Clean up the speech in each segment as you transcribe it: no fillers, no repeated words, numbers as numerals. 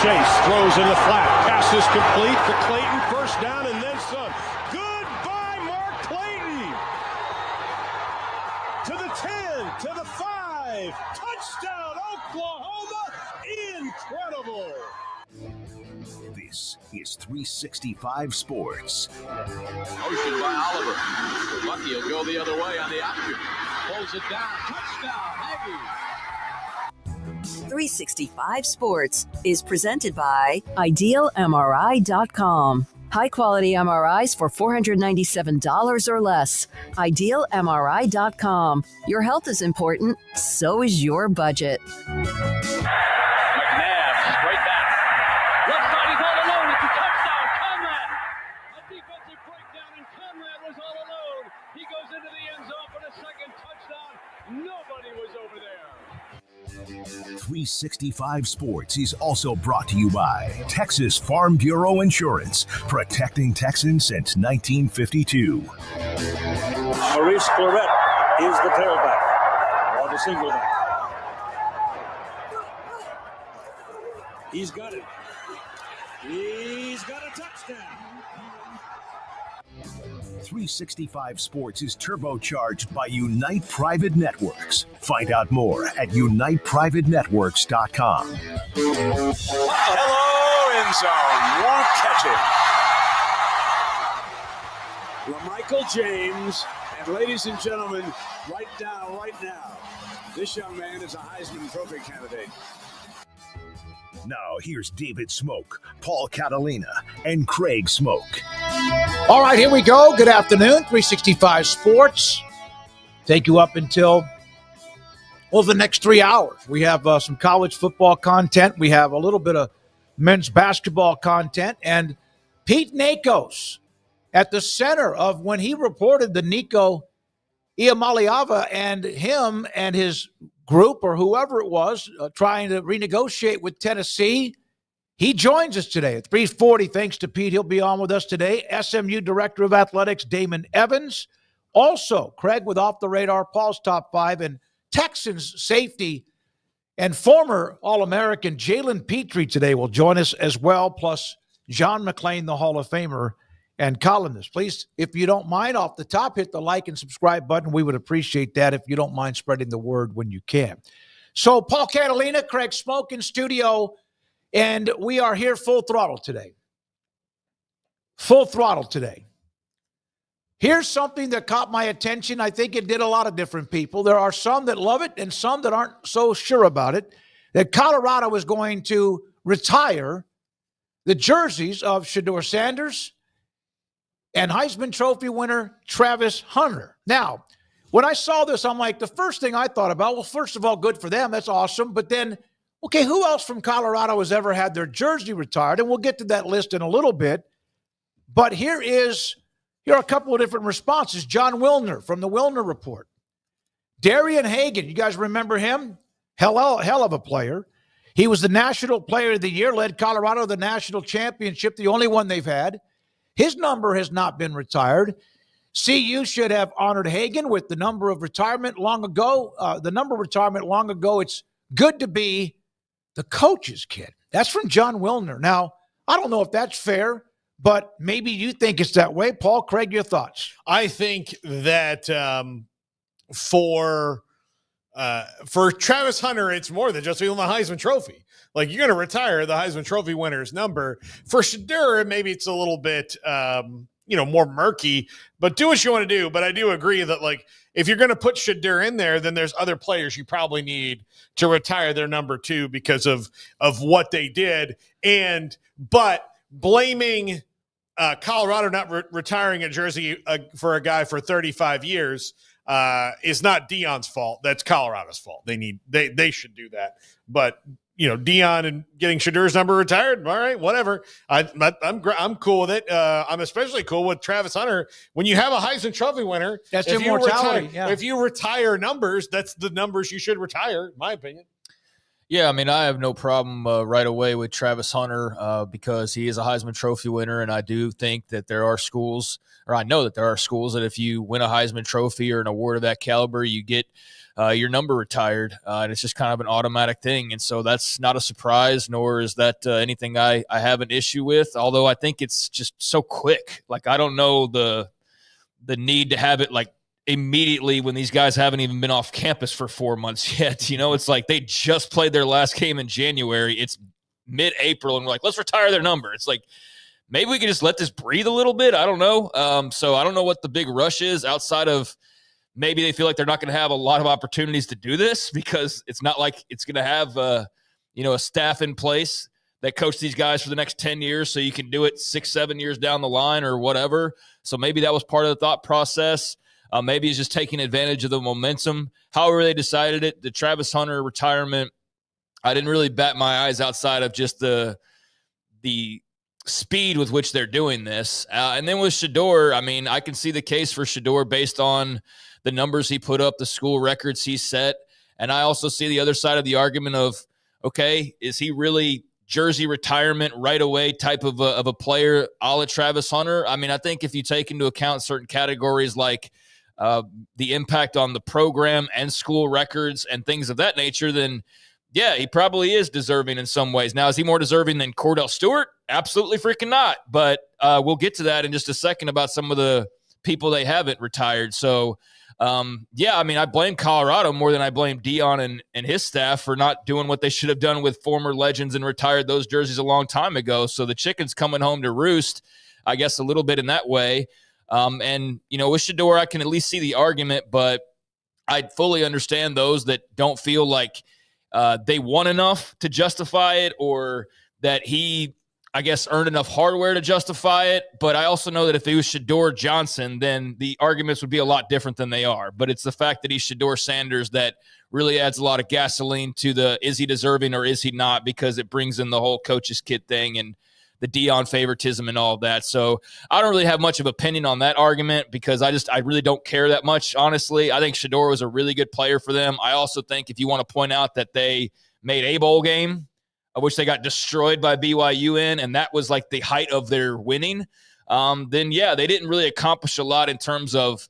Chase throws in the flat. Pass is complete to Clayton. First down and then some. Goodbye, Mark Clayton. To the 10, to the 5. Touchdown, Oklahoma. Incredible. This is 365 Sports. Motion by Oliver. Lucky will go the other way on the option. Pulls it down. Touchdown, Aggies. 365 Sports is presented by IdealMRI.com. High-quality MRIs for $497 or less. IdealMRI.com. Your health is important, so is your budget. McNabb, straight back. Left side, he's all alone. It's a touchdown. Conrad. A defensive breakdown, and Conrad was all alone. He goes into the end zone for the second touchdown. Nobody was over there. 365 Sports is also brought to you by Texas Farm Bureau Insurance, protecting Texans since 1952. Maurice Clarett is the tailback, or the single back. He's got it. He's got a touchdown. 365 Sports is turbocharged by Unite Private Networks. Find out more at uniteprivatenetworks.com. Hello, end zone. Won't catch it. LaMichael James, and ladies and gentlemen, right now, this young man is a Heisman Trophy candidate. Now, here's David Smoak, Paul Catalina, and Craig Smoak. All right, here we go. Good afternoon, 365 Sports. Take you up until, the next 3 hours. We have some college football content. We have a little bit of men's basketball content. And Pete Nakos at the center of when he reported the Nico Iamaleava and him and his group or whoever it was trying to renegotiate with Tennessee. He joins us today at 3:40. Thanks to Pete. He'll be on with us today. SMU Director of Athletics, Damon Evans. Also, Craig with Off the Radar, Paul's Top 5, and Texans safety and former All-American Jalen Petrie today will join us as well, plus John McClain, the Hall of Famer, and columnist. Please, if you don't mind, off the top, hit the like and subscribe button. We would appreciate that if you don't mind spreading the word when you can. So, Paul Catalina, Craig Smoak in studio, and we are here full throttle today. Full throttle today. Here's something that caught my attention. I think it did a lot of different people. There are some that love it and some that aren't so sure about it, that Colorado is going to retire the jerseys of Shedeur Sanders and Heisman Trophy winner Travis Hunter. Now, when I saw this, I'm like, the first thing I thought about, well, first of all, good for them. That's awesome. But then, okay, who else from Colorado has ever had their jersey retired? And we'll get to that list in a little bit. But here are a couple of different responses. John Wilner from the Wilner Report. Darian Hagan, you guys remember him? Hell of a player. He was the National Player of the Year, led Colorado to the national championship, the only one they've had. His number has not been retired. CU should have honored Hagan with the number of retirement long ago. It's good to be the coach's kid. That's from John Wilner. Now, I don't know if that's fair, but maybe you think it's that way. Paul, Craig, your thoughts? I think that for Travis Hunter, it's more than just winning the Heisman Trophy. Like, you're going to retire the Heisman Trophy winner's number. For Shedeur, maybe it's a little bit, more murky, but do what you want to do. But I do agree that, like, if you're going to put Shedeur in there, then there's other players you probably need to retire their number too because of what they did. But blaming Colorado not retiring a jersey for a guy for 35 years is not Deion's fault. That's Colorado's fault. They should do that. But Deion and getting Shedeur's number retired, all right, whatever. I'm cool with it. I'm especially cool with Travis Hunter. When you have a Heisman Trophy winner, that's immortality. If you retire numbers, that's the numbers you should retire, in my opinion. Yeah, I mean, I have no problem right away with Travis Hunter because he is a Heisman Trophy winner, and I do think that there are schools, or I know that there are schools, that if you win a Heisman Trophy or an award of that caliber, you get your number retired, and it's just kind of an automatic thing. And so that's not a surprise, nor is that anything I have an issue with, although I think it's just so quick. Like, I don't know the need to have it like immediately when these guys haven't even been off campus for 4 months yet. You know, it's like they just played their last game in January. It's mid-April, and we're like, let's retire their number. It's like, maybe we can just let this breathe a little bit. I don't know. So I don't know what the big rush is outside of maybe they feel like they're not going to have a lot of opportunities to do this because it's not like it's going to have a staff in place that coach these guys for the next 10 years so you can do it 6-7 years down the line or whatever. So maybe that was part of the thought process. Maybe he's just taking advantage of the momentum. However they decided it, the Travis Hunter retirement, I didn't really bat my eyes outside of just the speed with which they're doing this. And then with Shedeur, I mean, I can see the case for Shedeur based on the numbers he put up, the school records he set. And I also see the other side of the argument of, okay, is he really jersey retirement right away type of a player a la Travis Hunter? I mean, I think if you take into account certain categories like the impact on the program and school records and things of that nature, then yeah, he probably is deserving in some ways. Now, is he more deserving than Cordell Stewart? Absolutely freaking not. But we'll get to that in just a second about some of the people they haven't retired. So, yeah, I mean, I blame Colorado more than I blame Deion and his staff for not doing what they should have done with former legends and retired those jerseys a long time ago. So the chicken's coming home to roost, I guess, a little bit in that way. And, with Shedeur, I can at least see the argument, but I fully understand those that don't feel like they won enough to justify it or that he, I guess, earned enough hardware to justify it. But I also know that if he was Shedeur Johnson, then the arguments would be a lot different than they are. But it's the fact that he's Shedeur Sanders that really adds a lot of gasoline to the is he deserving or is he not, because it brings in the whole coach's kid thing and the Deion favoritism and all of that. So I don't really have much of opinion on that argument because I really don't care that much, honestly. I think Shedeur was a really good player for them. I also think if you want to point out that they made a bowl game, of which they got destroyed by BYU in, and that was like the height of their winning, then yeah, they didn't really accomplish a lot in terms of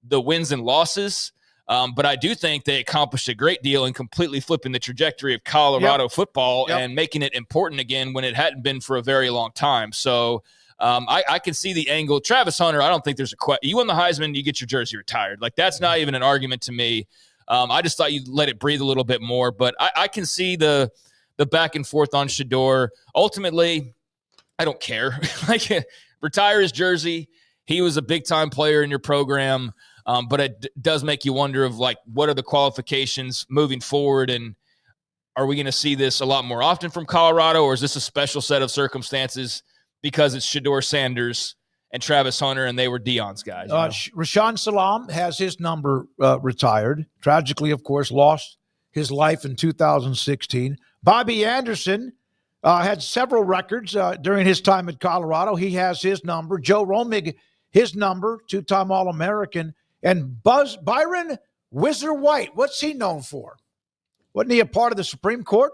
the wins and losses. But I do think they accomplished a great deal in completely flipping the trajectory of Colorado football and making it important again when it hadn't been for a very long time. So I can see the angle. Travis Hunter, I don't think there's a question. You win the Heisman, you get your jersey retired. Like, that's not even an argument to me. I just thought you'd let it breathe a little bit more. But I can see the back and forth on Shedeur. Ultimately, I don't care. Like, retire his jersey. He was a big-time player in your program. But it does make you wonder of, like, what are the qualifications moving forward, and are we going to see this a lot more often from Colorado, or is this a special set of circumstances because it's Shedeur Sanders and Travis Hunter and they were Deion's guys? Rashaan Salam has his number retired. Tragically, of course, lost his life in 2016. Bobby Anderson had several records during his time at Colorado. He has his number. Joe Romig, his number, two-time All-American. And Byron Whizzer White, what's he known for? Wasn't he a part of the Supreme Court?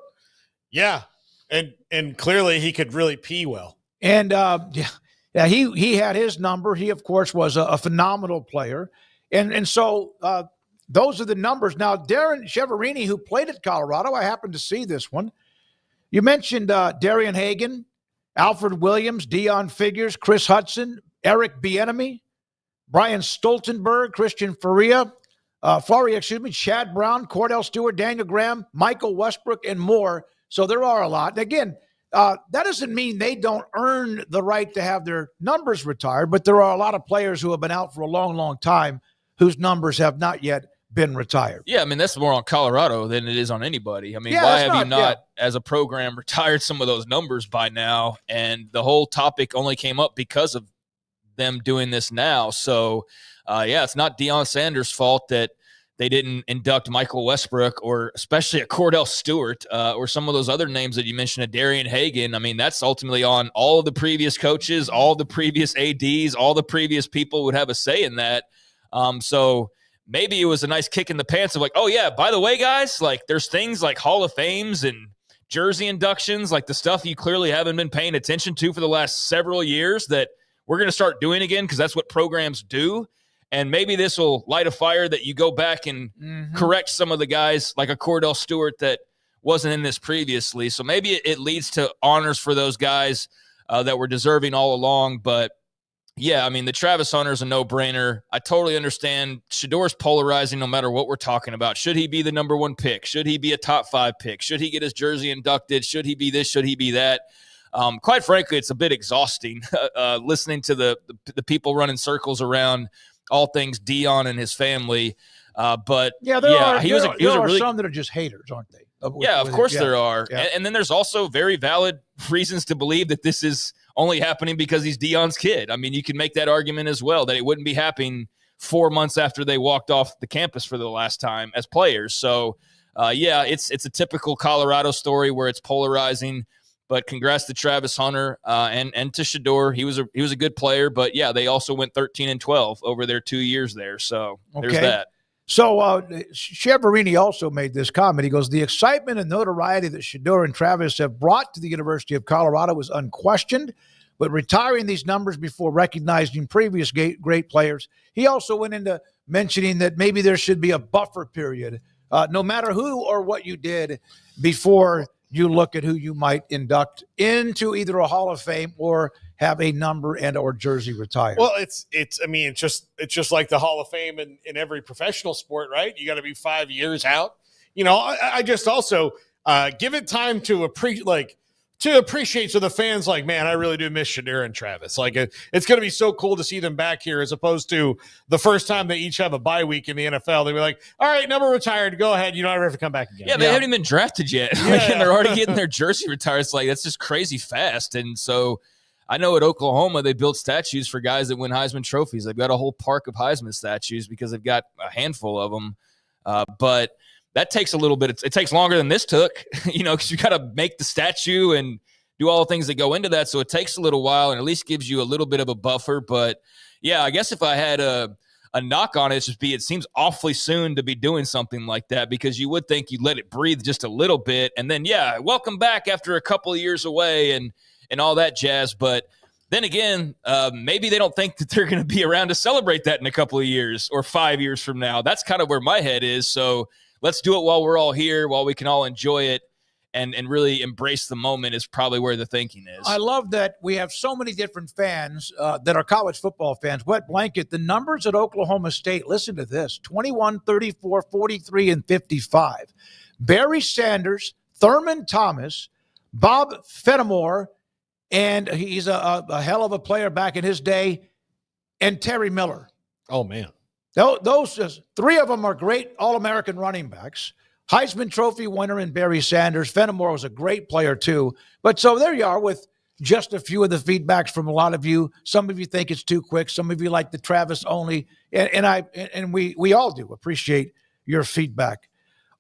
Yeah, and clearly he could really pee well. And he had his number. He, of course, was a phenomenal player. And so those are the numbers. Now, Darren Cheverini, who played at Colorado, I happened to see this one. You mentioned Darian Hagan, Alfred Williams, Deion Figures, Chris Hudson, Eric Bieniemy, Brian Stoltenberg, Christian Faria, Chad Brown, Cordell Stewart, Daniel Graham, Michael Westbrook, and more. So there are a lot. And again, that doesn't mean they don't earn the right to have their numbers retired, but there are a lot of players who have been out for a long, long time whose numbers have not yet been retired. Yeah, I mean, that's more on Colorado than it is on anybody. I mean, why have you not, as a program, retired some of those numbers by now? And the whole topic only came up because of them doing this now. So, it's not Deion Sanders' fault that they didn't induct Michael Westbrook or especially a Cordell Stewart or some of those other names that you mentioned, a Darian Hagan. I mean, that's ultimately on all of the previous coaches, all the previous ADs, all the previous people would have a say in that. So maybe it was a nice kick in the pants of like, oh yeah, by the way, guys, like there's things like Hall of Fames and jersey inductions, like the stuff you clearly haven't been paying attention to for the last several years that we're going to start doing again because that's what programs do. And maybe this will light a fire that you go back and correct some of the guys like a Cordell Stewart that wasn't in this previously. So maybe it leads to honors for those guys that were deserving all along. But yeah, I mean, the Travis Hunter is a no-brainer. I totally understand. Shedor's polarizing no matter what we're talking about. Should he be the number one pick? Should he be a top 5 pick? Should he get his jersey inducted? Should he be this? Should he be that? Quite frankly, it's a bit exhausting listening to the people running circles around all things Dion and his family. But there are some that are just haters, aren't they? Of course there are. Yeah. And then there's also very valid reasons to believe that this is only happening because he's Dion's kid. I mean, you can make that argument as well, that it wouldn't be happening 4 months after they walked off the campus for the last time as players. So, it's a typical Colorado story where it's polarizing. But congrats to Travis Hunter and to Shedeur. He was a good player, but yeah, they also went 13-12 over their 2 years there. So there's that. So Chiaverini also made this comment. He goes, the excitement and notoriety that Shedeur and Travis have brought to the University of Colorado is unquestioned, but retiring these numbers before recognizing previous great players. He also went into mentioning that maybe there should be a buffer period, no matter who or what you did before you look at who you might induct into either a Hall of Fame or have a number and or jersey retired. Well, it's just like the Hall of Fame in every professional sport, right? You got to be 5 years out. I just also give it time to appreciate. So the fans like, man, I really do miss Shedeur and Travis. Like it's going to be so cool to see them back here as opposed to the first time they each have a bye week in the NFL. They'll be like, all right, number retired. Go ahead. You don't ever have to come back again. Yeah, they haven't even been drafted yet. And they're already getting their jersey retired. It's like, that's just crazy fast. And so I know at Oklahoma, they built statues for guys that win Heisman trophies. They've got a whole park of Heisman statues because they've got a handful of them. But that takes a little bit. It takes longer than this took, because you got to make the statue and do all the things that go into that. So it takes a little while and at least gives you a little bit of a buffer. But yeah, I guess if I had a knock on it, it seems awfully soon to be doing something like that, because you would think you'd let it breathe just a little bit. And then, welcome back after a couple of years away and all that jazz. But then again, maybe they don't think that they're going to be around to celebrate that in a couple of years or 5 years from now. That's kind of where my head is. So let's do it while we're all here, while we can all enjoy it and really embrace the moment is probably where the thinking is. I love that we have so many different fans that are college football fans. Wet blanket, the numbers at Oklahoma State, listen to this, 21, 34, 43, and 55. Barry Sanders, Thurman Thomas, Bob Fenimore, and he's a hell of a player back in his day, and Terry Miller. Oh, man. Those three of them are great All-American running backs. Heisman Trophy winner in Barry Sanders. Fenimore was a great player, too. But so there you are with just a few of the feedbacks from a lot of you. Some of you think it's too quick. Some of you like the Travis only. And we all do appreciate your feedback.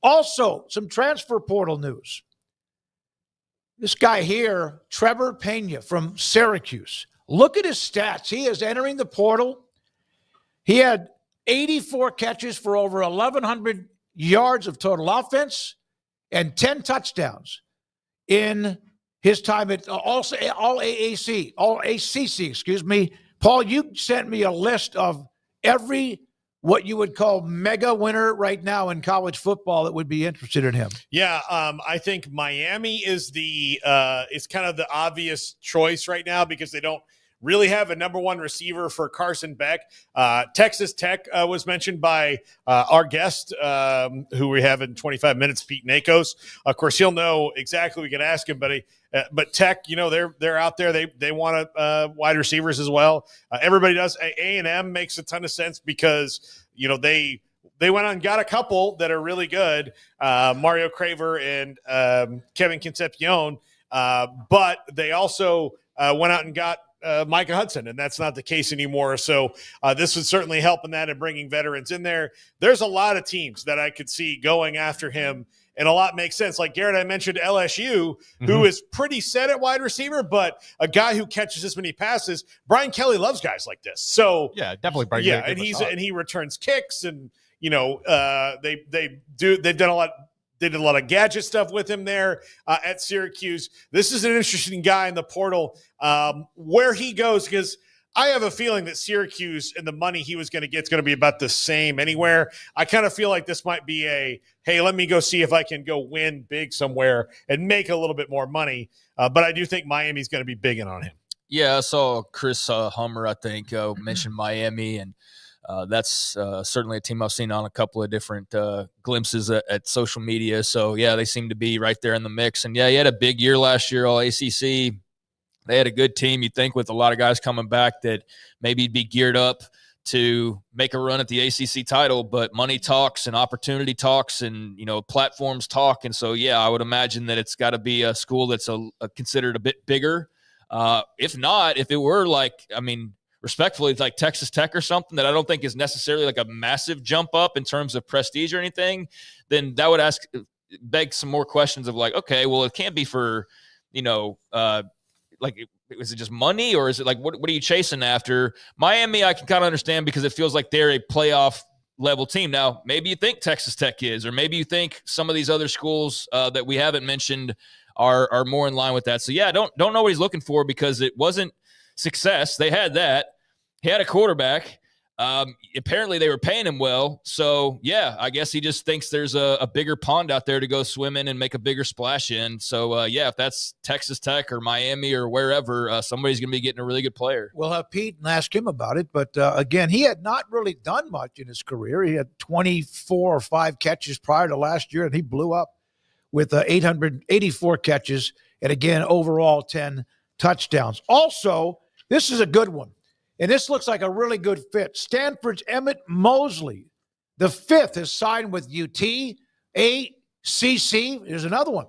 Also, some transfer portal news. This guy here, Trevor Pena from Syracuse. Look at his stats. He is entering the portal. He had 84 catches for over 1,100 yards of total offense and 10 touchdowns in his time at all ACC, excuse me. Paul, you sent me a list of every what you would call mega winner right now in college football that would be interested in him. Yeah, I think Miami is is kind of the obvious choice right now because they don't really have a number one receiver for Carson Beck. Texas Tech was mentioned by our guest, who we have in 25 minutes, Pete Nakos. Of course, he'll know exactly. We can ask him, but Tech, they're out there. They want wide receivers as well. Everybody does. A&M makes a ton of sense because they went on and got a couple that are really good, Mario Craver and Kevin Concepcion, but they also went out and got Micah Hudson, and that's not the case anymore. So this would certainly help in that and bringing veterans in there. There's a lot of teams that I could see going after him, and a lot makes sense. Like Garrett, I mentioned LSU, who is pretty set at wide receiver, but a guy who catches this many passes. Brian Kelly loves guys like this. So yeah, definitely. And he returns kicks, and They've done a lot. They did a lot of gadget stuff with him there at Syracuse. This is an interesting guy in the portal where he goes, because I have a feeling that Syracuse and the money he was going to get is going to be about the same anywhere. I kind of feel like this might be hey, let me go see if I can go win big somewhere and make a little bit more money. But I do think Miami's going to be big in on him. Yeah, I saw Chris Hummer, I think, mention Miami, and that's certainly a team I've seen on a couple of different glimpses at social media. So, yeah, they seem to be right there in the mix. And, yeah, he had a big year last year, all ACC. They had a good team, you'd think, with a lot of guys coming back that maybe he'd be geared up to make a run at the ACC title, but money talks and opportunity talks and, platforms talk. And so, yeah, I would imagine that it's got to be a school that's considered a bit bigger. If not, if it were respectfully, it's like Texas Tech or something that I don't think is necessarily like a massive jump up in terms of prestige or anything, then that would beg some more questions of like, okay, well, it can't be for, is it just money, or is it like, what are you chasing after? Miami, I can kind of understand because it feels like they're a playoff level team. Now, maybe you think Texas Tech is, or maybe you think some of these other schools that we haven't mentioned are more in line with that. So yeah, don't know what he's looking for because it wasn't success. They had that. He had a quarterback. Apparently they were paying him well. So yeah, I guess he just thinks there's a bigger pond out there to go swim in and make a bigger splash in. So yeah, if that's Texas Tech or Miami or wherever, somebody's going to be getting a really good player. We'll have Pete and ask him about it. But again, he had not really done much in his career. He had 24 or 5 catches prior to last year, and he blew up with 884 catches and, again, overall 10 touchdowns. Also, this is a good one, and this looks like a really good fit. Stanford's Emmett Mosley, the 5th, has signed with UT. ACC, here's another one.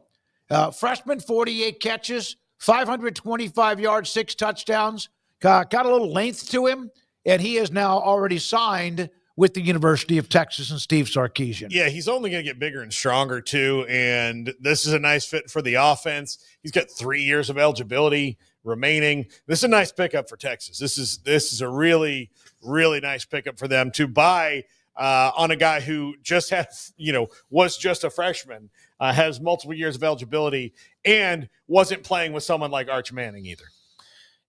Freshman, 48 catches, 525 yards, 6 touchdowns. Got a little length to him, and he is now already signed with the University of Texas and Steve Sarkisian. Yeah, he's only going to get bigger and stronger too, and this is a nice fit for the offense. He's got 3 years of eligibility remaining. This is a nice pickup for Texas. This is a really, really nice pickup for them to buy on a guy who just was just a freshman, has multiple years of eligibility, and wasn't playing with someone like Arch Manning either.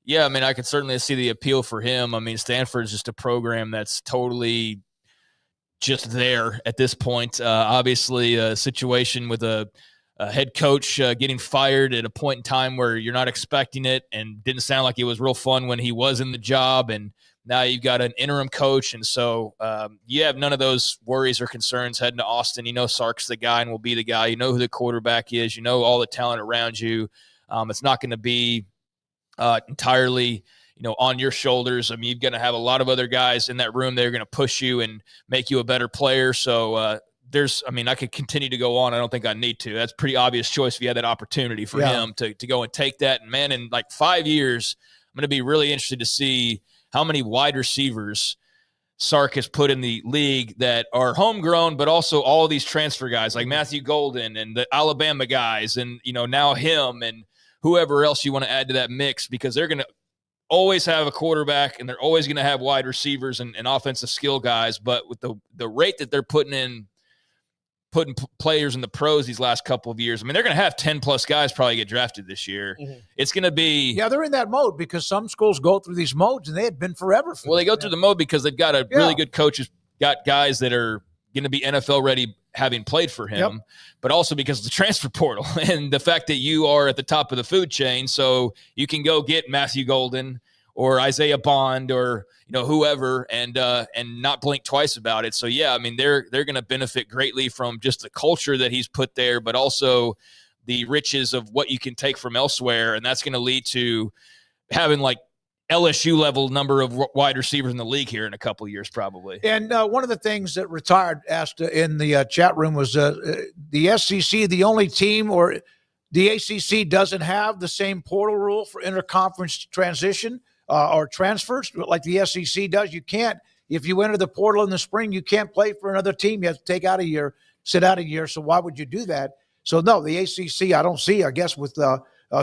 Yeah, I could certainly see the appeal for him. Stanford's just a program that's totally just there at this point. Obviously, a situation with a head coach getting fired at a point in time where you're not expecting it, and didn't sound like it was real fun when he was in the job. And now you've got an interim coach, and so you have none of those worries or concerns heading to Austin. Sark's the guy and will be the guy. You know who the quarterback is. You know all the talent around you. It's not going to be entirely, on your shoulders. You're going to have a lot of other guys in that room. They're going to push you and make you a better player. So I could continue to go on. I don't think I need to. That's a pretty obvious choice if you had that opportunity for him to go and take that. And man, in like 5 years, I'm going to be really interested to see how many wide receivers Sark has put in the league that are homegrown, but also all of these transfer guys like Matthew Golden and the Alabama guys, and now him and whoever else you want to add to that mix, because they're going to always have a quarterback and they're always going to have wide receivers and offensive skill guys. But with the rate that they're putting players in the pros these last couple of years, they're going to have 10 plus guys probably get drafted this year. Mm-hmm. It's going to be. Yeah, they're in that mode because some schools go through these modes and they had been forever. They go through the mode because they've got a really good coach who's got guys that are going to be NFL ready, having played for him, but also because of the transfer portal and the fact that you are at the top of the food chain. So you can go get Matthew Golden or Isaiah Bond or, whoever, and not blink twice about it. So yeah, they're going to benefit greatly from just the culture that he's put there, but also the riches of what you can take from elsewhere. And that's going to lead to having like LSU level number of wide receivers in the league here in a couple of years, probably. And one of the things that Retired asked in the chat room was the SEC, the only team, or the ACC doesn't have the same portal rule for interconference transition or transfers like the SEC does. You can't, if you enter the portal in the spring, you can't play for another team. You have to sit out a year. So why would you do that? So no, the ACC, I don't see, I guess, with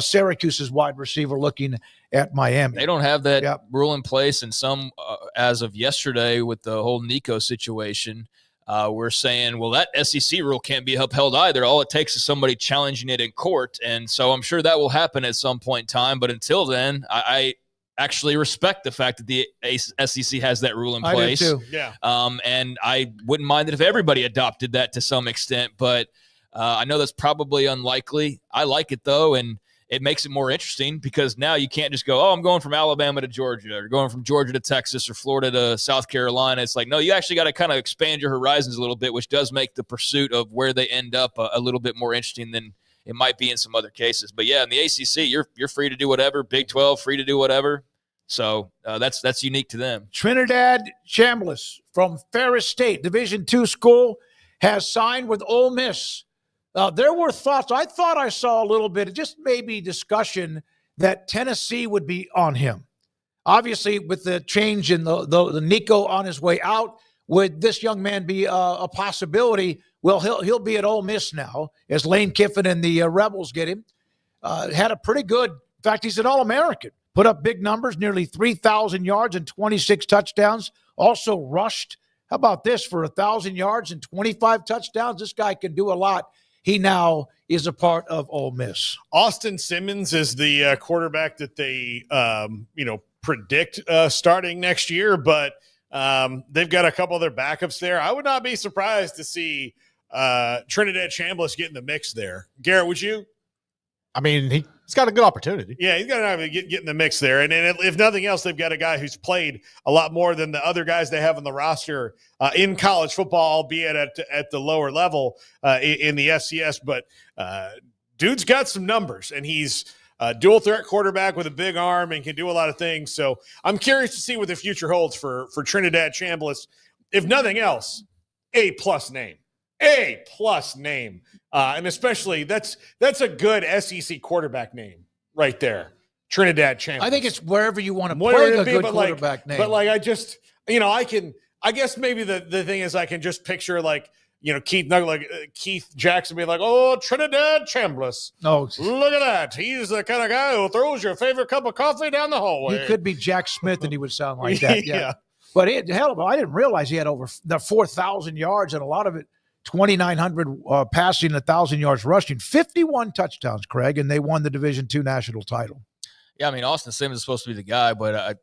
Syracuse's wide receiver looking at Miami. They don't have that rule in place, and some as of yesterday with the whole Nico situation, we're saying, well, that SEC rule can't be upheld either. All it takes is somebody challenging it in court. And so I'm sure that will happen at some point in time. But until then, I actually respect the fact that the SEC has that rule in place. I do too. Yeah. And I wouldn't mind it if everybody adopted that to some extent, but I know that's probably unlikely. I like it though, and it makes it more interesting because now you can't just go, oh, I'm going from Alabama to Georgia or going from Georgia to Texas or Florida to South Carolina. It's like, no, you actually got to kind of expand your horizons a little bit, which does make the pursuit of where they end up a little bit more interesting than it might be in some other cases. But yeah, in the ACC, you're free to do whatever. Big 12, free to do whatever. So that's unique to them. Trinidad Chambliss from Ferris State, Division II school, has signed with Ole Miss. There were thoughts. I thought I saw a little bit, just maybe discussion that Tennessee would be on him. Obviously, with the change in the Nico on his way out, would this young man be a possibility? Well, he'll be at Ole Miss now as Lane Kiffin and the Rebels get him. Had a pretty good, in fact, he's an All-American. Put up big numbers, nearly 3,000 yards and 26 touchdowns. Also rushed. How about this? For 1,000 yards and 25 touchdowns, this guy can do a lot. He now is a part of Ole Miss. Austin Simmons is the quarterback that they, predict starting next year, but they've got a couple of their backups there. I would not be surprised to see Trinidad Chambliss get in the mix there. Garrett, would you? I mean, he's got a good opportunity. Yeah, he's got to get in the mix there. And if nothing else, they've got a guy who's played a lot more than the other guys they have on the roster in college football, albeit at the lower level in the FCS. But dude's got some numbers, and he's a dual threat quarterback with a big arm and can do a lot of things. So I'm curious to see what the future holds for Trinidad Chambliss. If nothing else, A-plus name. A-plus name. And especially that's a good SEC quarterback name right there. Trinidad Chambliss. I think it's wherever you want to play a good quarterback name. But like I just, I guess maybe the thing is I can just picture Keith Jackson being like, oh, Trinidad Chambliss. Oh, look at that. He's the kind of guy who throws your favorite cup of coffee down the hallway. He could be Jack Smith and he would sound like that. Yeah. But I didn't realize he had over the 4,000 yards and a lot of it 2,900 passing, 1,000 yards rushing, 51 touchdowns, Craig, and they won the Division II national title. Yeah, I mean, Austin Simmons is supposed to be the guy, but I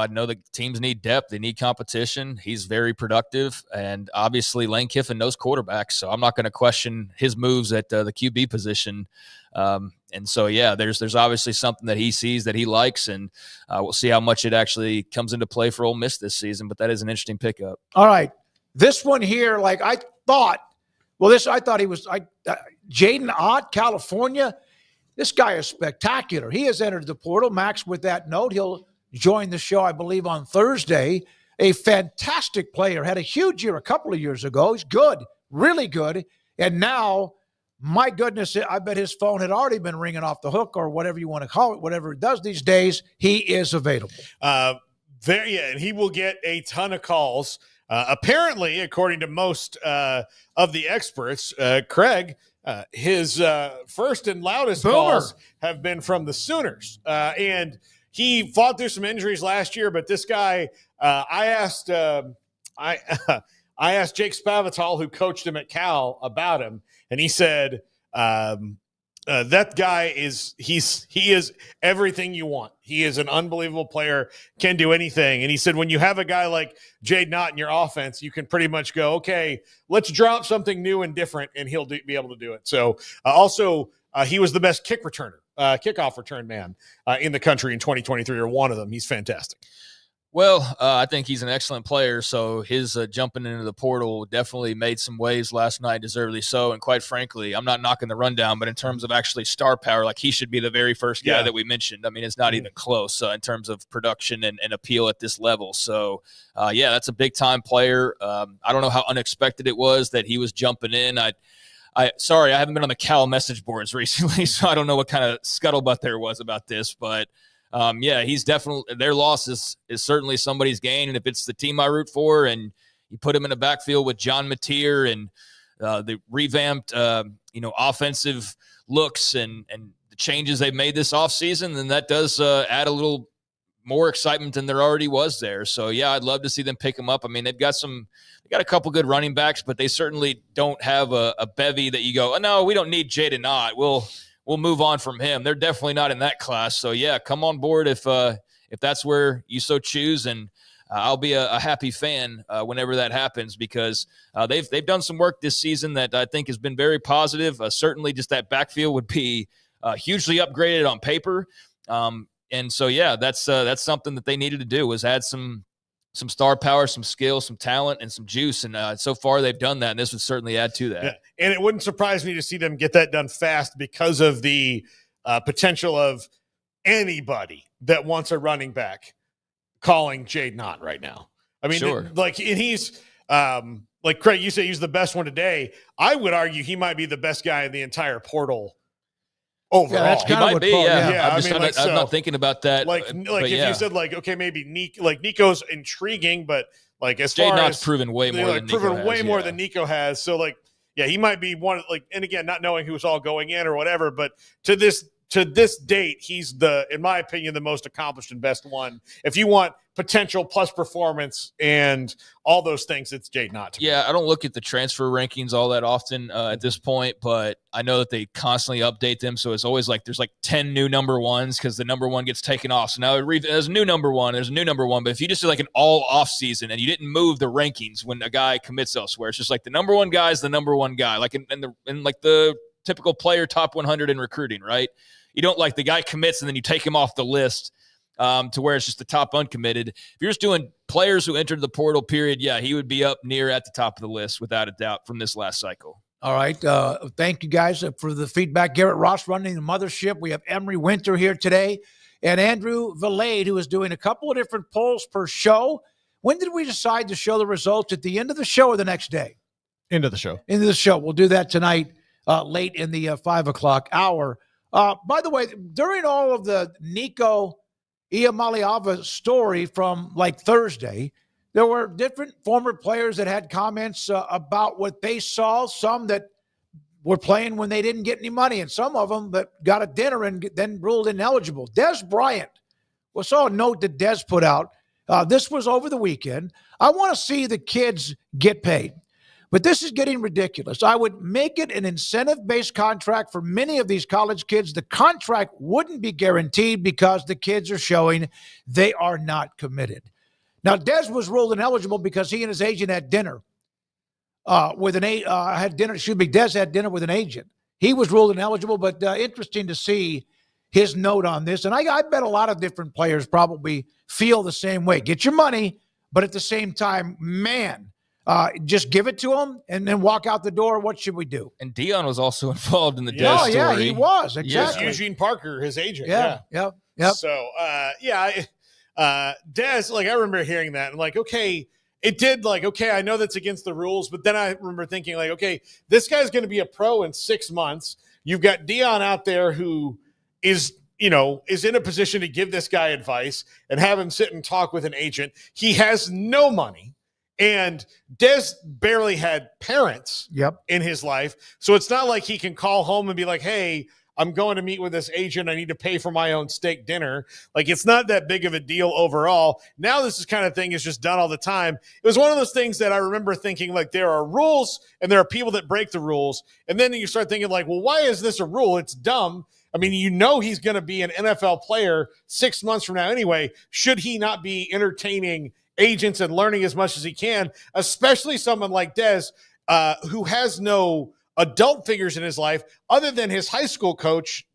know the teams need depth. They need competition. He's very productive, and obviously Lane Kiffin knows quarterbacks, so I'm not going to question his moves at the QB position. And so, yeah, there's obviously something that he sees that he likes, and we'll see how much it actually comes into play for Ole Miss this season, but that is an interesting pickup. All right. This one here, I thought he was Jaden Ott, California. This guy is spectacular. He has entered the portal. Max, with that note, he'll join the show, I believe, on Thursday. A fantastic player. Had a huge year a couple of years ago. He's good, really good. And now, my goodness, I bet his phone had already been ringing off the hook or whatever you want to call it, whatever it does these days. He is available. And he will get a ton of calls. Apparently, according to most of the experts, Craig, his first and loudest calls have been from the Sooners. And he fought through some injuries last year, but this guy, I asked Jake Spavital, who coached him at Cal, about him, and he said, that guy he is everything you want. He is an unbelievable player, can do anything. And he said, when you have a guy like Jaden Ott in your offense, you can pretty much go, okay, let's drop something new and different, and he'll be able to do it. So he was the best kickoff return man in the country in 2023, or one of them. He's fantastic. Well, I think he's an excellent player, so his jumping into the portal definitely made some waves last night, deservedly so. And quite frankly, I'm not knocking the rundown, but in terms of actually star power, he should be the very first guy that we mentioned. I mean, it's not even close in terms of production and appeal at this level. So, that's a big-time player. I don't know how unexpected it was that he was jumping in. Sorry, I haven't been on the Cal message boards recently, so I don't know what kind of scuttlebutt there was about this, but he's definitely, their loss is certainly somebody's gain. And if it's the team I root for and you put him in a backfield with John Mateer and the revamped, offensive looks and the changes they've made this offseason, then that does add a little more excitement than there already was there. So yeah, I'd love to see them pick him up. I mean, they got a couple good running backs, but they certainly don't have a bevy that you go, oh no, we don't need Jaden Ott. We'll move on from him. They're definitely not in that class. So yeah, come on board if that's where you so choose, and I'll be a happy fan whenever that happens, because they've done some work this season that I think has been very positive. Certainly, just that backfield would be hugely upgraded on paper. And so, yeah, that's something that they needed to do, was add some star power, some skill, some talent, and some juice. And so far they've done that, and this would certainly add to that. Yeah. And it wouldn't surprise me to see them get that done fast because of the potential of anybody that wants a running back calling Jaden Ott right now. I mean, sure. And he's like Craig, you say he's the best one today. I would argue he might be the best guy in the entire portal overall. Yeah, that's he might be, yeah. I'm not thinking about that. You said okay, maybe Nico's intriguing, but as Jaden far Ott's as proven way more than Nico proven has, way more than Nico has. So he might be one. And again, not knowing who's all going in or whatever, but to this date, he's in my opinion, the most accomplished and best one. If you want potential plus performance and all those things, it's Jaden Ott. Yeah, I don't look at the transfer rankings all that often at this point, but I know that they constantly update them. So it's always there's 10 new number ones because the number one gets taken off. So now there's a new number one, But if you just do an all off season and you didn't move the rankings when a guy commits elsewhere, it's just the number one guy is the number one guy, in the typical player top 100 in recruiting, right? You don't the guy commits and then you take him off the list to where it's just the top uncommitted. If you're just doing players who entered the portal period, yeah, he would be up near at the top of the list without a doubt from this last cycle. All right. Thank you guys for the feedback. Garrett Ross running the mothership. We have Emery Winter here today and Andrew Valade, who is doing a couple of different polls per show. When did we decide to show the results? At the end of the show or the next day? End of the show. End of the show. We'll do that tonight late in the 5 o'clock hour. By the way, during all of the Nico Iamaleava story from Thursday, there were different former players that had comments about what they saw, some that were playing when they didn't get any money, and some of them that got a dinner and then ruled ineligible. Des Bryant, we saw a note that Des put out. This was over the weekend. I want to see the kids get paid. But this is getting ridiculous. I would make it an incentive-based contract for many of these college kids. The contract wouldn't be guaranteed because the kids are showing they are not committed. Now, Des was ruled ineligible because he and his agent had dinner with an Des had dinner with an agent. He was ruled ineligible, but interesting to see his note on this. And I bet a lot of different players probably feel the same way. Get your money, but at the same time, man, just give it to them and then walk out the door. What should we do? And Dion was also involved in the Des story. Yeah, he was. Exactly. Yes, Eugene Parker, his agent. Yep. So, Des, I remember hearing that and okay, it did okay, I know that's against the rules, but then I remember thinking okay, this guy's going to be a pro in 6 months. You've got Dion out there who is in a position to give this guy advice and have him sit and talk with an agent. He has no money. And Des barely had parents in his life. So it's not like he can call home and be like, hey, I'm going to meet with this agent. I need to pay for my own steak dinner. It's not that big of a deal overall. Now this kind of thing is just done all the time. It was one of those things that I remember thinking there are rules and there are people that break the rules. And then you start thinking well, why is this a rule? It's dumb. I mean, he's going to be an NFL player 6 months from now anyway. Should he not be entertaining agents and learning as much as he can, especially someone like Des, who has no adult figures in his life other than his high school coach,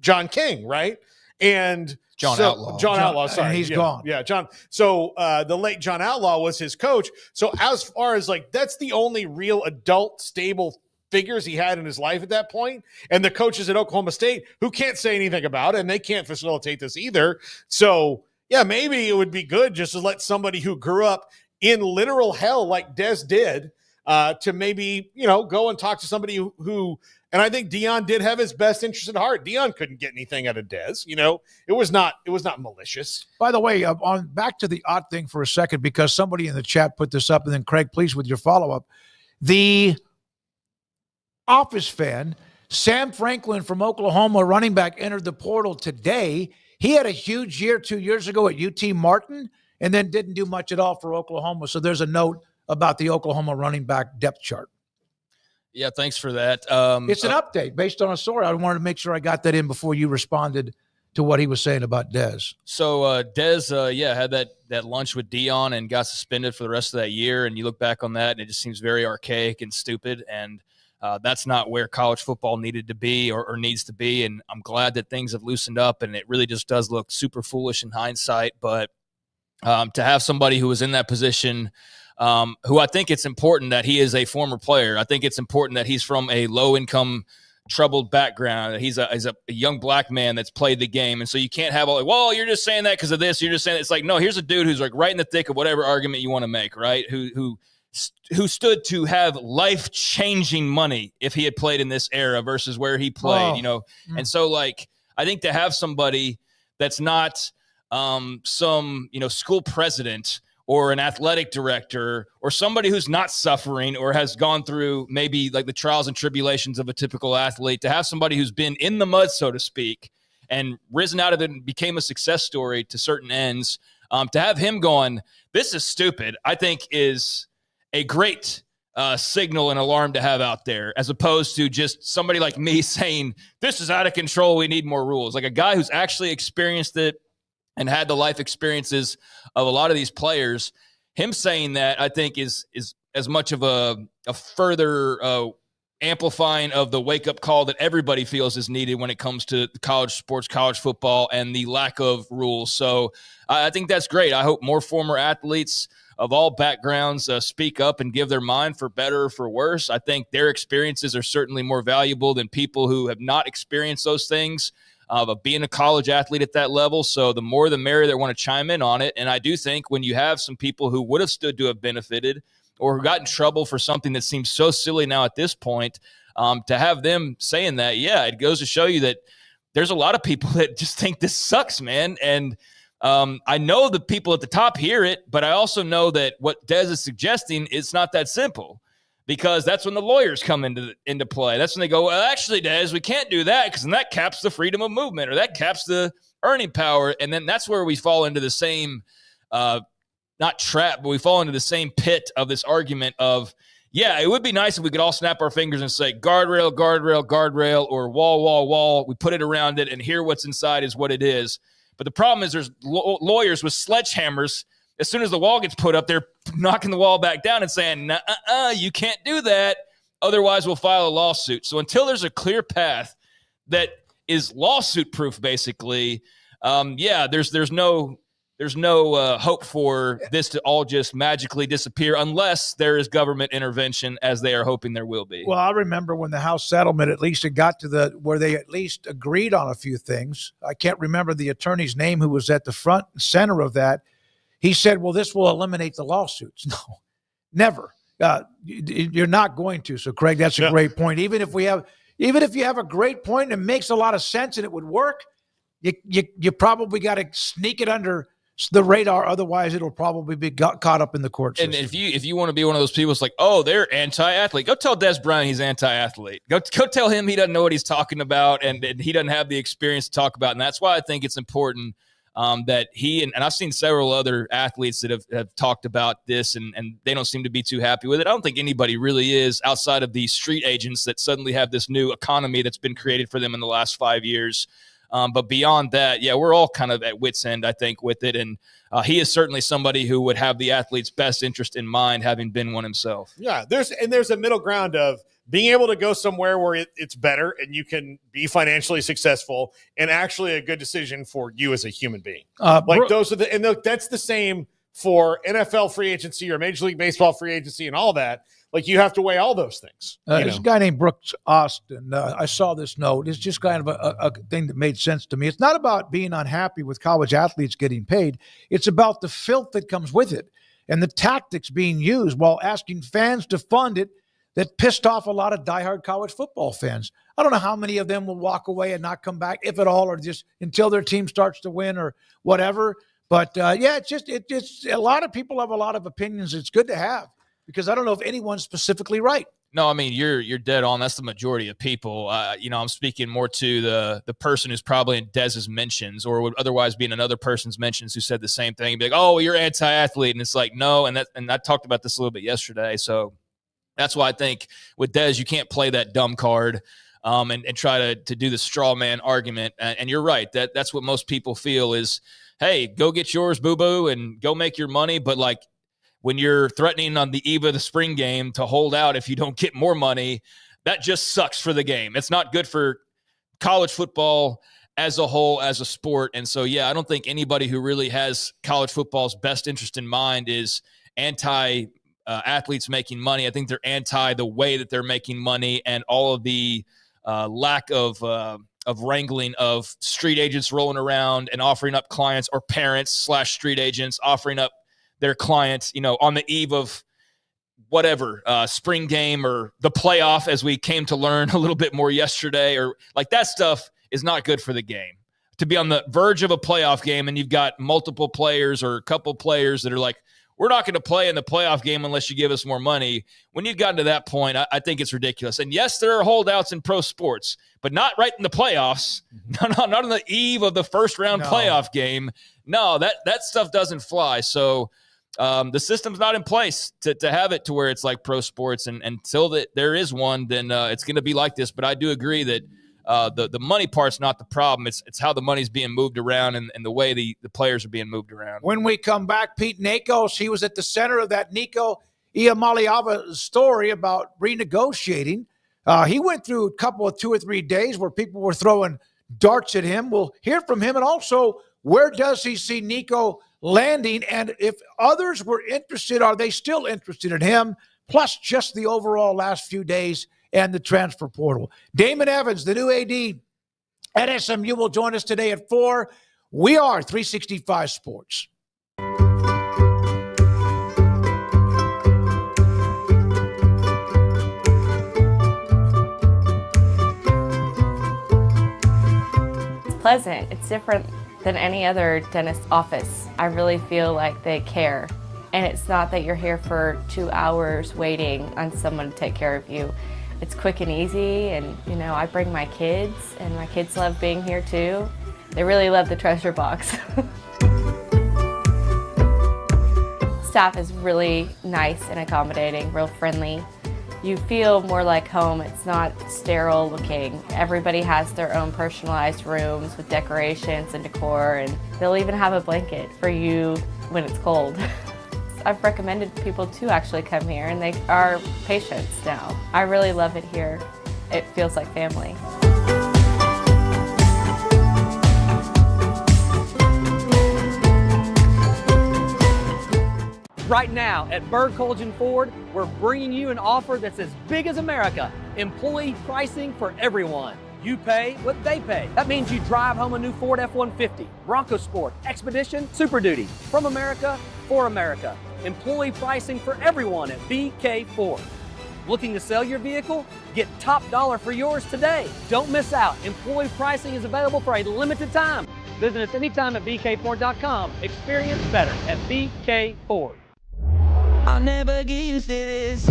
John King, right? And John Outlaw, sorry. And he's gone. Yeah, John. So the late John Outlaw was his coach. So as far as that's the only real adult stable figures he had in his life at that point. And the coaches at Oklahoma State who can't say anything about it, and they can't facilitate this either. So yeah, maybe it would be good just to let somebody who grew up in literal hell like Des did to maybe, go and talk to somebody who, and I think Dion did have his best interest at heart. Dion couldn't get anything out of Des. It was not malicious. By the way, on back to the Ott thing for a second, because somebody in the chat put this up, and then Craig, please, with your follow-up. The Office fan, Sam Franklin from Oklahoma, running back, entered the portal today. He had a huge year 2 years ago at UT Martin and then didn't do much at all for Oklahoma. So there's a note about the Oklahoma running back depth chart. Yeah, thanks for that. It's an update based on a story. I wanted to make sure I got that in before you responded to what he was saying about Dez. So Dez, had that lunch with Dion and got suspended for the rest of that year. And you look back on that, and it just seems very archaic and stupid. And that's not where college football needed to be or needs to be. And I'm glad that things have loosened up, and it really just does look super foolish in hindsight. But to have somebody who was in that position, who I think it's important that he is a former player. I think it's important that he's from a low-income, troubled background, that he's a young black man that's played the game. And so you can't have all like, well, you're just saying that because of this. You're just saying it's like, no, here's a dude who's like right in the thick of whatever argument you want to make, right? Who stood to have life-changing money if he had played in this era versus where he played, And so, like, I think to have somebody that's not some, school president or an athletic director or somebody who's not suffering or has gone through maybe like the trials and tribulations of a typical athlete, to have somebody who's been in the mud, so to speak, and risen out of it and became a success story to certain ends, to have him going, this is stupid, I think is a great signal and alarm to have out there, as opposed to just somebody like me saying, this is out of control, we need more rules. Like a guy who's actually experienced it and had the life experiences of a lot of these players, him saying that, I think, is as much of a further amplifying of the wake-up call that everybody feels is needed when it comes to college sports, college football, and the lack of rules. So I think that's great. I hope more former athletes of all backgrounds speak up and give their mind, for better or for worse. I think their experiences are certainly more valuable than people who have not experienced those things, of being a college athlete at that level. So the more the merrier that want to chime in on it. And I do think when you have some people who would have stood to have benefited or who got in trouble for something that seems so silly now at this point, to have them saying that, it goes to show you that there's a lot of people that just think this sucks, man. And I know the people at the top hear it, but I also know that what Dez is suggesting, it's not that simple. Because that's when the lawyers come into play. That's when they go, well, actually, Des, we can't do that because then that caps the freedom of movement or that caps the earning power. And then that's where we fall into the same, not trap, but we fall into the same pit of this argument of, it would be nice if we could all snap our fingers and say guardrail, guardrail, guardrail, or wall, wall, wall. We put it around it and here what's inside is what it is. But the problem is there's lawyers with sledgehammers. As soon as the wall gets put up, they're knocking the wall back down and saying, you can't do that. Otherwise, we'll file a lawsuit. So until there's a clear path that is lawsuit proof, basically, there's no hope for this to all just magically disappear unless there is government intervention, as they are hoping there will be. Well, I remember when the House settlement, at least it got to where they at least agreed on a few things. I can't remember the attorney's name who was at the front and center of that. He said, well, this will eliminate the lawsuits. No, never. You're not going to. So, Craig, that's a great point. Even if you have a great point and it makes a lot of sense and it would work, you probably got to sneak it under the radar. Otherwise, it'll probably be caught up in the court system. And if you want to be one of those people, it's like, oh, they're anti-athlete. Go tell Des Bryant he's anti-athlete. Go tell him he doesn't know what he's talking about and he doesn't have the experience to talk about. And that's why I think it's important that he and I've seen several other athletes that have talked about this and they don't seem to be too happy with it. I don't think anybody really is, outside of the street agents that suddenly have this new economy that's been created for them in the last 5 years. But beyond that, we're all kind of at wit's end, I think, with it. And he is certainly somebody who would have the athlete's best interest in mind, having been one himself. Yeah, there's a middle ground of being able to go somewhere where it's better and you can be financially successful and actually a good decision for you as a human being. That's the same for NFL free agency or Major League Baseball free agency and all that. Like, you have to weigh all those things. There's a guy named Brooks Austin. I saw this note. It's just kind of a thing that made sense to me. It's not about being unhappy with college athletes getting paid. It's about the filth that comes with it and the tactics being used while asking fans to fund it that pissed off a lot of diehard college football fans. I don't know how many of them will walk away and not come back, if at all, or just until their team starts to win or whatever. But, it's just a lot of people have a lot of opinions. It's good to have, because I don't know if anyone's specifically right. No, I mean, you're dead on. That's the majority of people. I'm speaking more to the person who's probably in Dez's mentions or would otherwise be in another person's mentions who said the same thing. Be like, oh, you're anti-athlete. And it's like, no. And I talked about this a little bit yesterday. So that's why I think with Dez, you can't play that dumb card and try to do the straw man argument. And you're right. That's what most people feel is, hey, go get yours, boo-boo, and go make your money. But like, when you're threatening on the eve of the spring game to hold out if you don't get more money, that just sucks for the game. It's not good for college football as a whole, as a sport. And so, yeah, I don't think anybody who really has college football's best interest in mind is anti-athletes making money. I think they're anti the way that they're making money and all of the lack of wrangling of street agents rolling around and offering up clients or parents / street agents offering up their clients, on the eve of whatever, spring game or the playoff, as we came to learn a little bit more yesterday, or like that stuff is not good for the game. To be on the verge of a playoff game and you've got multiple players or a couple players that are like, we're not going to play in the playoff game unless you give us more money. When you've gotten to that point, I think it's ridiculous. And yes, there are holdouts in pro sports, but not right in the playoffs, not on the eve of the first round playoff game. No, that stuff doesn't fly. So, the system's not in place to have it to where it's like pro sports, and until there is one, then it's going to be like this. But I do agree that the money part's not the problem. It's how the money's being moved around and the way the players are being moved around. When we come back, Pete Nakos, he was at the center of that Nico Iamaleava story about renegotiating. He went through a couple of 2 or 3 days where people were throwing darts at him. We'll hear from him, and also where does he see Nico landing, and if others were interested, are they still interested in him? Plus just the overall last few days and the transfer portal. Damon Evans, the new AD at SMU, will join us today at 4. We are 365 Sports. It's pleasant. It's different than any other dentist office. I really feel like they care. And it's not that you're here for 2 hours waiting on someone to take care of you. It's quick and easy, and I bring my kids, and my kids love being here too. They really love the treasure box. Staff is really nice and accommodating, real friendly. You feel more like home. It's not sterile looking. Everybody has their own personalized rooms with decorations and decor, and they'll even have a blanket for you when it's cold. I've recommended people to actually come here, and they are patients now. I really love it here. It feels like family. Right now at Berg Colgin Ford, we're bringing you an offer that's as big as America. Employee pricing for everyone. You pay what they pay. That means you drive home a new Ford F-150, Bronco Sport, Expedition, Super Duty. From America, for America. Employee pricing for everyone at BK Ford. Looking to sell your vehicle? Get top dollar for yours today. Don't miss out. Employee pricing is available for a limited time. Visit us anytime at bkford.com. Experience better at BK Ford. I'll never get used to this.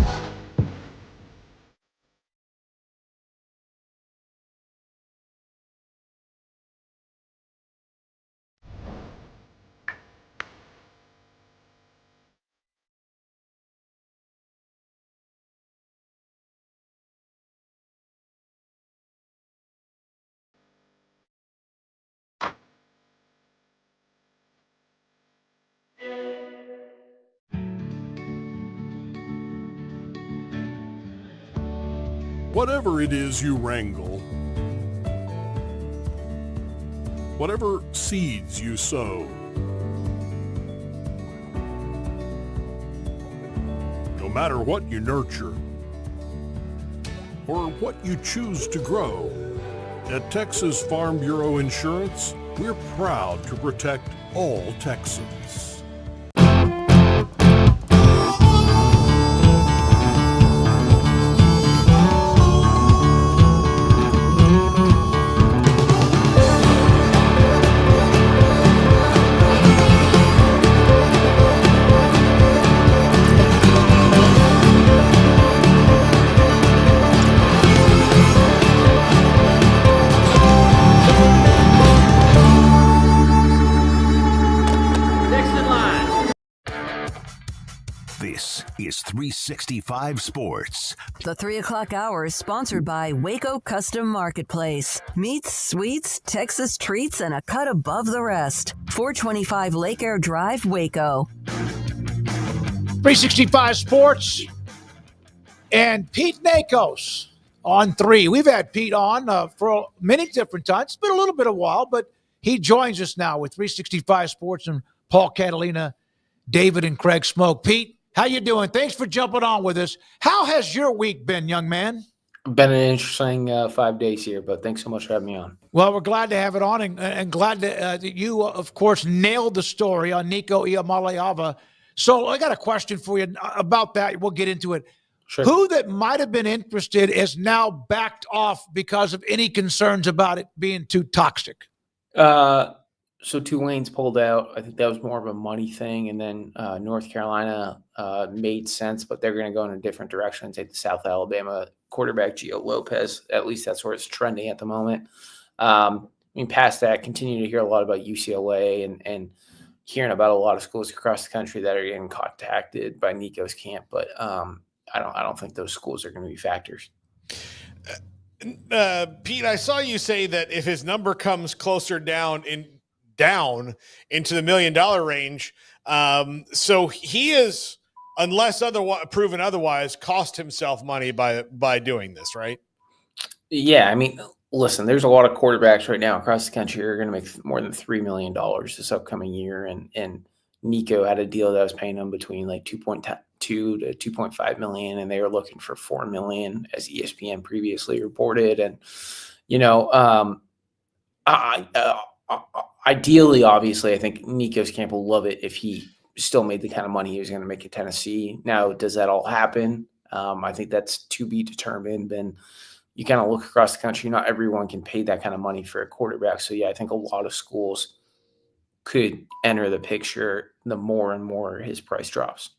Whatever it is you wrangle, whatever seeds you sow, no matter what you nurture or what you choose to grow, at Texas Farm Bureau Insurance, we're proud to protect all Texans. is 365 Sports. The 3 o'clock hour is sponsored by Waco Custom Marketplace. Meats, sweets, Texas treats, and a cut above the rest. 425 Lake Air Drive, Waco. 365 Sports and Pete Nakos on 3. We've had Pete on for many different times. It's been a little bit of a while, but he joins us now with 365 Sports and Paul Catalina, David and Craig Smoak. Pete, how you doing? Thanks for jumping on with us. How has your week been, young man? Been an interesting 5 days here, but thanks so much for having me on. Well, we're glad to have it on and glad that you, of course, nailed the story on Nico Iamaleava. So I got a question for you about that. We'll get into it. Sure. Who that might have been interested is now backed off because of any concerns about it being too toxic? So Tulane's pulled out. I think that was more of a money thing. And then North Carolina made sense, but they're going to go in a different direction and take the South Alabama quarterback, Gio Lopez. At least that's where it's trending at the moment. Past that, continue to hear a lot about UCLA and hearing about a lot of schools across the country that are getting contacted by Nico's camp. But I don't think those schools are going to be factors. Pete, I saw you say that if his number comes closer down into the $1 million range, so he is, unless proven otherwise, cost himself money by doing this, right? Yeah, listen, there's a lot of quarterbacks right now across the country who are going to make more than $3 million this upcoming year, and Nico had a deal that was paying him between like 2.2 to 2.5 million, and they were looking for 4 million, as ESPN previously reported. And ideally, obviously, I think Nico's camp will love it if he still made the kind of money he was going to make at Tennessee. Now, does that all happen? I think that's to be determined. And you kind of look across the country, not everyone can pay that kind of money for a quarterback. So, yeah, I think a lot of schools could enter the picture the more and more his price drops.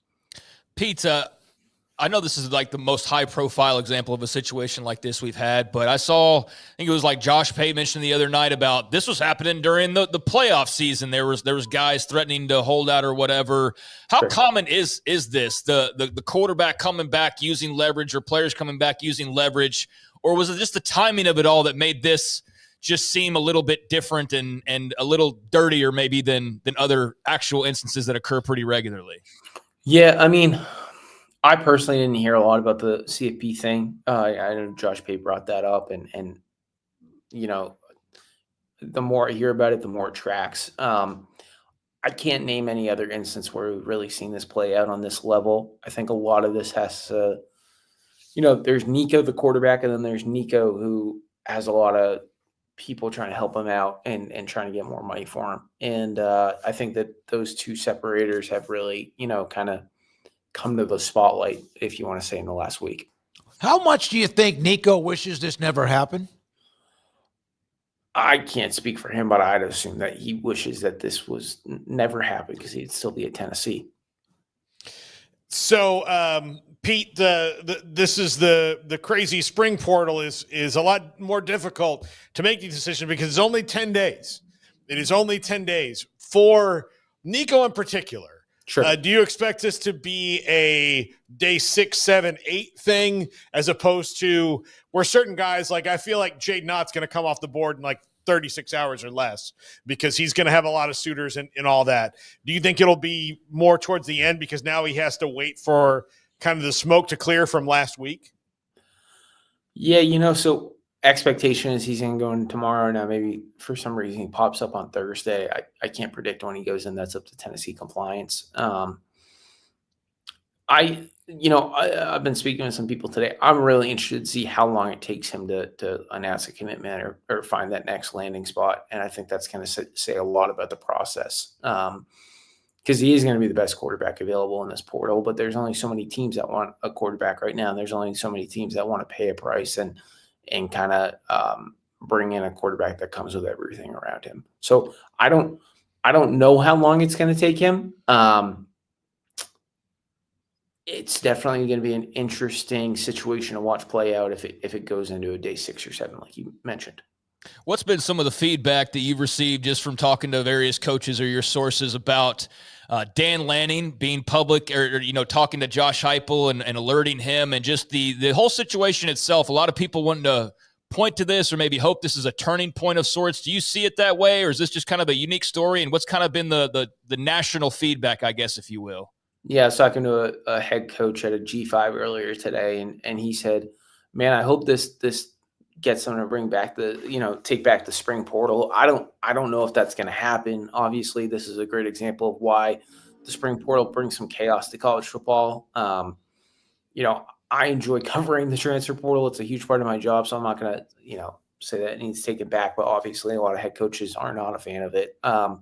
Pete, I know this is like the most high-profile example of a situation like this we've had, but I think it was like Josh Pay mentioned the other night about this was happening during the playoff season. There was guys threatening to hold out or whatever. How common is this, the quarterback coming back using leverage or players coming back using leverage, or was it just the timing of it all that made this just seem a little bit different and a little dirtier maybe than other actual instances that occur pretty regularly? Yeah, I personally didn't hear a lot about the CFP thing. I know Josh Pay brought that up, and the more I hear about it, the more it tracks. I can't name any other instance where we've really seen this play out on this level. I think a lot of this has to, there's Nico, the quarterback, and then there's Nico, who has a lot of people trying to help him out and trying to get more money for him. And I think that those two separators have really, kind of come to the spotlight, if you want to say, in the last week. How much do you think Nico wishes this never happened? I can't speak for him, but I'd assume that he wishes that this was never happened because he'd still be at Tennessee. So, Pete, this is the crazy spring portal is a lot more difficult to make the decision because it's only 10 days. It is only 10 days for Nico in particular. Sure. Do you expect this to be a day 6, 7, 8 thing as opposed to where certain guys, like I feel like Jaden Ott's going to come off the board in like 36 hours or less because he's going to have a lot of suitors and all that. Do you think it'll be more towards the end because now he has to wait for kind of the smoke to clear from last week? Yeah, so expectation is he's going to go in tomorrow. Now, maybe for some reason he pops up on Thursday. I can't predict when he goes in. That's up to Tennessee compliance. I've been speaking with some people today. I'm really interested to see how long it takes him to announce a commitment or find that next landing spot. And I think that's going to say a lot about the process. Because he is going to be the best quarterback available in this portal, but there's only so many teams that want a quarterback right now. And there's only so many teams that want to pay a price and kind of bring in a quarterback that comes with everything around him. So I don't know how long it's going to take him. It's definitely going to be an interesting situation to watch play out if it goes into a day 6 or 7, like you mentioned. What's been some of the feedback that you've received just from talking to various coaches or your sources about Dan Lanning being public or talking to Josh Heupel and alerting him, and just the whole situation itself. A lot of people wanting to point to this or maybe hope this is a turning point of sorts. Do you see it that way, or is this just kind of a unique story? And what's kind of been the national feedback, I guess, if you will? Yeah, I was talking to a head coach at a G5 earlier today, and he said, "Man, I hope this gets them to bring back take back the spring portal." I don't know if that's going to happen. Obviously, this is a great example of why the spring portal brings some chaos to college football. I enjoy covering the transfer portal. It's a huge part of my job, so I'm not going to say that it needs taken back. But obviously, a lot of head coaches are not a fan of it. And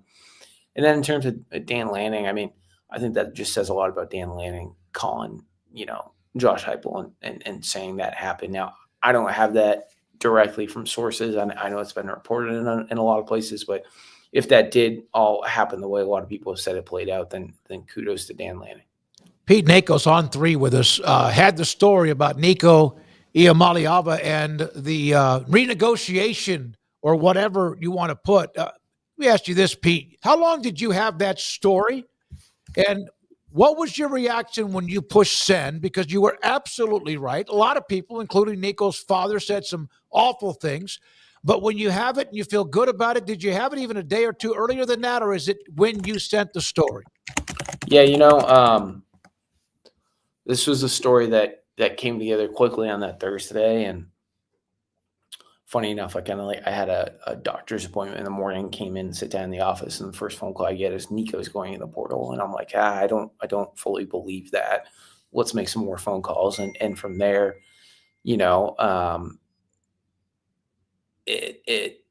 then in terms of Dan Lanning, I mean, I think that just says a lot about Dan Lanning calling, Josh Heupel and saying that happened. Now, I don't have that directly from sources. I know it's been reported in a lot of places, but if that did all happen the way a lot of people have said it played out, then kudos to Dan Lanning. Pete Nico's on 3 with us. Had the story about Nico Iamaleava and the renegotiation or whatever you want to put. Let me ask you this, Pete. How long did you have that story? And what was your reaction when you pushed send? Because you were absolutely right. A lot of people, including Nico's father, said some awful things. But when you have it and you feel good about it, did you have it even a day or two earlier than that, or is it when you sent the story? Yeah, this was a story that came together quickly on that Thursday. And funny enough, I had a doctor's appointment in the morning, came in, sit down in the office, and the first phone call I get is Nico's going in the portal. And I'm like, I don't fully believe that. Let's make some more phone calls. And from there, it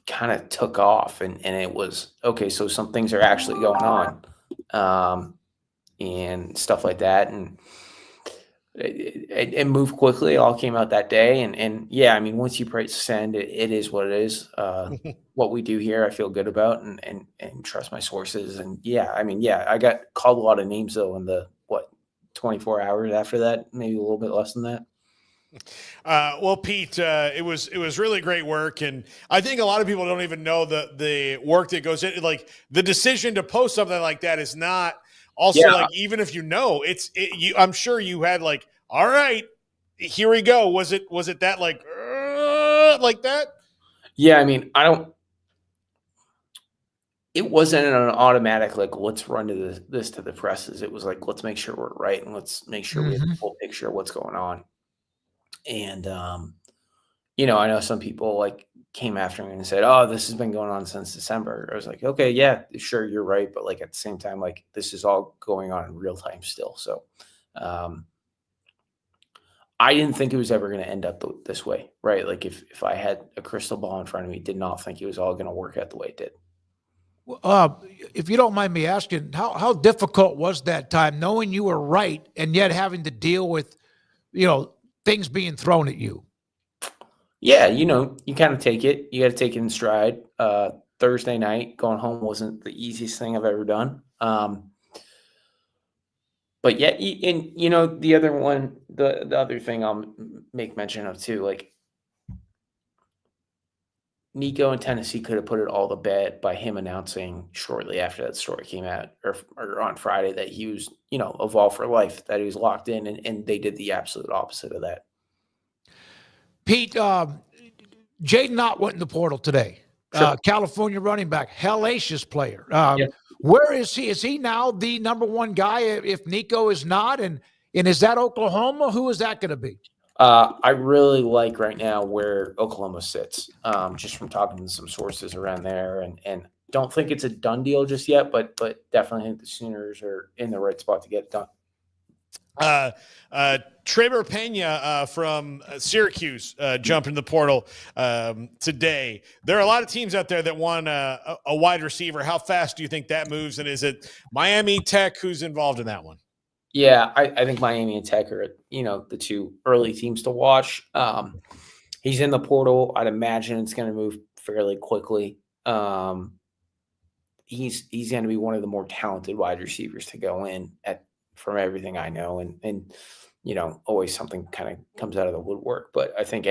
kind of took off, and it was, okay, so some things are actually going on, and stuff like that. And it moved quickly. It all came out that day. And yeah, I mean, once you press send, it is what it is. What we do here, I feel good about and trust my sources. And I got called a lot of names though in the 24 hours after that, maybe a little bit less than that. Well, Pete, it was really great work, and I think a lot of people don't even know the work that goes in. Like, the decision to post something like that is not also like, even if I'm sure you had like, all right, here we go. Was it that like that? Yeah, I mean, it wasn't an automatic, like, let's run to this to the presses. It was like, let's make sure we're right, and let's make sure we have the full picture of what's going on. And, I know some people like came after me and said, "Oh, this has been going on since December." I was like, okay, yeah, sure, you're right. But like, at the same time, like, this is all going on in real time still. So, I didn't think it was ever going to end up this way, right? Like, if I had a crystal ball in front of me, did not think it was all going to work out the way it did. If you don't mind me asking, how difficult was that time, knowing you were right and yet having to deal with, things being thrown at you? Yeah, you kind of take it. You got to take it in stride. Thursday night, going home wasn't the easiest thing I've ever done. But yeah, and the other one, the other thing I'll make mention of too, like, Nico in Tennessee could have put it all to bed by him announcing shortly after that story came out, or on Friday, that he was, evolved for life, that he was locked in, and they did the absolute opposite of that. Pete, Jaden Ott went in the portal today. Sure. California running back, hellacious player. Yeah. Where is he? Is he now the number one guy if Nico is not? And is that Oklahoma? Who is that going to be? I really like right now where Oklahoma sits, just from talking to some sources around there, and don't think it's a done deal just yet, but definitely think the Sooners are in the right spot to get it done. Trevor Pena from Syracuse jumped in the portal today. There are a lot of teams out there that want a wide receiver. How fast do you think that moves? And is it Miami, Tech? Who's involved in that one? Yeah, I think Miami and Tech are, the two early teams to watch. He's in the portal. I'd imagine it's going to move fairly quickly. He's going to be one of the more talented wide receivers to go in from everything I know. And always something kind of comes out of the woodwork. But I think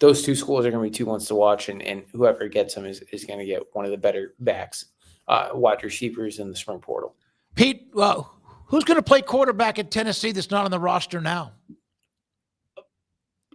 those two schools are going to be two ones to watch, and whoever gets him is going to get one of the better backs, wide receivers in the spring portal. Pete, who's going to play quarterback at Tennessee that's not on the roster now?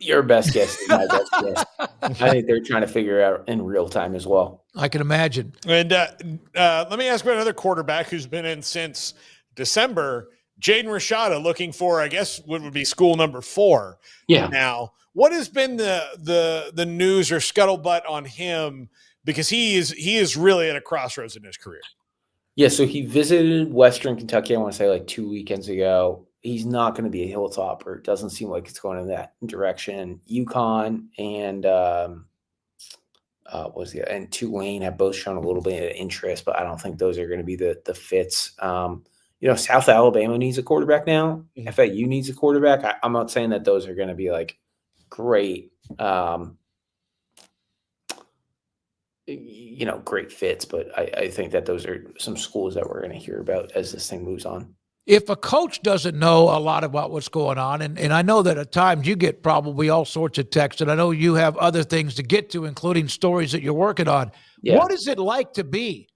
Your best guess is my best guess. I think they're trying to figure out in real time as well. I can imagine. And let me ask about another quarterback who's been in since December, Jaden Rashada, looking for, I guess, what would be school number 4. Yeah. Now, what has been the news or scuttlebutt on him? Because he is really at a crossroads in his career. Yeah, so he visited Western Kentucky, I want to say like 2 weekends ago. He's not going to be a hilltopper. It doesn't seem like it's going in that direction. UConn and and Tulane have both shown a little bit of interest, but I don't think those are going to be the fits. South Alabama needs a quarterback now. FAU needs a quarterback. I'm not saying that those are going to be like great, great fits, but I think that those are some schools that we're going to hear about as this thing moves on. If a coach doesn't know a lot about what's going on, and I know that at times you get probably all sorts of texts, and I know you have other things to get to, including stories that you're working on. Yeah. What is it like to be?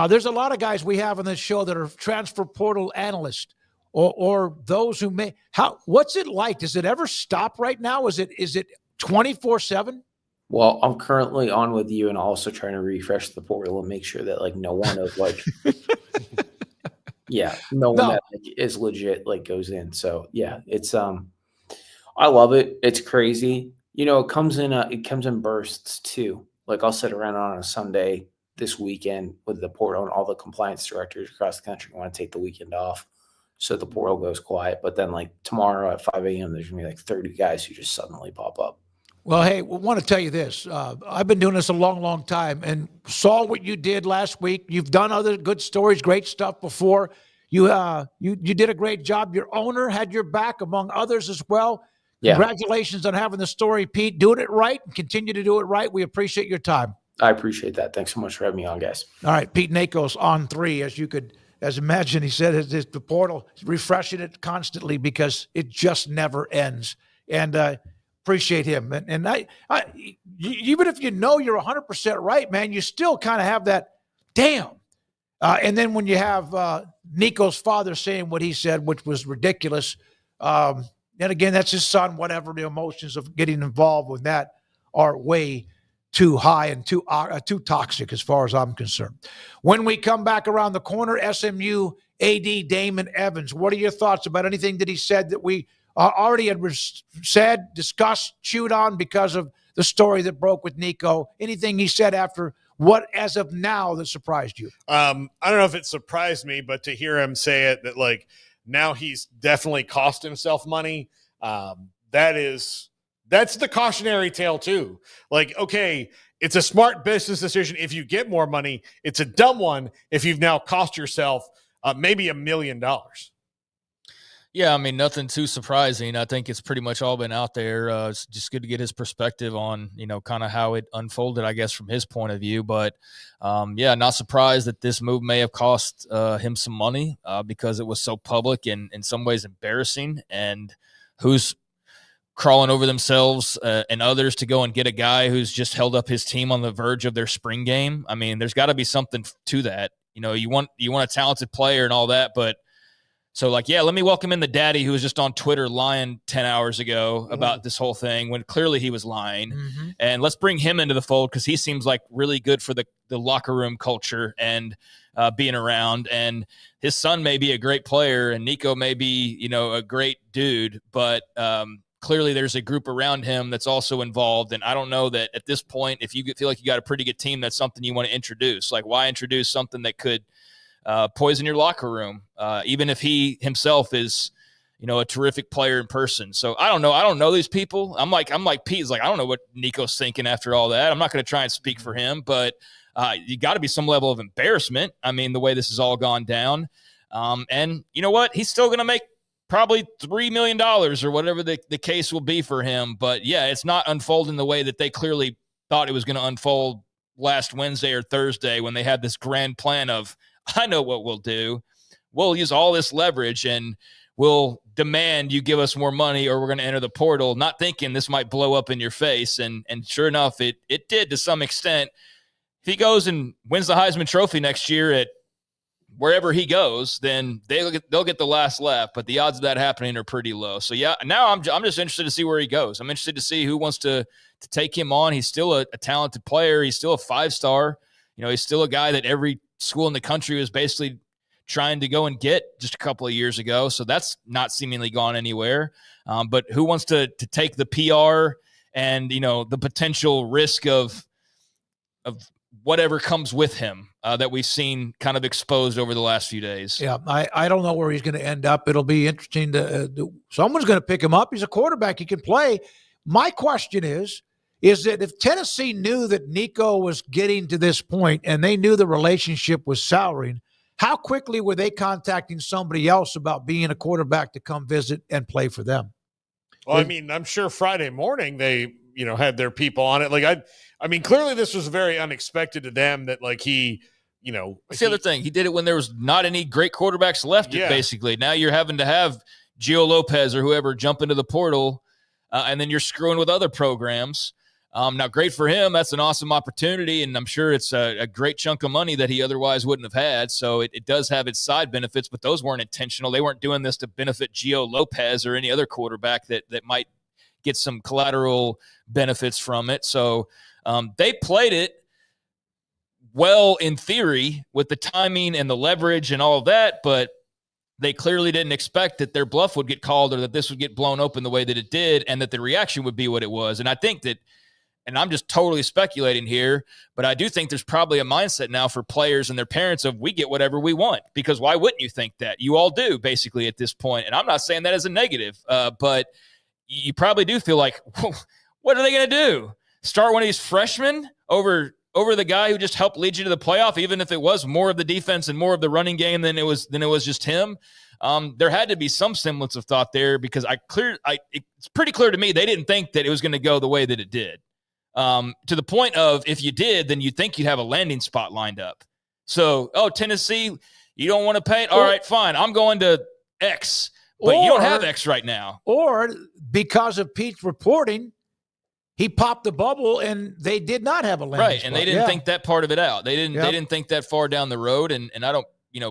There's a lot of guys we have on this show that are transfer portal analysts or those who may. What's it like? Does it ever stop right now? Is it 24/7? Well, I'm currently on with you and also trying to refresh the portal and make sure that like no one of like no one that is legit like goes in. So yeah, it's I love it. It's crazy. It comes in bursts too. Like I'll sit around on a Sunday this weekend with the portal and all the compliance directors across the country want to take the weekend off. So the portal goes quiet. But then like tomorrow at 5 a.m., there's gonna be like 30 guys who just suddenly pop up. Well, hey, I want to tell you this. I've been doing this a long, long time and saw what you did last week. You've done other good stories, great stuff before. You did a great job. Your owner had your back, among others as well. Yeah. Congratulations on having the story, Pete. Doing it right and continue to do it right. We appreciate your time. I appreciate that. Thanks so much for having me on, guys. All right, Pete Nico's on 3, as imagine. He said it's the portal, refreshing it constantly because it just never ends. And appreciate him. And I even if you're 100% right, man, you still kind of have that, damn. And then when you have Nico's father saying what he said, which was ridiculous, and again, that's his son, whatever, the emotions of getting involved with that are way too high and too toxic as far as I'm concerned. When we come back around the corner, SMU AD Damon Evans, what are your thoughts about anything that he said that we already had said, discussed, chewed on because of the story that broke with Nico? Anything he said after what, as of now, that surprised you? I don't know if it surprised me, but to hear him say it, that like now he's definitely cost himself money. That's the cautionary tale too. Like, okay, it's a smart business decision if you get more money. It's a dumb one if you've now cost yourself maybe $1 million. Yeah, I mean, nothing too surprising. I think it's pretty much all been out there. It's just good to get his perspective on, kind of how it unfolded, I guess, from his point of view. But, not surprised that this move may have cost him some money because it was so public and in some ways embarrassing. And who's crawling over themselves and others to go and get a guy who's just held up his team on the verge of their spring game? I mean, there's got to be something to that. You want a talented player and all that, but so, let me welcome in the daddy who was just on Twitter lying 10 hours ago about this whole thing when clearly he was lying. Mm-hmm. And let's bring him into the fold because he seems like really good for the locker room culture and being around. And his son may be a great player and Nico may be, a great dude, but clearly there's a group around him that's also involved. And I don't know that at this point, if you feel like you got a pretty good team, that's something you want to introduce. Like, why introduce something that could poison your locker room, even if he himself is, a terrific player in person. So I don't know. I don't know these people. I'm like Pete. He's like, I don't know what Nico's thinking after all that. I'm not going to try and speak for him, but you got to be some level of embarrassment. I mean, the way this has all gone down. And you know what? He's still going to make probably $3 million or whatever the case will be for him. But yeah, it's not unfolding the way that they clearly thought it was going to unfold last Wednesday or Thursday when they had this grand plan of, I know what we'll do. We'll use all this leverage and we'll demand you give us more money or we're going to enter the portal, not thinking this might blow up in your face. And sure enough, it did to some extent. If he goes and wins the Heisman Trophy next year at wherever he goes, then they'll get the last laugh. But the odds of that happening are pretty low. So yeah, now I'm just interested to see where he goes. I'm interested to see who wants to take him on. He's still a talented player. He's still a 5-star. He's still a guy that every school in the country was basically trying to go and get just a couple of years ago. So that's not seemingly gone anywhere. But who wants to take the PR and, the potential risk of whatever comes with him that we've seen kind of exposed over the last few days. Yeah, I don't know where he's going to end up. It'll be interesting someone's going to pick him up. He's a quarterback. He can play. My question is that if Tennessee knew that Nico was getting to this point and they knew the relationship was souring, how quickly were they contacting somebody else about being a quarterback to come visit and play for them? Well, I mean, I'm sure Friday morning they, had their people on it. Like, I mean, clearly this was very unexpected to them that, like, he, That's the other thing. He did it when there was not any great quarterbacks left, basically. Now you're having to have Gio Lopez or whoever jump into the portal, and then you're screwing with other programs. Now, great for him. That's an awesome opportunity, and I'm sure it's a great chunk of money that he otherwise wouldn't have had. So it does have its side benefits, but those weren't intentional. They weren't doing this to benefit Gio Lopez or any other quarterback that might get some collateral benefits from it. So they played it well in theory with the timing and the leverage and all of that, but they clearly didn't expect that their bluff would get called or that this would get blown open the way that it did and that the reaction would be what it was. And I think that, and I'm just totally speculating here, but I do think there's probably a mindset now for players and their parents of we get whatever we want, because why wouldn't you think that? You all do basically at this point. And I'm not saying that as a negative, but you probably do feel like, what are they going to do? Start one of these freshmen over the guy who just helped lead you to the playoff, even if it was more of the defense and more of the running game than it was just him. There had to be some semblance of thought there, because it's pretty clear to me they didn't think that it was going to go the way that it did. To the point of, if you did, then you'd think you'd have a landing spot lined up. So, Tennessee, you don't want to pay? All right, fine. I'm going to X, but you don't have X right now. Or because of Pete's reporting, he popped the bubble and they did not have a landing spot. And they didn't think that part of it out. They didn't think that far down the road, and I don't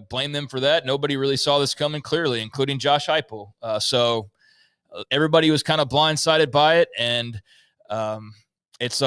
blame them for that. Nobody really saw this coming clearly, including Josh Heupel. So everybody was kind of blindsided by it, and it's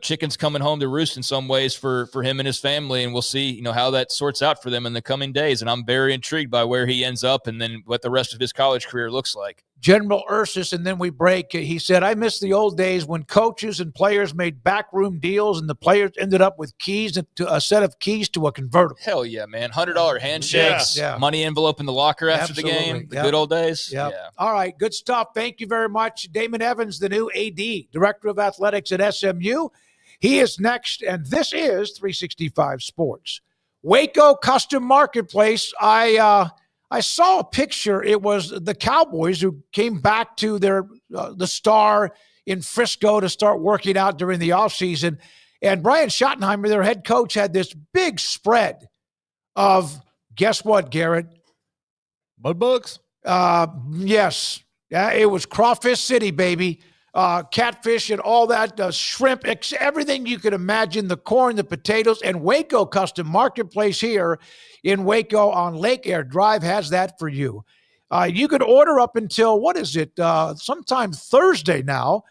chickens coming home to roost in some ways for him and his family, and we'll see how that sorts out for them in the coming days. And I'm very intrigued by where he ends up and then what the rest of his college career looks like. General Ursus, and then we break. He said, I miss the old days when coaches and players made backroom deals and the players ended up with keys to a set of keys to a convertible. Hell yeah, man. $100 handshakes, money envelope in the locker after the game, the good old days. Yeah. All right, good stuff. Thank you very much. Damon Evans, the new AD, Director of Athletics at SMU. He is next, and this is 365 Sports. Waco Custom Marketplace. I saw a picture. It was the Cowboys who came back to the Star in Frisco to start working out during the offseason. And Brian Schottenheimer, their head coach, had this big spread of, guess what, Garrett? Mud bugs? Yes. Yeah, it was Crawfish City, baby. Catfish and all that, shrimp, everything you could imagine, the corn, the potatoes, and Waco Custom Marketplace here in Waco on Lake Air Drive has that for you. You could order up until, sometime Thursday now,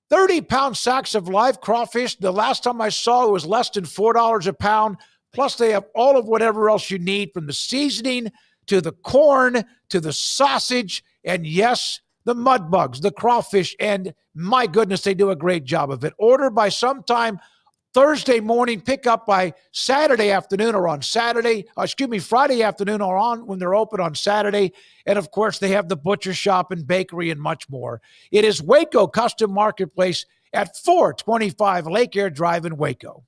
30-pound sacks of live crawfish. The last time I saw it was less than $4 a pound. Plus they have all of whatever else you need, from the seasoning to the corn to the sausage, and yes, the mud bugs, the crawfish, and my goodness, they do a great job of it. Order by sometime Thursday morning, pick up by Friday afternoon or on when they're open on Saturday. And of course, they have the butcher shop and bakery and much more. It is Waco Custom Marketplace at 425 Lake Air Drive in Waco.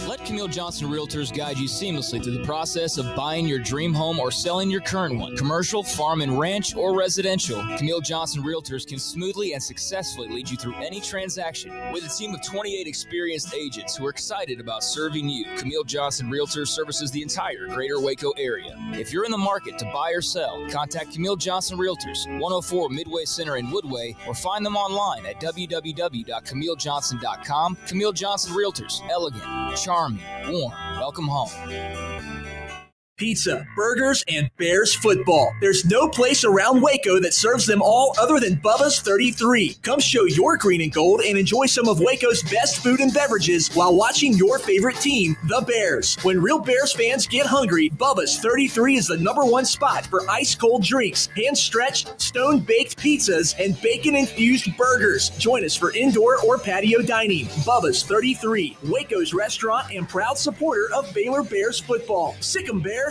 Let Camille Johnson Realtors guide you seamlessly through the process of buying your dream home or selling your current one. Commercial, farm and ranch, or residential, Camille Johnson Realtors can smoothly and successfully lead you through any transaction. With a team of 28 experienced agents who are excited about serving you, Camille Johnson Realtors services the entire greater Waco area. If you're in the market to buy or sell, contact Camille Johnson Realtors, 104 Midway Center in Woodway, or find them online at www.camillejohnson.com. Camille Johnson Realtors, elegant, charming, warm. Welcome home. pizza, burgers, and Bears football. There's no place around Waco that serves them all other than Bubba's 33. Come show your green and gold and enjoy some of Waco's best food and beverages while watching your favorite team, the Bears. When real Bears fans get hungry, Bubba's 33 is the #1 spot for ice-cold drinks, hand-stretched, stone-baked pizzas, and bacon-infused burgers. Join us for indoor or patio dining. Bubba's 33, Waco's restaurant and proud supporter of Baylor Bears football. Sick 'em, Bears.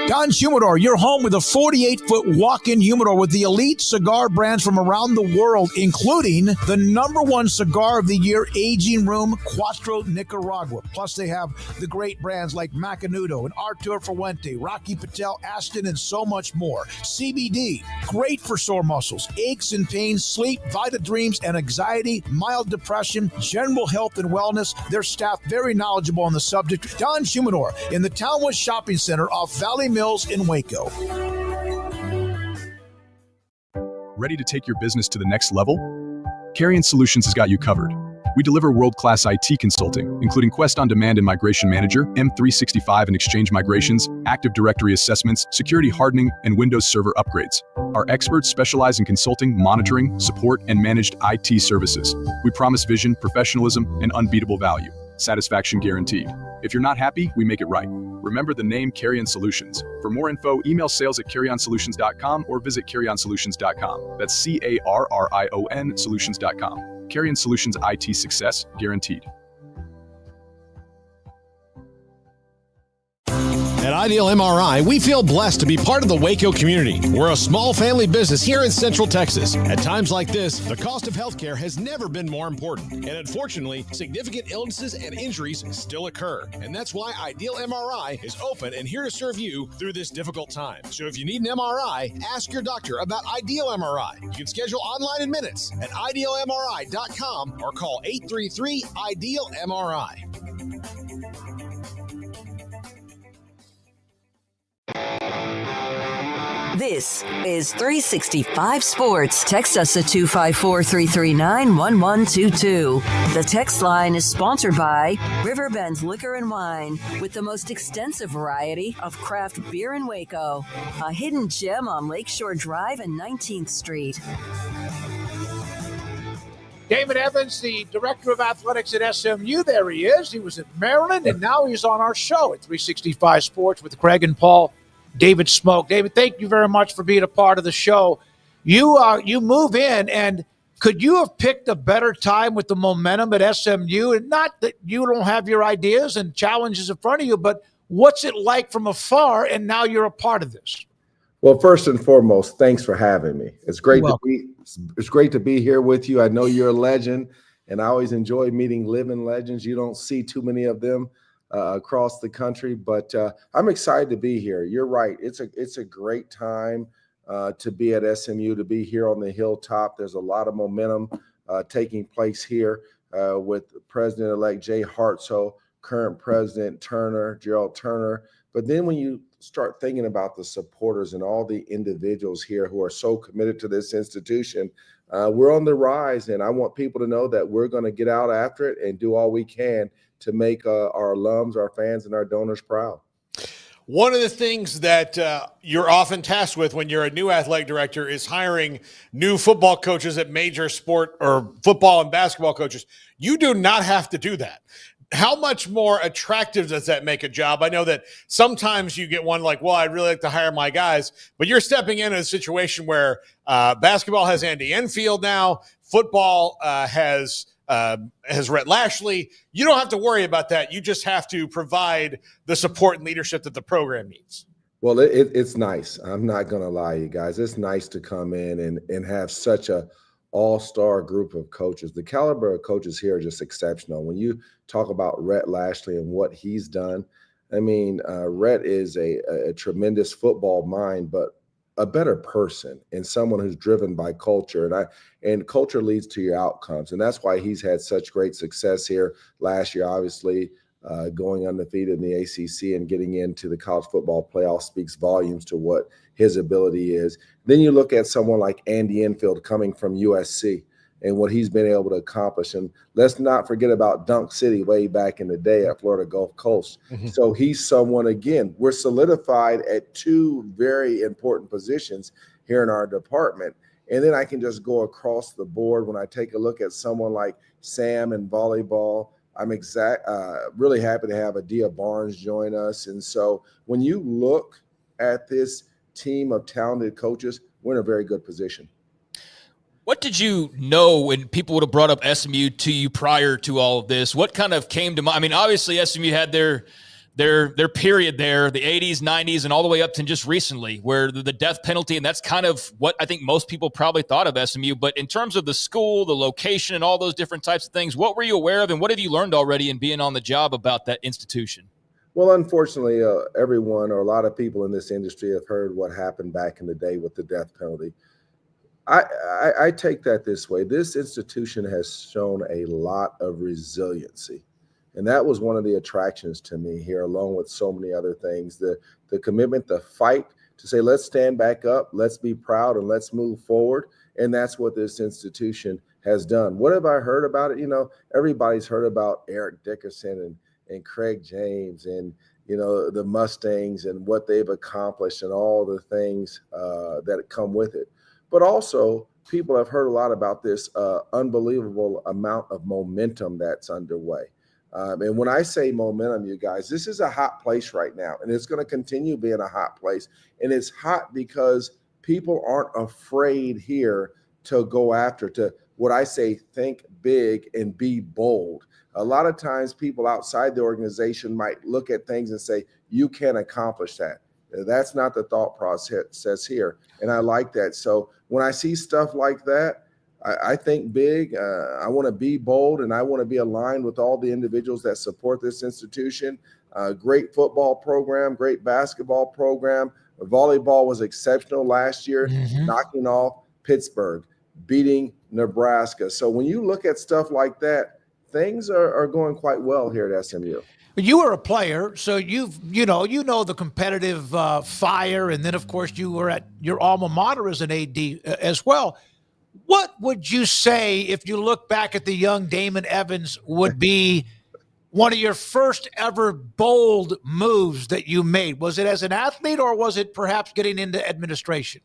Don's Humidor, your home with a 48-foot walk-in humidor with the elite cigar brands from around the world, including the #1 cigar of the year, Aging Room Cuatro Nicaragua. Plus, they have the great brands like Macanudo and Artur Fuente, Rocky Patel, Aston, and so much more. CBD, great for sore muscles, aches and pains, sleep, Vita Dreams, and anxiety, mild depression, general health and wellness. Their staff very knowledgeable on the subject. Don's Humidor in the Townwood Shopping Center off Valley Mills in Waco. Ready to take your business to the next level? Carrion Solutions has got you covered. We deliver world-class IT consulting, including Quest On-Demand and Migration Manager, M365 and Exchange migrations, Active Directory assessments, security hardening, and Windows Server upgrades. Our experts specialize in consulting, monitoring, support, and managed IT services. We promise vision, professionalism, and unbeatable value. Satisfaction guaranteed. If you're not happy, we make it right. Remember the name Carrion Solutions. For more info, email sales@carrionsolutions.com or visit carrionsolutions.com. That's CARRION solutions.com. Carrion Solutions, IT success guaranteed. At Ideal MRI, we feel blessed to be part of the Waco community. We're a small family business here in Central Texas. At times like this, the cost of healthcare has never been more important. And unfortunately, significant illnesses and injuries still occur. And that's why Ideal MRI is open and here to serve you through this difficult time. So if you need an MRI, ask your doctor about Ideal MRI. You can schedule online in minutes at idealmri.com or call 833-IDEAL-MRI. This is 365 Sports. Text us at 254-339-1122. The text line is sponsored by Riverbend's Liquor and Wine, with the most extensive variety of craft beer in Waco. A hidden gem on Lakeshore Drive and 19th Street. Damon Evans, the Director of Athletics at SMU. There he is. He was at Maryland, and now he's on our show at 365 Sports with Craig and Paul. David Smoak. David, thank you very much for being a part of the show. You move in, and could you have picked a better time with the momentum at SMU? And not that you don't have your ideas and challenges in front of you, but what's it like from afar, and now you're a part of this? Well, first and foremost, thanks for having me. It's great to be here with you. I know you're a legend, and I always enjoy meeting living legends. You don't see too many of them across the country, but I'm excited to be here. You're right. It's a great time to be at SMU, to be here on the hilltop. There's a lot of momentum taking place here with President-elect Jay Hartzell, current President Gerald Turner. But then when you start thinking about the supporters and all the individuals here who are so committed to this institution, we're on the rise, and I want people to know that we're going to get out after it and do all we can to make our alums, our fans, and our donors proud. One of the things that you're often tasked with when you're a new athletic director is hiring new football coaches at major sport or football and basketball coaches. You do not have to do that. How much more attractive does that make a job? I know that sometimes you get one like, well, I'd really like to hire my guys, but you're stepping into a situation where basketball has Andy Enfield now, football has Rhett Lashley. You don't have to worry about that. You just have to provide the support and leadership that the program needs. Well, it's nice. I'm not going to lie, you guys. It's nice to come in and have such a all-star group of coaches. The caliber of coaches here are just exceptional. When you talk about Rhett Lashley and what he's done, I mean, Rhett is a tremendous football mind, but a better person and someone who's driven by culture. And culture leads to your outcomes. And that's why he's had such great success here last year, obviously, going undefeated in the ACC and getting into the college football playoff speaks volumes to what his ability is. Then you look at someone like Andy Enfield coming from USC. and what he's been able to accomplish. And let's not forget about Dunk City way back in the day at Florida Gulf Coast. So he's someone, again, we're solidified at two very important positions here in our department. And then I can just go across the board when I take a look at someone like Sam in volleyball. I'm really happy to have Adia Barnes join us. And so when you look at this team of talented coaches, we're in a very good position. What did you know when people would have brought up SMU to you prior to all of this? What kind of came to mind? I mean, obviously SMU had their period there, the 80s, 90s, and all the way up to just recently, where the death penalty, and that's kind of what I think most people probably thought of SMU. But in terms of the school, the location, and all those different types of things, what were you aware of, and what have you learned already in being on the job about that institution? Well, unfortunately, everyone or a lot of people in this industry have heard what happened back in the day with the death penalty. I take that this way. This institution has shown a lot of resiliency. And that was one of the attractions to me here, along with so many other things. The commitment, the fight to say, let's stand back up, let's be proud, and let's move forward. And that's what this institution has done. What have I heard about it? You know, everybody's heard about Eric Dickerson and Craig James and, you know, the Mustangs and what they've accomplished and all the things that come with it. But also, people have heard a lot about this unbelievable amount of momentum that's underway. And when I say momentum, you guys, this is a hot place right now, and it's going to continue being a hot place. And it's hot because people aren't afraid here to go after, to what I say, think big and be bold. A lot of times people outside the organization might look at things and say, you can't accomplish that. That's not the thought process here. And I like that. So when I see stuff like that, I think big. I want to be bold, and I want to be aligned with all the individuals that support this institution. Great football program, great basketball program. Volleyball was exceptional last year, knocking off Pittsburgh, beating Nebraska. So when you look at stuff like that, things are going quite well here at SMU. You were a player, so you know the competitive fire, and then of course you were at your alma mater as an AD as well. What would you say, if you look back at the young Damon Evans, would be one of your first ever bold moves that you made? Was it as an athlete, or was it perhaps getting into administration?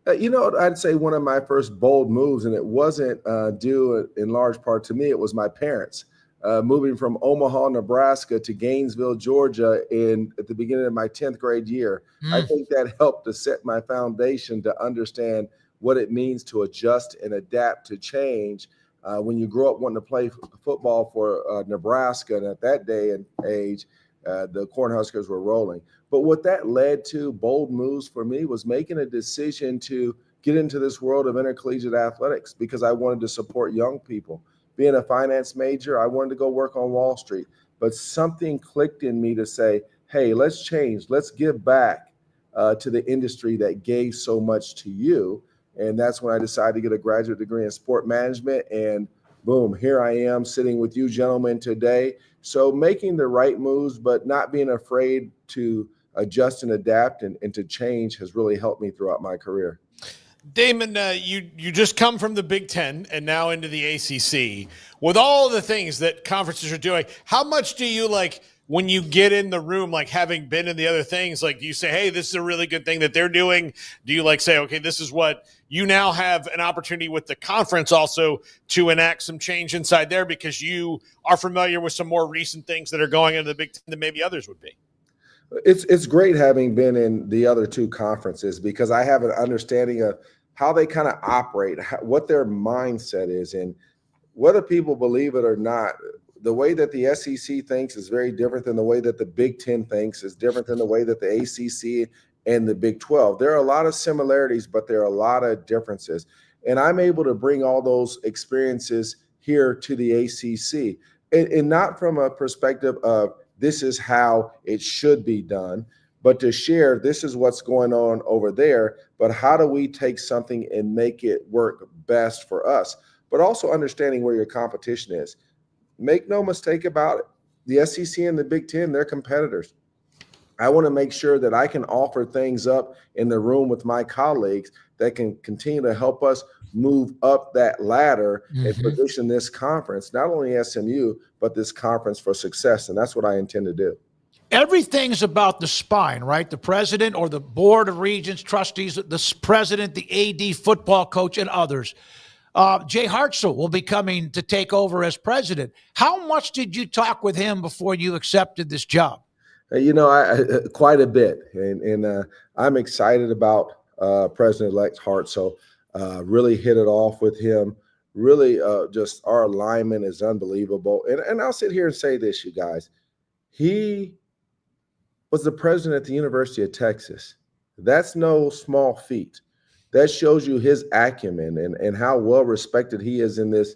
You know, I'd say one of my first bold moves, and it wasn't due in large part to me, it was my parents. Moving from Omaha, Nebraska to Gainesville, Georgia at the beginning of my 10th grade year. I think that helped to set my foundation to understand what it means to adjust and adapt to change when you grow up wanting to play football for Nebraska. And at that day and age, the Cornhuskers were rolling. But what that led to, bold moves for me, was making a decision to get into this world of intercollegiate athletics because I wanted to support young people. Being a finance major, I wanted to go work on Wall Street. But something clicked in me to say, hey, let's change. Let's give back to the industry that gave so much to you. And that's when I decided to get a graduate degree in sport management. And boom, here I am sitting with you gentlemen today. So making the right moves, but not being afraid to adjust and adapt and to change has really helped me throughout my career. Damon, you just come from the Big Ten and now into the ACC. With all the things that conferences are doing, how much do you like when you get in the room, like having been in the other things, like do you say, hey, this is a really good thing that they're doing? Do you like say, okay, this is what you now have an opportunity with the conference also to enact some change inside there because you are familiar with some more recent things that are going into the Big Ten than maybe others would be? It's great having been in the other two conferences because I have an understanding of how they kind of operate, what their mindset is, and whether people believe it or not, the way that the SEC thinks is very different than the way that the Big Ten thinks, is different than the way that the ACC and the Big 12. There are a lot of similarities, but there are a lot of differences. And I'm able to bring all those experiences here to the ACC, and not from a perspective of this is how it should be done, but to share this is what's going on over there, but how do we take something and make it work best for us? But also understanding where your competition is. Make no mistake about it. The SEC and the Big Ten, they're competitors. I want to make sure that I can offer things up in the room with my colleagues that can continue to help us move up that ladder and position this conference, not only SMU, but this conference for success. And that's what I intend to do. Everything's about the spine, right? The president or the board of regents, trustees, the president, the AD, football coach, and others. Jay Hartzell will be coming to take over as president. How much did you talk with him before you accepted this job? I quite a bit, and I'm excited about President-elect Hartzell. Really hit it off with him. Really, just our alignment is unbelievable. And I'll sit here and say this, you guys. He was the president at the University of Texas. That's no small feat. That shows you his acumen and how well respected he is in this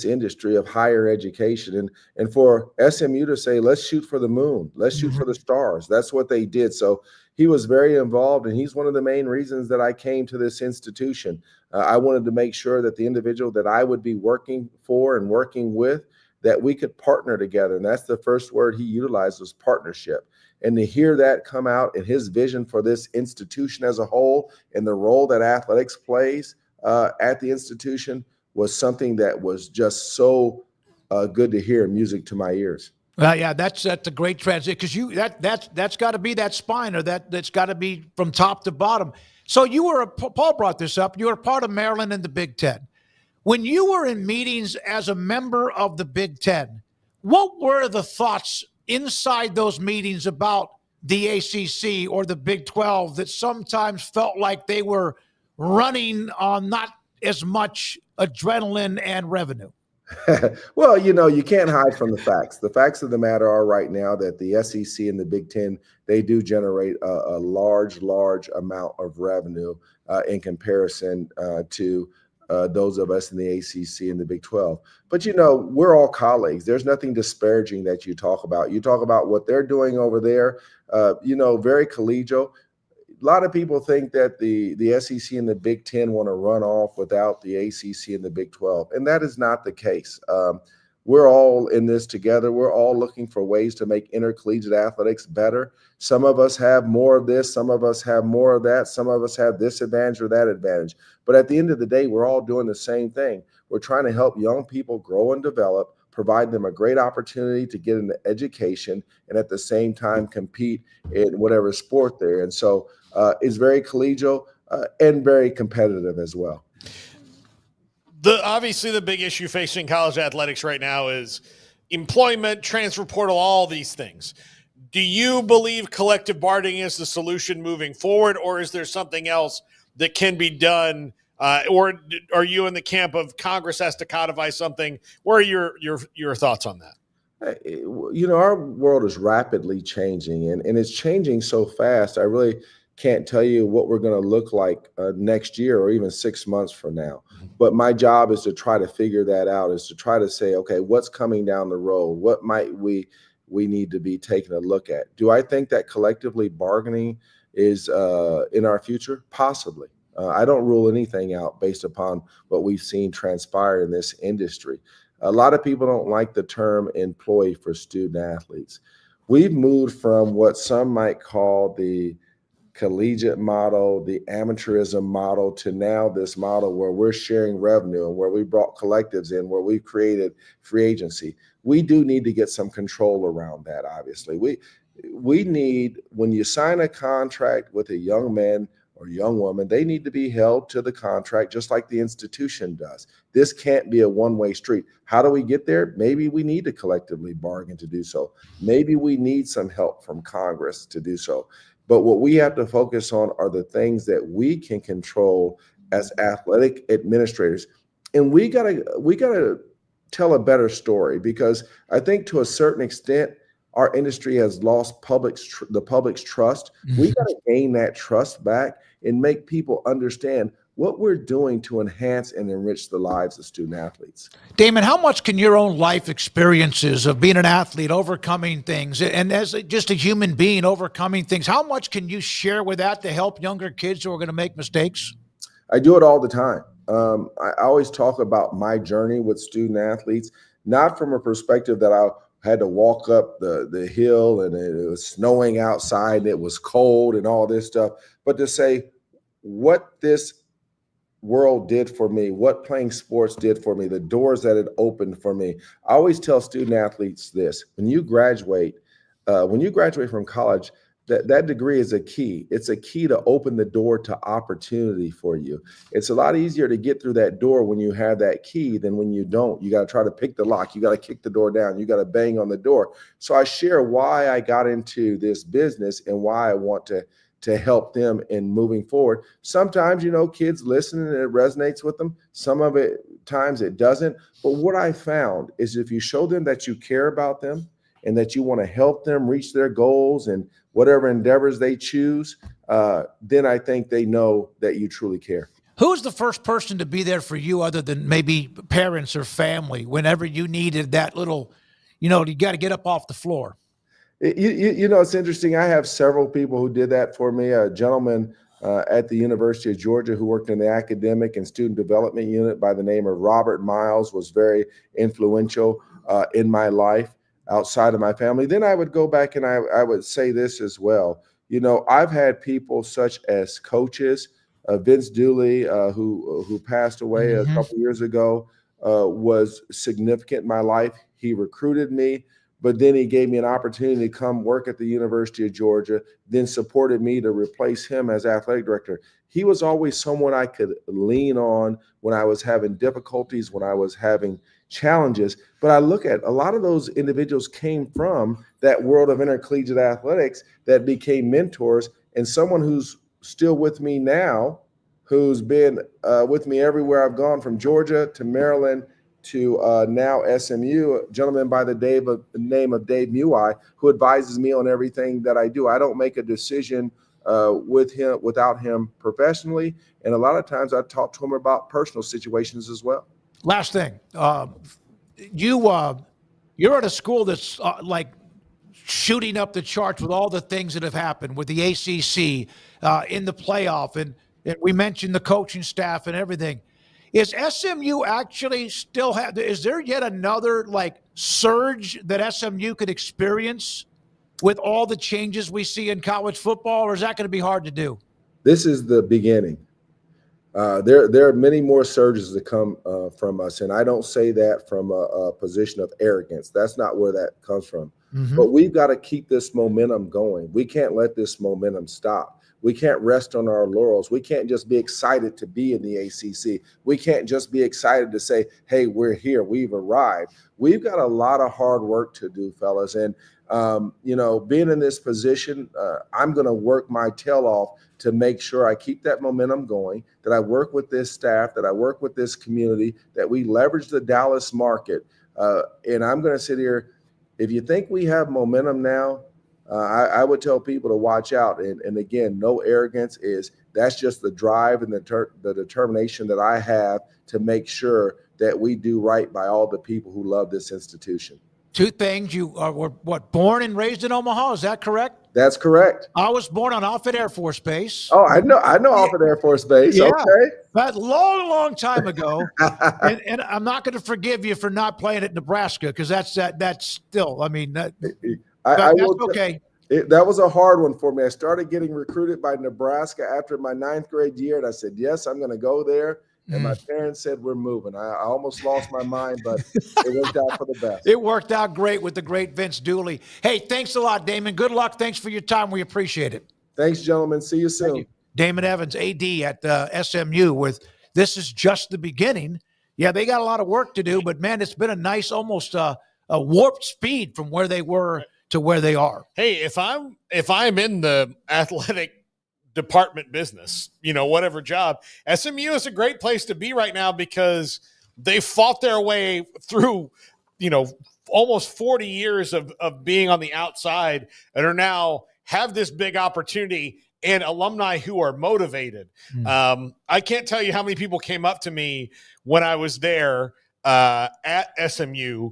industry of higher education. And for SMU to say, let's shoot for the moon, let's shoot for the stars. That's what they did. So he was very involved, and he's one of the main reasons that I came to this institution. I wanted to make sure that the individual that I would be working for and working with, that we could partner together. And that's the first word he utilized, was partnership. And to hear that come out in his vision for this institution as a whole and the role that athletics plays at the institution was something that was just so good to hear, music to my ears. Yeah, that's a great transition, because that's got to be that spine, or that's got to be from top to bottom. So Paul brought this up. You were part of Maryland and the Big Ten. When you were in meetings as a member of the Big Ten, what were the thoughts inside those meetings about the ACC or the Big 12 that sometimes felt like they were running on not as much adrenaline and revenue? Well, you can't hide from the facts. The facts of the matter are right now that the SEC and the Big Ten, they do generate a large amount of revenue in comparison to those of us in the ACC and the Big 12. But, we're all colleagues. There's nothing disparaging that you talk about. You talk about what they're doing over there, very collegial. A lot of people think that the SEC and the Big Ten want to run off without the ACC and the Big 12, and that is not the case. We're all in this together. We're all looking for ways to make intercollegiate athletics better. Some of us have more of this. Some of us have more of that. Some of us have this advantage or that advantage. But at the end of the day, we're all doing the same thing. We're trying to help young people grow and develop, provide them a great opportunity to get into education, and at the same time compete in whatever sport they're in. So it's very collegial and very competitive as well. Obviously, the big issue facing college athletics right now is employment, transfer portal, all these things. Do you believe collective bargaining is the solution moving forward, or is there something else that can be done? Or are you in the camp of Congress has to codify something? What are your thoughts on that? Our world is rapidly changing, and it's changing so fast. I really can't tell you what we're going to look like next year or even 6 months from now. But my job is to try to figure that out, is to try to say, okay, what's coming down the road? What might we need to be taking a look at? Do I think that collectively bargaining is in our future? Possibly. I don't rule anything out based upon what we've seen transpire in this industry. A lot of people don't like the term employee for student athletes. We've moved from what some might call the collegiate model, the amateurism model, to now this model where we're sharing revenue and where we brought collectives in, where we've created free agency. We do need to get some control around that, obviously. We need, when you sign a contract with a young man or young woman, they need to be held to the contract just like the institution does. This can't be a one-way street. How do we get there? Maybe we need to collectively bargain to do so. Maybe we need some help from Congress to do so. But what we have to focus on are the things that we can control as athletic administrators. And we gotta tell a better story, because I think to a certain extent, our industry has lost the public's trust. We got to gain that trust back and make people understand what we're doing to enhance and enrich the lives of student athletes. Damon, how much can your own life experiences of being an athlete, overcoming things, and as just a human being overcoming things, how much can you share with that to help younger kids who are going to make mistakes? I do it all the time. I always talk about my journey with student athletes, not from a perspective that I had to walk up the hill and it was snowing outside and it was cold and all this stuff, but to say what this world did for me, what playing sports did for me, the doors that it opened for me. I always tell student athletes this: when you graduate from college, that degree is a key. It's a key to open the door to opportunity for you. It's a lot easier to get through that door when you have that key than when you don't. You got to try to pick the lock. You got to kick the door down. You got to bang on the door. So I share why I got into this business and why I want to help them in moving forward. Sometimes, kids listen and it resonates with them. Some of it times it doesn't. But what I found is if you show them that you care about them and that you want to help them reach their goals and whatever endeavors they choose, then I think they know that you truly care. Who's the first person to be there for you other than maybe parents or family whenever you needed that little, you got to get up off the floor? It's interesting. I have several people who did that for me. A gentleman at the University of Georgia who worked in the academic and student development unit by the name of Robert Miles was very influential in my life outside of my family. Then I would go back and I would say this as well. I've had people such as coaches, Vince Dooley, who passed away a couple years ago, was significant in my life. He recruited me, but then he gave me an opportunity to come work at the University of Georgia, then supported me to replace him as athletic director. He was always someone I could lean on when I was having difficulties, when I was having challenges. But I look at a lot of those individuals came from that world of intercollegiate athletics that became mentors, and someone who's still with me now, who's been with me everywhere I've gone, from Georgia to Maryland to now SMU, a gentleman by the name of Dave Muai, who advises me on everything that I do. I don't make a decision without him professionally, and a lot of times I talk to him about personal situations as well. Last thing, you're at a school that's like shooting up the charts with all the things that have happened with the ACC in the playoff, and we mentioned the coaching staff and everything. Is SMU actually still is there yet another surge that SMU could experience with all the changes we see in college football, or is that going to be hard to do? This is the beginning. There are many more surges to come from us, and I don't say that from a position of arrogance. That's not where that comes from. But we've got to keep this momentum going. We can't let this momentum stop. We can't rest on our laurels. We can't just be excited to be in the ACC. We can't just be excited to say, hey, we're here, we've arrived. We've got a lot of hard work to do, fellas. And, being in this position, I'm going to work my tail off to make sure I keep that momentum going, that I work with this staff, that I work with this community, that we leverage the Dallas market. And I'm going to sit here. If you think we have momentum now, I would tell people to watch out. And again, no arrogance. That's just the drive and the determination that I have to make sure that we do right by all the people who love this institution. Two things. You were born and raised in Omaha. Is that correct? That's correct. I was born on Offutt Air Force Base. Oh, I know Offutt Air Force Base. Yeah, okay. That's long time ago. and I'm not going to forgive you for not playing at Nebraska, because that's still, I mean, that's okay. That was a hard one for me. I started getting recruited by Nebraska after my 9th grade year, and I said, yes, I'm going to go there. And my parents said, we're moving. I almost lost my mind, but it worked out for the best. It worked out great with the great Vince Dooley. Hey, thanks a lot, Damon. Good luck. Thanks for your time. We appreciate it. Thanks, gentlemen. See you soon. You. Damon Evans, AD at SMU, with this is just the beginning. Yeah, they got a lot of work to do, but, man, it's been a nice almost a warped speed from where they were to where they are. Hey, if I'm in the athletic department business, whatever job, SMU is a great place to be right now, because they fought their way through, almost 40 years of being on the outside, and are now have this big opportunity and alumni who are motivated. I can't tell you how many people came up to me when I was there at SMU,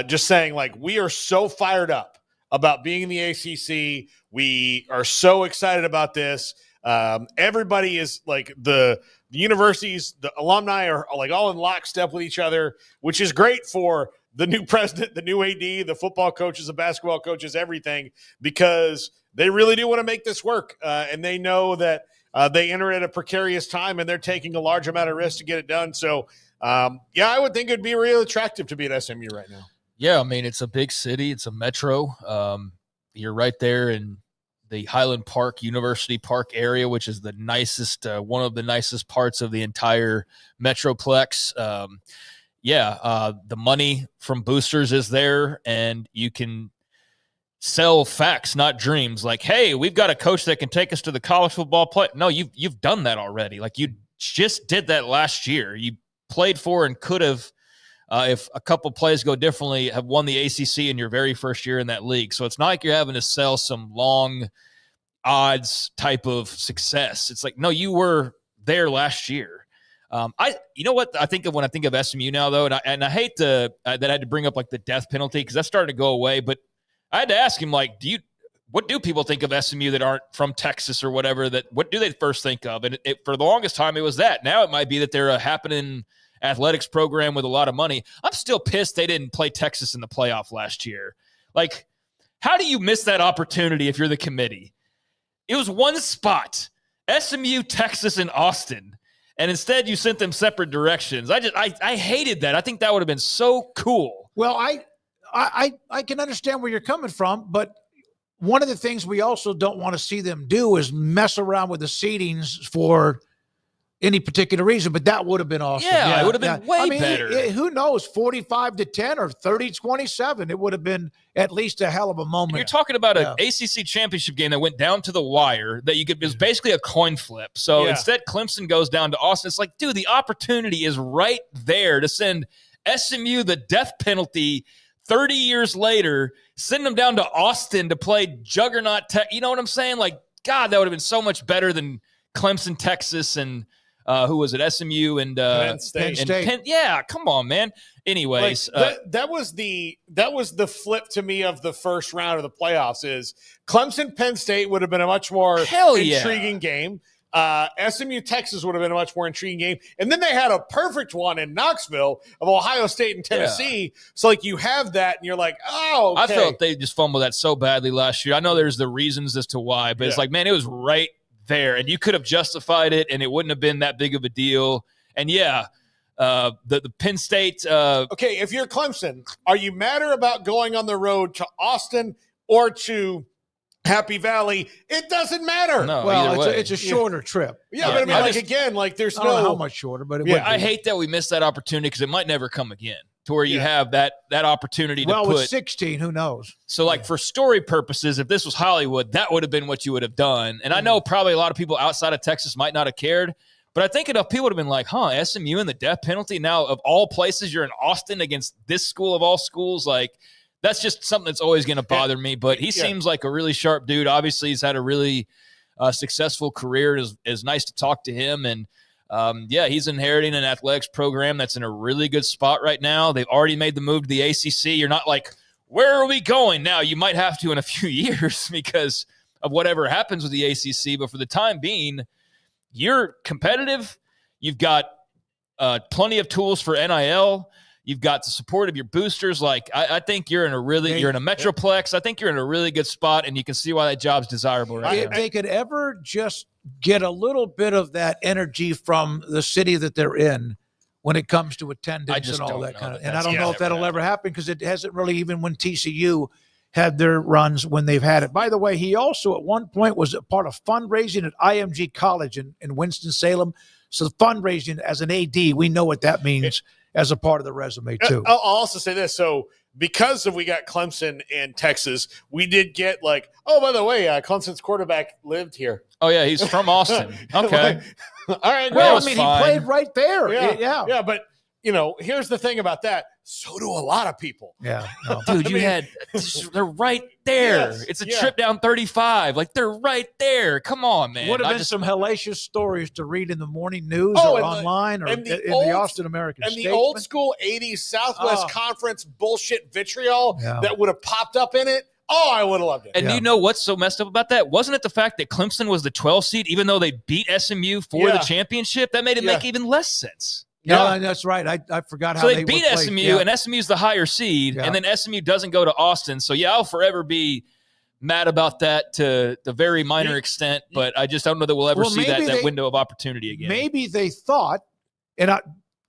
just saying, we are so fired up about being in the ACC. We are so excited about this. Everybody is the universities, the alumni are all in lockstep with each other, which is great for the new president, the new AD, the football coaches, the basketball coaches, everything, because they really do want to make this work. And they know that they enter at a precarious time, and they're taking a large amount of risk to get it done. So, I would think it'd be real attractive to be at SMU right now. Yeah, I mean, it's a big city. It's a metro. You're right there in the Highland Park, University Park area, which is the nicest, one of the nicest parts of the entire metroplex. The money from boosters is there, and you can sell facts, not dreams. Like, hey, we've got a coach that can take us to the college football play. No, you've done that already. Like, you just did that last year. You played for and could have, if a couple plays go differently, have won the ACC in your very first year in that league. So it's not like you're having to sell some long odds type of success. It's like, no, you were there last year. You know what I think of when I think of SMU now, though, and I hate that I had to bring up like the death penalty because that's starting to go away. But I had to ask him, like, what do people think of SMU that aren't from Texas or whatever? What do they first think of? And for the longest time, it was that. Now it might be that they're a happening athletics program with a lot of money. I'm still pissed they didn't play Texas in the playoff last year. Like, how do you miss that opportunity if you're the committee? It was one spot, SMU, Texas, and Austin. And instead you sent them separate directions. I hated that. I think that would have been so cool. Well, I can understand where you're coming from, but one of the things we also don't want to see them do is mess around with the seedings for any particular reason, but that would have been awesome. Yeah, it would have been way better. Who knows, 45-10 or 30-27. It would have been at least a hell of a moment. And you're talking about an ACC championship game that went down to the wire that it was basically a coin flip. So instead Clemson goes down to Austin. It's like, dude, the opportunity is right there to send SMU the death penalty 30 years later, send them down to Austin to play Juggernaut Tech. You know what I'm saying? Like, God, that would have been so much better than Clemson, Texas, and who was it? SMU and Penn State. Yeah, come on, man. Anyways, that was the flip to me of the first round of the playoffs. Is Clemson Penn State would have been a much more intriguing game. SMU Texas would have been a much more intriguing game, and then they had a perfect one in Knoxville of Ohio State and Tennessee. Yeah. So like you have that, and you're like, oh, okay. I felt they just fumbled that so badly last year. I know there's the reasons as to why, but it's like, man, it was right there, and you could have justified it, and it wouldn't have been that big of a deal. And the Penn State. Okay, if you're Clemson, are you madder about going on the road to Austin or to Happy Valley? It doesn't matter. No, well, it's a shorter trip. Yeah, but I mean, there's I don't know how much shorter, but it would be. I hate that we missed that opportunity because it might never come again. To where you have that opportunity to put. Well, with 16, who knows? So, like, for story purposes, if this was Hollywood, that would have been what you would have done. And I know probably a lot of people outside of Texas might not have cared, but I think enough people would have been like, SMU and the death penalty. Now, of all places, you're in Austin against this school of all schools. Like, that's just something that's always going to bother me. But he seems like a really sharp dude. Obviously, he's had a really successful career. It's nice to talk to him. And he's inheriting an athletics program that's in a really good spot right now. They've already made the move to the ACC. You're not like, where are we going now? You might have to in a few years because of whatever happens with the ACC. But for the time being, you're competitive. You've got plenty of tools for NIL. You've got the support of your boosters. Like, I think you're in a metroplex. I think you're in a really good spot, and you can see why that job's desirable right now. If they could ever just get a little bit of that energy from the city that they're in when it comes to attendance and all that kind of. And I don't know if that'll ever happen because it hasn't really, even when TCU had their runs when they've had it. By the way, he also at one point was a part of fundraising at IMG College in Winston-Salem. So fundraising as an AD, we know what that means as a part of the resume too. I'll also say this. So because we got Clemson and Texas, we did get like, oh, by the way, Clemson's quarterback lived here. Oh, yeah, he's from Austin. Okay. All right. Well, I mean, he played right there. Yeah, but, here's the thing about that. So do a lot of people. Yeah. No. Dude, they're right there. Yes, it's a trip down 35. Like, they're right there. Come on, man. Would have been some hellacious stories to read in the morning news or online or in the Austin American Statesman. And the old school 80s Southwest Conference bullshit vitriol that would have popped up in it. Oh, I would have loved it. And do you know what's so messed up about that? Wasn't it the fact that Clemson was the 12 seed, even though they beat SMU for the championship? That made it make even less sense. No, that's right. I forgot how they beat SMU, and SMU's the higher seed, and then SMU doesn't go to Austin. So, I'll forever be mad about that to the very minor extent, but I just don't know that we'll ever see that window of opportunity again. Maybe they thought, and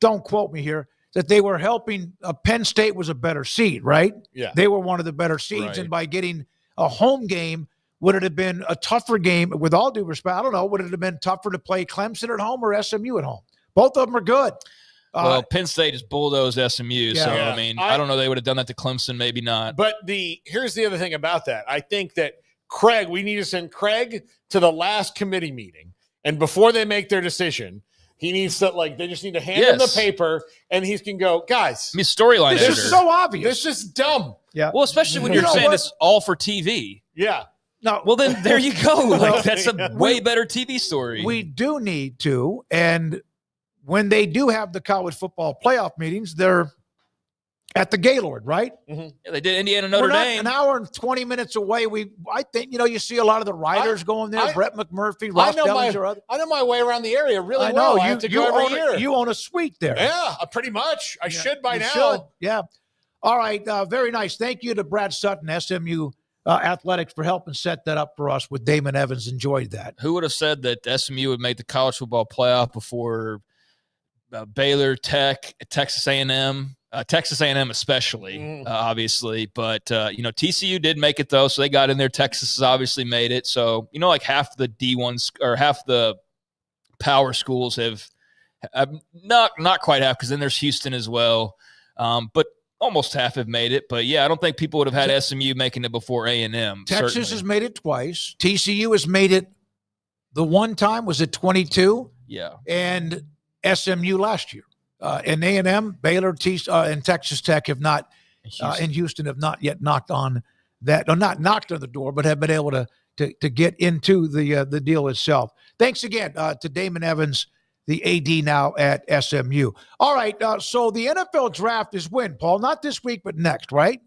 don't quote me here, that they were helping Penn State was a better seed, right? Yeah. They were one of the better seeds, and by getting a home game, would it have been a tougher game? With all due respect, I don't know. Would it have been tougher to play Clemson at home or SMU at home? Both of them are good. Well, Penn State just bulldozed SMU, I mean, I don't know. They would have done that to Clemson, maybe not. But here's the other thing about that. I think that we need to send Craig to the last committee meeting, and before they make their decision, he needs to they just need to hand him the paper, and he can go, guys. I mean, storyline. This is so obvious. This is dumb. Yeah. Well, especially when you're saying it's all for TV. Yeah. No. Well, then there you go. That's a way better TV story. We do need to, and when they do have the college football playoff meetings, they're at the Gaylord, right? Mm-hmm. Yeah, they did Indiana Notre Dame. An hour and 20 minutes away. I think you see a lot of the riders going there. Brett McMurphy, Ross Dellinger. I know my way around the area really well. I have to go every year. You own a suite there. Yeah, pretty much. I should by now. Should. Yeah. All right. Very nice. Thank you to Brad Sutton, SMU Athletics, for helping set that up for us with Damon Evans. Enjoyed that. Who would have said that SMU would make the college football playoff before Baylor, Tech, Texas A&M, Texas A&M especially, obviously. But, TCU did make it, though, so they got in there. Texas has obviously made it. So, half the D1s or half the power schools have not quite half, because then there's Houston as well. But almost half have made it. But, yeah, I don't think people would have had SMU making it before A&M. Texas has made it twice. TCU has made it the one time. Was it 22? Yeah. And SMU last year. And A&M, Baylor, and Texas Tech have not, and Houston have not yet knocked on that, or not knocked on the door, but have been able to get into the deal itself. Thanks again to Damon Evans, the AD now at SMU. All right, so the NFL draft is when, Paul? Not this week, but next, right?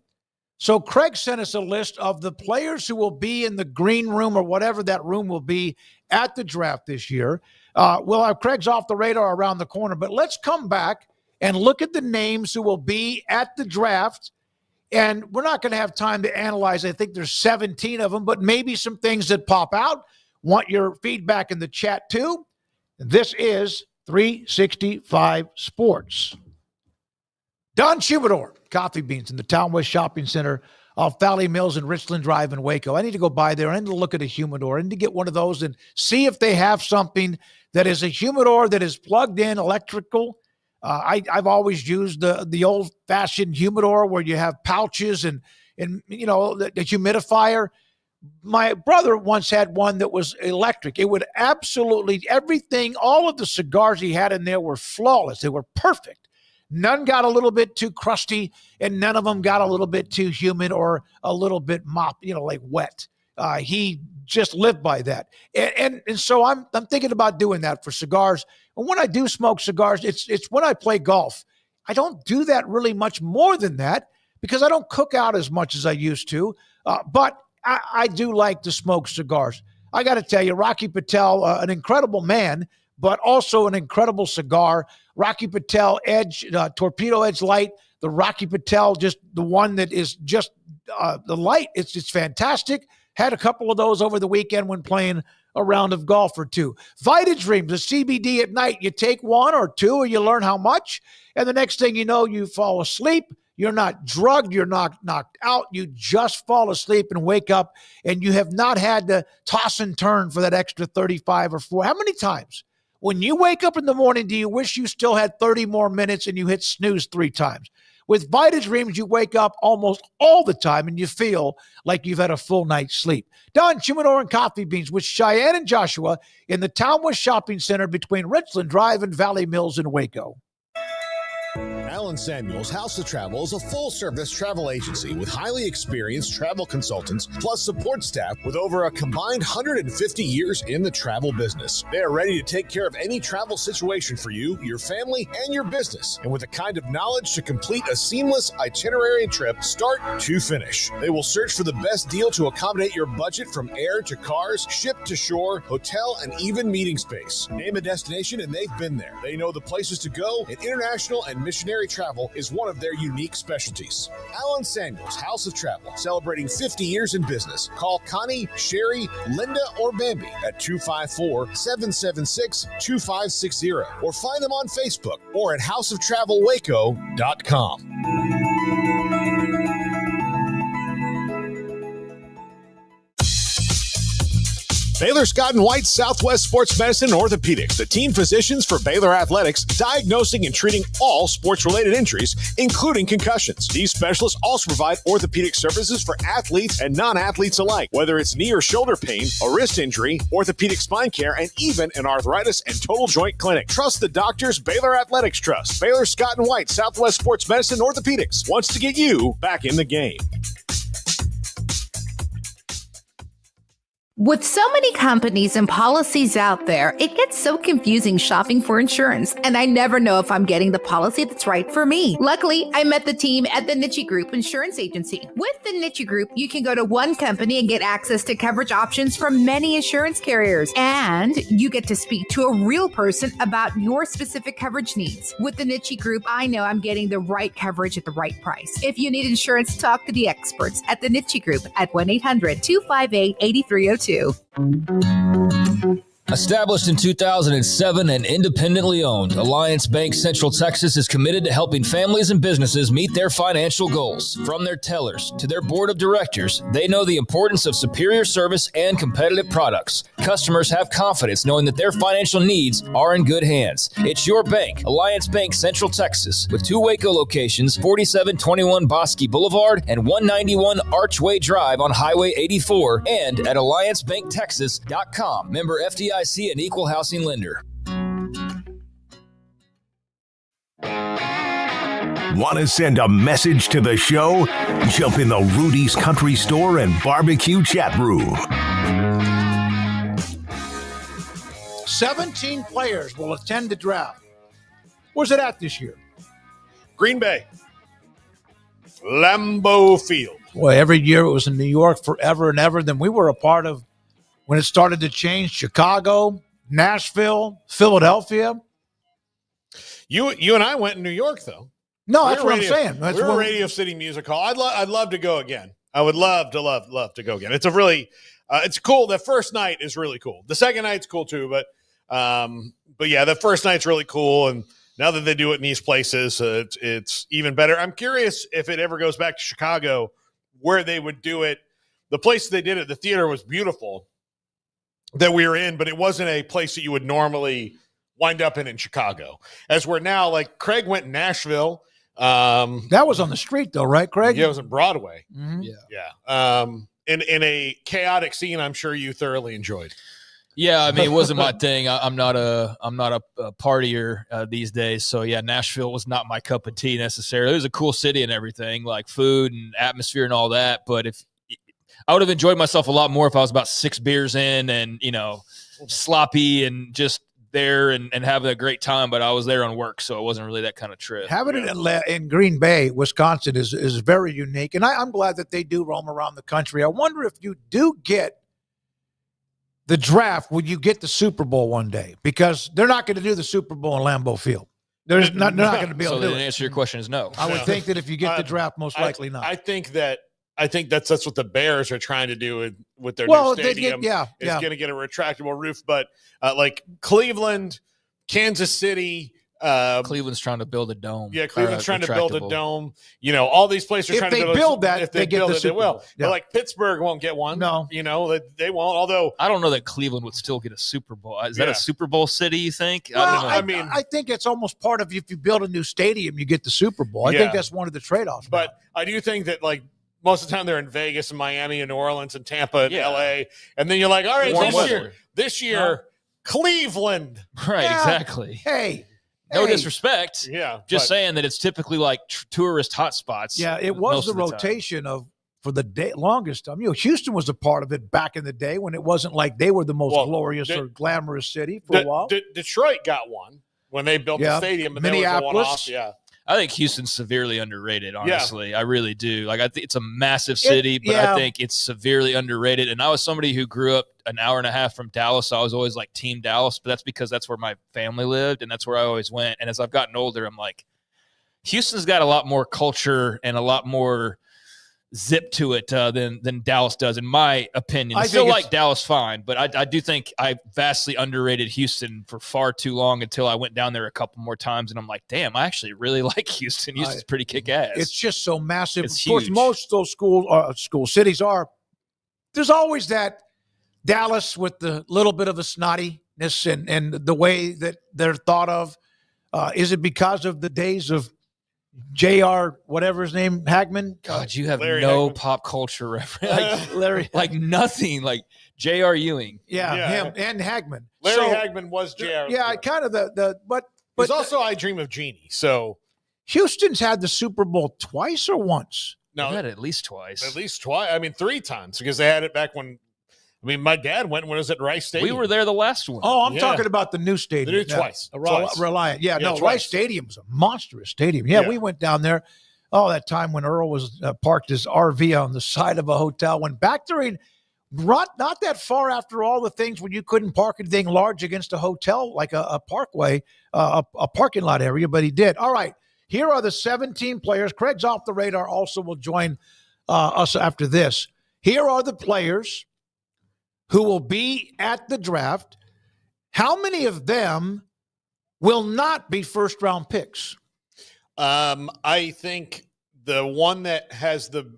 So Craig sent us a list of the players who will be in the green room, or whatever that room will be, at the draft this year. We'll have Craig's off the radar around the corner, but let's come back and look at the names who will be at the draft. And we're not going to have time to analyze. I think there's 17 of them, but maybe some things that pop out. Want your feedback in the chat too. This is 365 Sports. Don Humidor Coffee Beans in the Town West Shopping Center off Valley Mills and Richland Drive in Waco. I need to go by there. I need to look at a humidor. I need to get one of those and see if they have something that is a humidor that is plugged in electrical. I've always used the old-fashioned humidor where you have pouches and the humidifier. My brother once had one that was electric. It would absolutely everything, all of the cigars he had in there were flawless. They were perfect. None got a little bit too crusty, and none of them got a little bit too humid or a little bit wet. He just lived by that. And so I'm thinking about doing that for cigars. And when I do smoke cigars, it's when I play golf. I don't do that really much more than that because I don't cook out as much as I used to. But I do like to smoke cigars. I got to tell you, Rocky Patel, an incredible man, but also an incredible cigar. Rocky Patel Edge, Torpedo Edge Light, the Rocky Patel, just the one that is just the light. It's fantastic. Had a couple of those over the weekend when playing a round of golf or two. Vita Dreams, the CBD at night. You take one or two and you learn how much. And the next thing you know, you fall asleep. You're not drugged. You're not knocked out. You just fall asleep and wake up, and you have not had to toss and turn for that extra 35 or 40. How many times when you wake up in the morning do you wish you still had 30 more minutes and you hit snooze 3 times? With Vita Dreams, you wake up almost all the time and you feel like you've had a full night's sleep. Don Humidor and Coffee Beans with Cheyenne and Joshua in the Town West Shopping Center between Richland Drive and Valley Mills in Waco. Allen Samuels House of Travel is a full-service travel agency with highly experienced travel consultants plus support staff with over a combined 150 years in the travel business. They are ready to take care of any travel situation for you, your family, and your business, and with the kind of knowledge to complete a seamless itinerary trip start to finish. They will search for the best deal to accommodate your budget from air to cars, ship to shore, hotel, and even meeting space. Name a destination and they've been there. They know the places to go, and international and missionary travel travel is one of their unique specialties. Alan Samuels House of Travel, celebrating 50 years in business. Call Connie, Sherry, Linda, or Bambi at 254-776-2560 or find them on Facebook or at houseoftravelwaco.com. Baylor Scott & White Southwest Sports Medicine and Orthopedics, the team physicians for Baylor Athletics, diagnosing and treating all sports-related injuries, including concussions. These specialists also provide orthopedic services for athletes and non-athletes alike, whether it's knee or shoulder pain, a wrist injury, orthopedic spine care, and even an arthritis and total joint clinic. Trust the doctors Baylor Athletics trust. Baylor Scott & White Southwest Sports Medicine and Orthopedics wants to get you back in the game. With so many companies and policies out there, it gets so confusing shopping for insurance, and I never know if I'm getting the policy that's right for me. Luckily, I met the team at the Niche Group Insurance Agency. With the Niche Group, you can go to one company and get access to coverage options from many insurance carriers, and you get to speak to a real person about your specific coverage needs. With the Niche Group, I know I'm getting the right coverage at the right price. If you need insurance, talk to the experts at the Niche Group at 1-800-258-8302. Established in 2007 and independently owned, Alliance Bank Central Texas is committed to helping families and businesses meet their financial goals. From their tellers to their board of directors, they know the importance of superior service and competitive products. Customers have confidence knowing that their financial needs are in good hands. It's your bank, Alliance Bank Central Texas, with 2 Waco locations, 4721 Bosque Boulevard and 191 Archway Drive on Highway 84, and at alliancebanktexas.com. Member FDIC. An equal housing lender. Want to send a message to the show? Jump in the Rudy's Country Store and Barbecue chat room. 17 players will attend the draft. Where's it at this year? Green Bay. Lambeau Field. Well, every year it was in New York forever and ever. Then we were a part of when it started to change, Chicago, Nashville, Philadelphia. You and I went in New York, though. No, that's what I'm saying. We're a Radio City Music Hall. I'd love to go again. I would love to go again. It's a really, it's cool. The first night is really cool. The second night's cool too, but yeah, the first night's really cool. And now that they do it in these places, it's even better. I'm curious if it ever goes back to Chicago, where they would do it. The place they did it, the theater was beautiful that we were in, but it wasn't a place that you would normally wind up in Chicago. As we're now, like Craig went in Nashville. That was on the street though, right, Craig? Yeah, it was in Broadway. Mm-hmm. Yeah. In a chaotic scene, I'm sure you thoroughly enjoyed. Yeah, I mean, it wasn't my thing. I'm not a partier these days. So yeah, Nashville was not my cup of tea necessarily. It was a cool city and everything, like food and atmosphere and all that. But I would have enjoyed myself a lot more if I was about 6 beers in and, sloppy and just there and having a great time. But I was there on work, so it wasn't really that kind of trip. Having it in Green Bay, Wisconsin is very unique. And I'm glad that they do roam around the country. I wonder if you do get the draft, will you get the Super Bowl one day? Because they're not going to do the Super Bowl in Lambeau Field. They're not going to be able to do it. So the answer to your question is no. I would think that if you get the draft, most likely not. I think that's what the Bears are trying to do with their new stadium. It's going to get a retractable roof, but like Cleveland, Kansas City, Cleveland's trying to build a dome. Yeah, Cleveland's trying to build a dome. All these places are trying to build that. If they build it, they will. Yeah. But like Pittsburgh won't get one. No, they won't. Although I don't know that Cleveland would still get a Super Bowl. Is that a Super Bowl city? You think? Well, I don't know. I think it's almost part of if you build a new stadium, you get the Super Bowl. I think that's one of the trade-offs. But I do think that like most of the time they're in Vegas and Miami and New Orleans and Tampa and LA, and then you're like, all right, this year, Cleveland. Right, exactly. Hey. No disrespect. Yeah. Just saying that it's typically like tourist hotspots. Yeah, it was the rotation for the longest time. Houston was a part of it back in the day when it wasn't like they were the most glorious or glamorous city for a while. Detroit got one when they built the stadium. And Minneapolis. There was a one-off. Yeah. I think Houston's severely underrated, honestly. I really do. Like, I think it's a massive city, but I think it's severely underrated. And I was somebody who grew up an hour and a half from Dallas, so I was always like Team Dallas, but that's because that's where my family lived, and that's where I always went. And as I've gotten older, I'm like, Houston's got a lot more culture and a lot more zip to it than Dallas does, in my opinion. I still like Dallas fine, but I do think I vastly underrated Houston for far too long until I went down there a couple more times, and I'm like, damn, I actually really like Houston. Houston's pretty kick-ass. It's just so massive. It's of course, huge. most of those cities are. There's always that Dallas with the little bit of a snottiness and the way that they're thought of. Is it because of the days of J.R. whatever his name, Hagman? God, you have Larry no Hagman. pop culture reference. Larry, like nothing. Like J.R. Ewing. Yeah, him and Hagman. Larry Hagman was J.R. Yeah, kind of but There's also I Dream of Jeannie. So Houston's had the Super Bowl twice or once. no, They've had it at least twice. At least twice. I mean, 3 times because they had it back when. I mean, my dad went when it was at Rice Stadium. We were there the last one. Oh, I'm talking about the new stadium. They did twice. Reliant. Yeah, no, twice. Rice Stadium was a monstrous stadium. Yeah, we went down there. Oh, that time when Earl was parked his RV on the side of a hotel. Went back during not that far after all the things when you couldn't park anything large against a hotel like a parkway, a parking lot area, but he did. All right, here are the 17 players. Craig's off the radar also will join us after this. Here are the players who will be at the draft. How many of them will not be first-round picks? I think the one that has the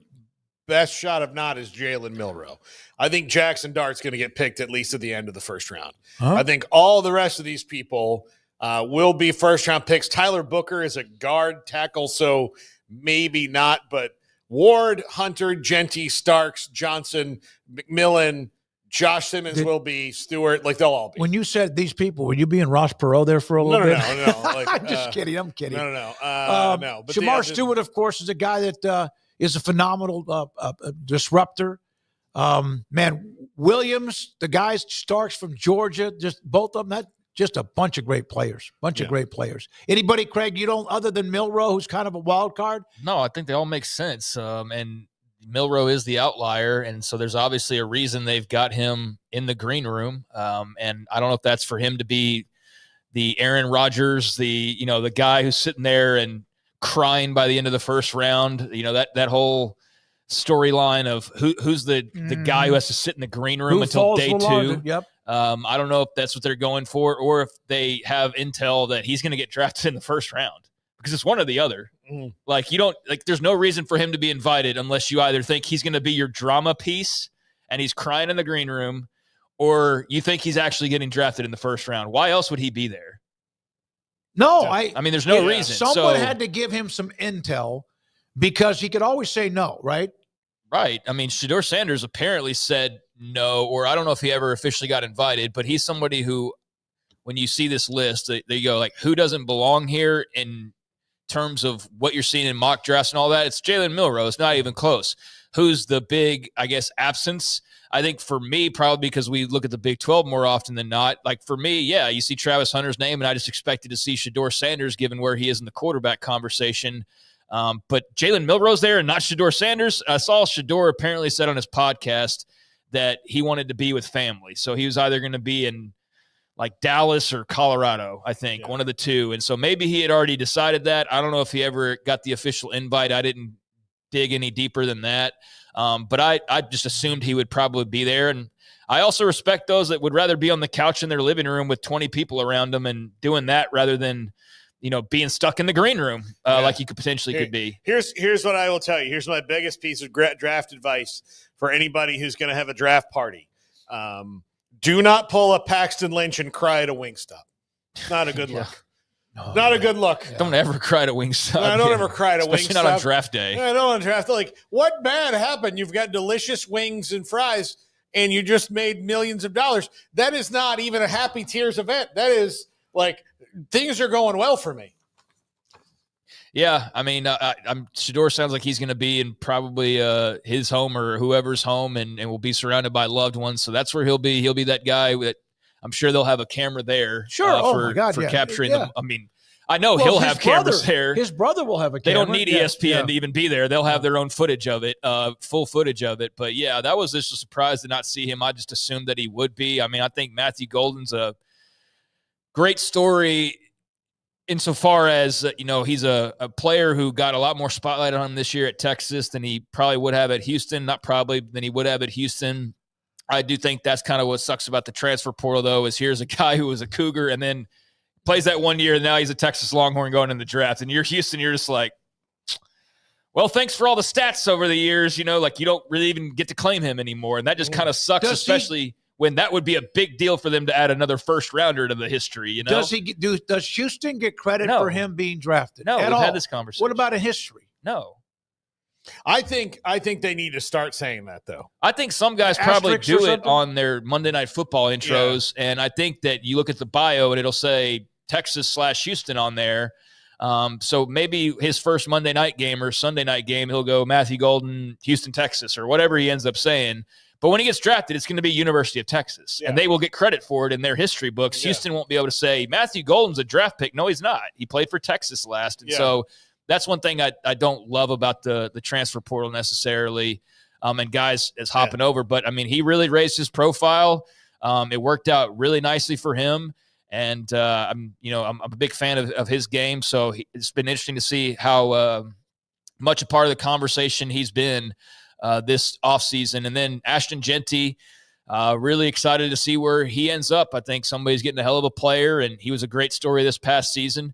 best shot of not is Jalen Milroe. I think Jackson Dart's going to get picked at least at the end of the first round. Huh? I think all the rest of these people will be first-round picks. Tyler Booker is a guard tackle, so maybe not, but Ward, Hunter, Genty, Starks, Johnson, McMillan, Josh Simmons will be, Stewart, like they'll all be. When you said these people, were you being Ross Perot there for a little bit? No. Like, I'm just kidding. I'm kidding. No. No. Shamar Stewart, of course, is a guy that is a phenomenal disruptor. Man, Williams, the guys, Starks from Georgia, just both of them, just a bunch of great players. Great players. Anybody, Craig, you don't, other than Milroe, who's kind of a wild card? No, I think they all make sense. And Milroe is the outlier, and so there's obviously a reason they've got him in the green room. And I don't know if that's for him to be the Aaron Rodgers, the guy who's sitting there and crying by the end of the first round. You know, that whole storyline of who's the guy who has to sit in the green room until day 2. Yep. I don't know if that's what they're going for, or if they have intel that he's going to get drafted in the first round, because it's one or the other. Like, there's no reason for him to be invited unless you either think he's going to be your drama piece and he's crying in the green room, or you think he's actually getting drafted in the first round. Why else would he be there? No, I mean, there's no reason. Someone had to give him some intel because he could always say no, right? Right. I mean, Shedeur Sanders apparently said no, or I don't know if he ever officially got invited, but he's somebody who, when you see this list, they go like, who doesn't belong here in terms of what you're seeing in mock drafts and all that? It's Jalen Milroe. It's not even close. Who's the big, I guess, absence? I think for me, probably because we look at the Big 12 more often than not. Like for me, yeah, you see Travis Hunter's name, and I just expected to see Shedeur Sanders given where he is in the quarterback conversation. But Jalen Milroe's there and not Shedeur Sanders. I saw Shedeur apparently said on his podcast that he wanted to be with family. So he was either going to be in like Dallas or Colorado, I think, one of the two. And so maybe he had already decided that. I don't know if he ever got the official invite. I didn't dig any deeper than that. But I just assumed he would probably be there. And I also respect those that would rather be on the couch in their living room with 20 people around them and doing that rather than, being stuck in the green room like you could potentially be. Here's what I will tell you. Here's my biggest piece of draft advice for anybody who's going to have a draft party. Do not pull a Paxton Lynch and cry at a Wingstop. Not a good look. Not a good look. Don't ever cry at a Wingstop. No, don't ever cry at a Wingstop. Especially not on draft day. I don't on draft day. Like, what bad happened? You've got delicious wings and fries, and you just made millions of dollars. That is not even a happy tears event. That is like, things are going well for me. Yeah, I mean, Shedeur sounds like he's going to be in probably his home or whoever's home, and will be surrounded by loved ones. So that's where he'll be. He'll be that guy that I'm sure they'll have a camera there. Sure. For capturing them. I mean, I know he'll have cameras there. His brother will have a camera. They don't need ESPN to even be there. They'll have their own footage of it, full footage of it. But yeah, that was just a surprise to not see him. I just assumed that he would be. I mean, I think Matthew Golden's a great story insofar as, he's a player who got a lot more spotlight on him this year at Texas than he probably would have at Houston. Not probably, than he would have at Houston. I do think that's kind of what sucks about the transfer portal, though, is here's a guy who was a Cougar and then plays that 1 year, and now he's a Texas Longhorn going in the draft. And you're Houston, you're just like, well, thanks for all the stats over the years. You don't really even get to claim him anymore. And that just kind of sucks, especially when that would be a big deal for them to add another first rounder to the history. Does Houston get credit for him being drafted? No, we've all? Had this conversation. What about a history? No. I think they need to start saying that, though. I think some guys probably do it on their Monday Night Football intros, and I think that you look at the bio and it'll say Texas/Houston on there. So maybe his first Monday night game or Sunday night game, he'll go Matthew Golden, Houston, Texas, or whatever he ends up saying. But when he gets drafted, it's going to be University of Texas, and they will get credit for it in their history books. Yeah. Houston won't be able to say Matthew Golden's a draft pick. No, he's not. He played for Texas last, and so that's one thing I don't love about the transfer portal necessarily, and guys is hopping over. But, he really raised his profile. It worked out really nicely for him, and I'm a big fan of his game. So it's been interesting to see how much a part of the conversation he's been this offseason. And then Ashton Genty, really excited to see where he ends up. I think somebody's getting a hell of a player, and he was a great story this past season.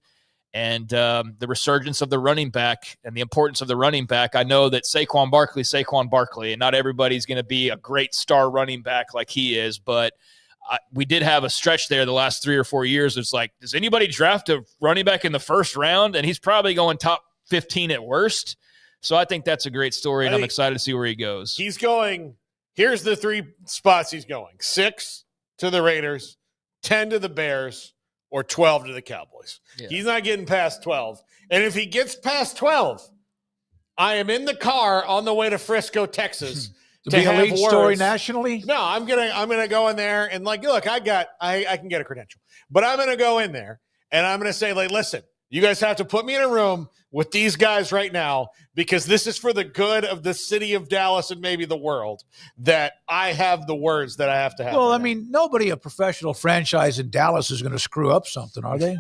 And the resurgence of the running back and the importance of the running back. I know that Saquon Barkley, and not everybody's going to be a great star running back like he is, but we did have a stretch there the last 3 or 4 years. It's like, does anybody draft a running back in the first round? And he's probably going top 15 at worst. So I think that's a great story, and I'm excited to see where he goes. He's going, here's the 3 spots he's going. 6 to the Raiders, 10 to the Bears, or 12 to the Cowboys. Yeah. He's not getting past 12. And if he gets past 12, I am in the car on the way to Frisco, Texas. to be a lead story nationally? No, I'm gonna go in there and look, I can get a credential. But I'm gonna go in there and I'm gonna say, listen, you guys have to put me in a room with these guys right now because this is for the good of the city of Dallas and maybe the world that I have the words that I have to have. Well, nobody, a professional franchise in Dallas is going to screw up something, are they?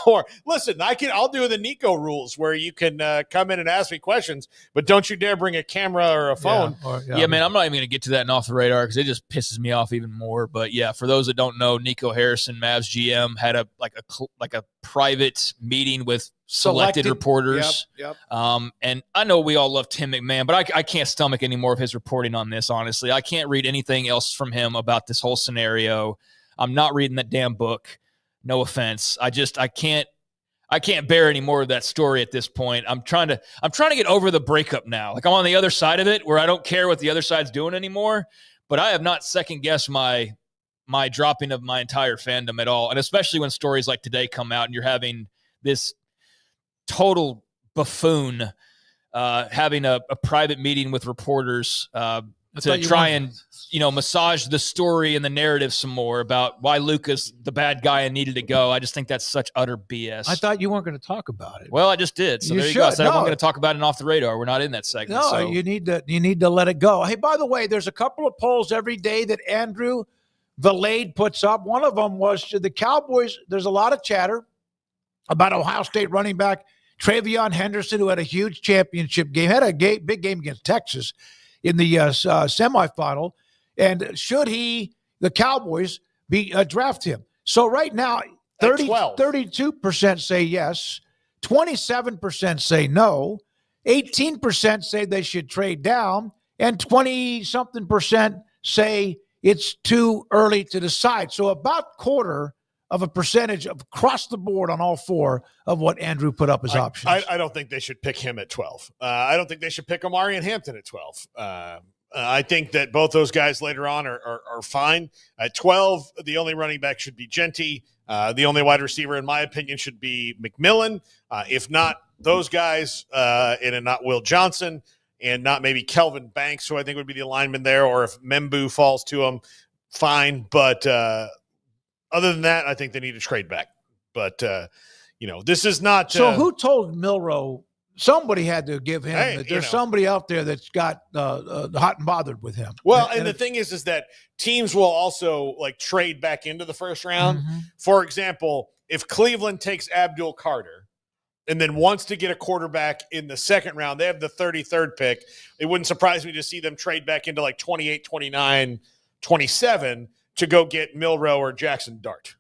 Or listen, I'll do the Nico rules where you can come in and ask me questions, but don't you dare bring a camera or a phone. Man, I'm not even going to get to that and off the radar because it just pisses me off even more. But yeah, for those that don't know, Nico Harrison, Mavs GM, had a private meeting with selected reporters. Yep. And I know we all love Tim McMahon, but I can't stomach any more of his reporting on this, honestly. I can't read anything else from him about this whole scenario. I'm not reading that damn book. No offense. I can't bear any more of that story at this point. I'm trying to get over the breakup now. I'm on the other side of it where I don't care what the other side's doing anymore, but I have not second-guessed my dropping of my entire fandom at all. And especially when stories like today come out and you're having this total buffoon having a private meeting with reporters to try and massage the story and the narrative some more about why Luka's the bad guy and needed to go. I just think that's such utter BS. I thought you weren't going to talk about it. Well, I just did. So there you go. I said I wasn't going to talk about it off the radar. We're not in that segment. No, you need to let it go. Hey, by the way, there's a couple of polls every day that Andrew Valade puts up. One of them was to the Cowboys. There's a lot of chatter about Ohio State running back Travion Henderson, who had a huge championship game, had a big game against Texas in the semifinal. And should the Cowboys, draft him? So right now, 32% say yes, 27% say no, 18% say they should trade down, and 20-something% say it's too early to decide. So about quarter of a percentage of across the board on all 4 of what Andrew put up as options. I don't think they should pick him at 12. I don't think they should pick Omari and Hampton at 12. I think that both those guys later on are fine. At 12, the only running back should be Genty. The only wide receiver, in my opinion, should be McMillan. If not those guys, and not Will Johnson, and not maybe Kelvin Banks, who I think would be the lineman there, or if Membu falls to him, fine. But other than that, I think they need to trade back. But, this is not. So who told Milroe? Somebody had to give him. There's somebody out there that's got hot and bothered with him. Well, and the thing is that teams will also trade back into the first round. Mm-hmm. For example, if Cleveland takes Abdul Carter and then wants to get a quarterback in the second round, they have the 33rd pick. It wouldn't surprise me to see them trade back into like 28, 29, 27 to go get Milroe or Jackson Dart.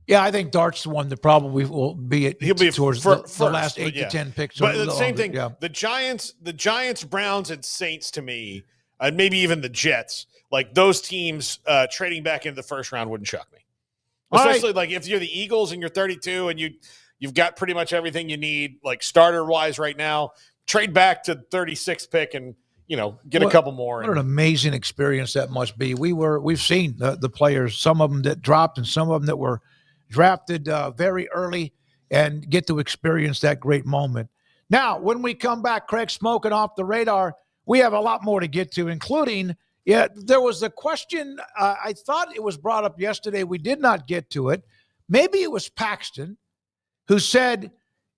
Yeah, I think Dart's the one that probably will be He'll be towards first, the last 8 to 10 picks. But the same thing, the Giants, Browns, and Saints to me, and maybe even the Jets, like those teams trading back into the first round wouldn't shock me. Especially like if you're the Eagles and you're 32 and you've got pretty much everything you need, like starter-wise right now, trade back to 36th pick and get a couple more. What an amazing experience that must be. We've seen the players, some of them that dropped and some of them that were drafted very early, and get to experience that great moment. Now, when we come back, Craig, smoking off the radar, we have a lot more to get to, including, there was a question, I thought it was brought up yesterday. We did not get to it. Maybe it was Paxton who said,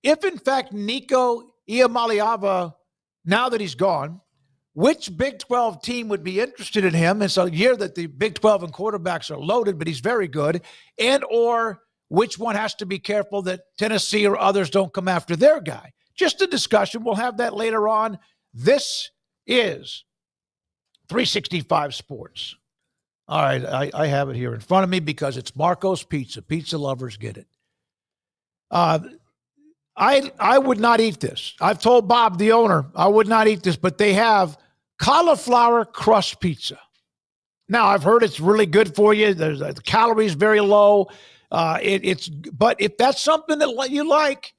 if in fact Nico Iamaleava, now that he's gone, which Big 12 team would be interested in him? It's a year that the Big 12 and quarterbacks are loaded, but he's very good. And or which one has to be careful that Tennessee or others don't come after their guy? Just a discussion. We'll have that later on. This is 365 Sports. All right, I have it here in front of me because it's Marco's Pizza. Pizza lovers get it. I would not eat this. I've told Bob, the owner, I would not eat this, but they have cauliflower crust pizza. Now, I've heard it's really good for you. There's the calories very low. But if that's something that you like,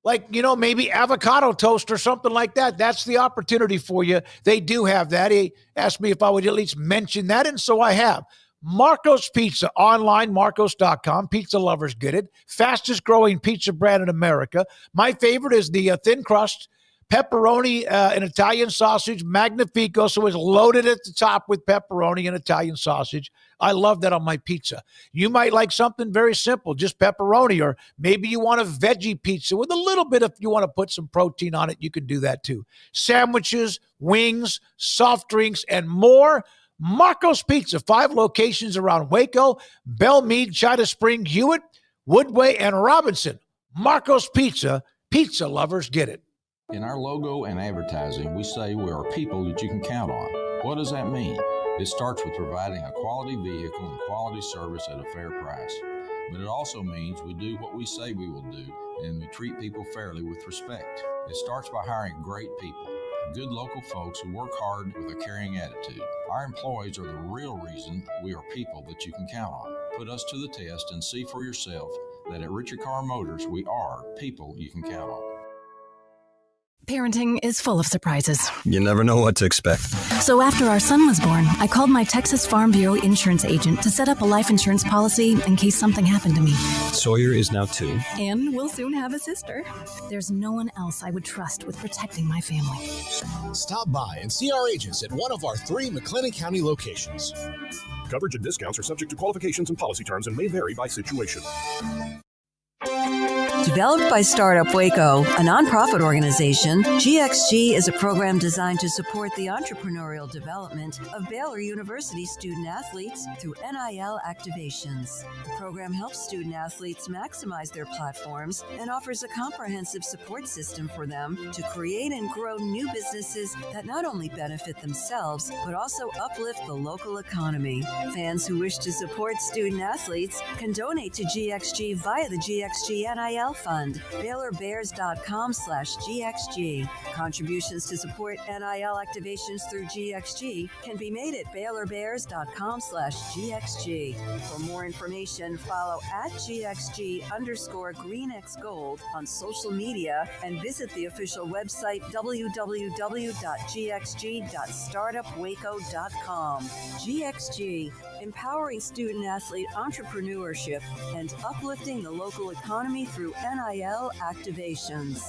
maybe avocado toast or something like that, that's the opportunity for you. They do have that. He asked me if I would at least mention that, and so I have. Marco's Pizza, online, marcos.com. Pizza lovers get it. Fastest growing pizza brand in America. My favorite is the thin crust, pepperoni and Italian sausage, Magnifico, so it's loaded at the top with pepperoni and Italian sausage. I love that on my pizza. You might like something very simple, just pepperoni, or maybe you want a veggie pizza with a little bit, if you want to put some protein on it, you can do that too. Sandwiches, wings, soft drinks, and more. Marco's Pizza, 5 locations around Waco, Belmead, China Spring, Hewitt, Woodway, and Robinson. Marco's Pizza, pizza lovers get it. In our logo and advertising, we say we are people that you can count on. What does that mean? It starts with providing a quality vehicle and quality service at a fair price. But it also means we do what we say we will do, and we treat people fairly with respect. It starts by hiring great people. Good local folks who work hard with a caring attitude. Our employees are the real reason we are people that you can count on. Put us to the test and see for yourself that at Richard Carr Motors, we are people you can count on. Parenting is full of surprises. You never know what to expect. So after our son was born, I called my Texas Farm Bureau insurance agent to set up a life insurance policy in case something happened to me. Sawyer is now 2. And we'll soon have a sister. There's no one else I would trust with protecting my family. Stop by and see our agents at one of our 3 McLennan County locations. Coverage and discounts are subject to qualifications and policy terms and may vary by situation. Developed by Startup Waco, a nonprofit organization, GXG is a program designed to support the entrepreneurial development of Baylor University student athletes through NIL activations. The program helps student athletes maximize their platforms and offers a comprehensive support system for them to create and grow new businesses that not only benefit themselves, but also uplift the local economy. Fans who wish to support student athletes can donate to GXG via the GXG NIL Fund, BaylorBears.com/GXG. Contributions to support NIL activations through GXG can be made at BaylorBears.com/GXG. For more information, follow at GXG_GreenXGold on social media and visit the official website www.gxg.startupwaco.com. GXG, empowering student athlete entrepreneurship and uplifting the local economy through NIL activations.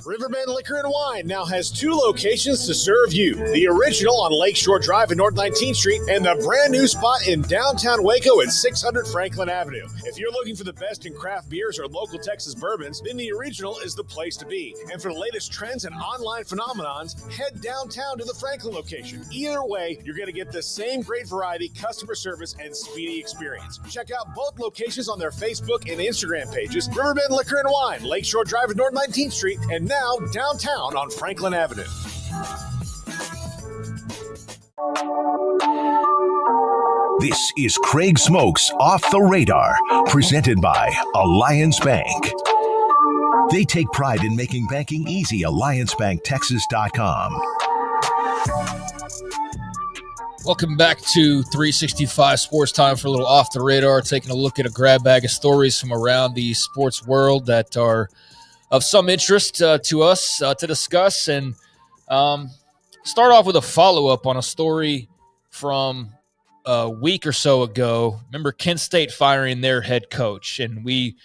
Riverbend Liquor and Wine now has 2 locations to serve you. The original on Lakeshore Drive and North 19th Street, and the brand new spot in downtown Waco at 600 Franklin Avenue. If you're looking for the best in craft beers or local Texas bourbons, then the original is the place to be. And for the latest trends and online phenomenons, head downtown to the Franklin location. Either way, you're going to get the same great variety, customer service, and speedy experience. Check out both locations on their Facebook and Instagram pages. Riverbend Liquor and Wine, Lakeshore Drive and North 19th Street, and now downtown on Franklin Avenue. This is Craig Smoak's Off the Radar, presented by Alliance Bank. They take pride in making banking easy. AllianceBankTexas.com. Welcome back to 365 Sports Time for a little Off the Radar, taking a look at a grab bag of stories from around the sports world that are of some interest to us to discuss, and start off with a follow-up on a story from a week or so ago. Remember Kent State firing their head coach, and we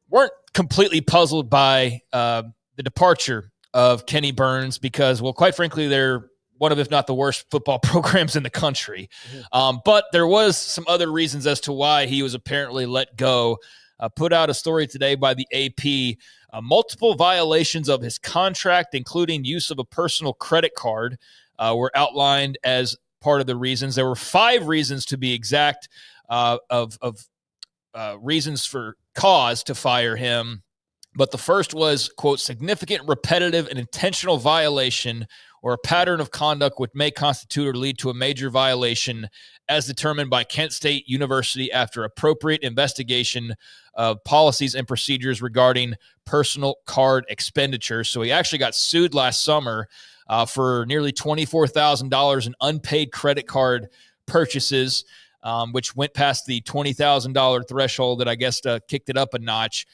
weren't completely puzzled by the departure of Kenny Burns because, well, quite frankly, they're one of, if not the worst football programs in the country. But there was some other reasons as to why he was apparently let go. Put out a story today by the AP. Multiple violations of his contract, including use of a personal credit card, were outlined as part of the reasons. There were 5 reasons to be exact of reasons for cause to fire him. But the first was, quote, significant, repetitive, and intentional violation or a pattern of conduct which may constitute or lead to a major violation as determined by Kent State University after appropriate investigation of policies and procedures regarding personal card expenditures. So he actually got sued last summer for nearly $24,000 in unpaid credit card purchases, which went past the $20,000 threshold that I guess kicked it up a notch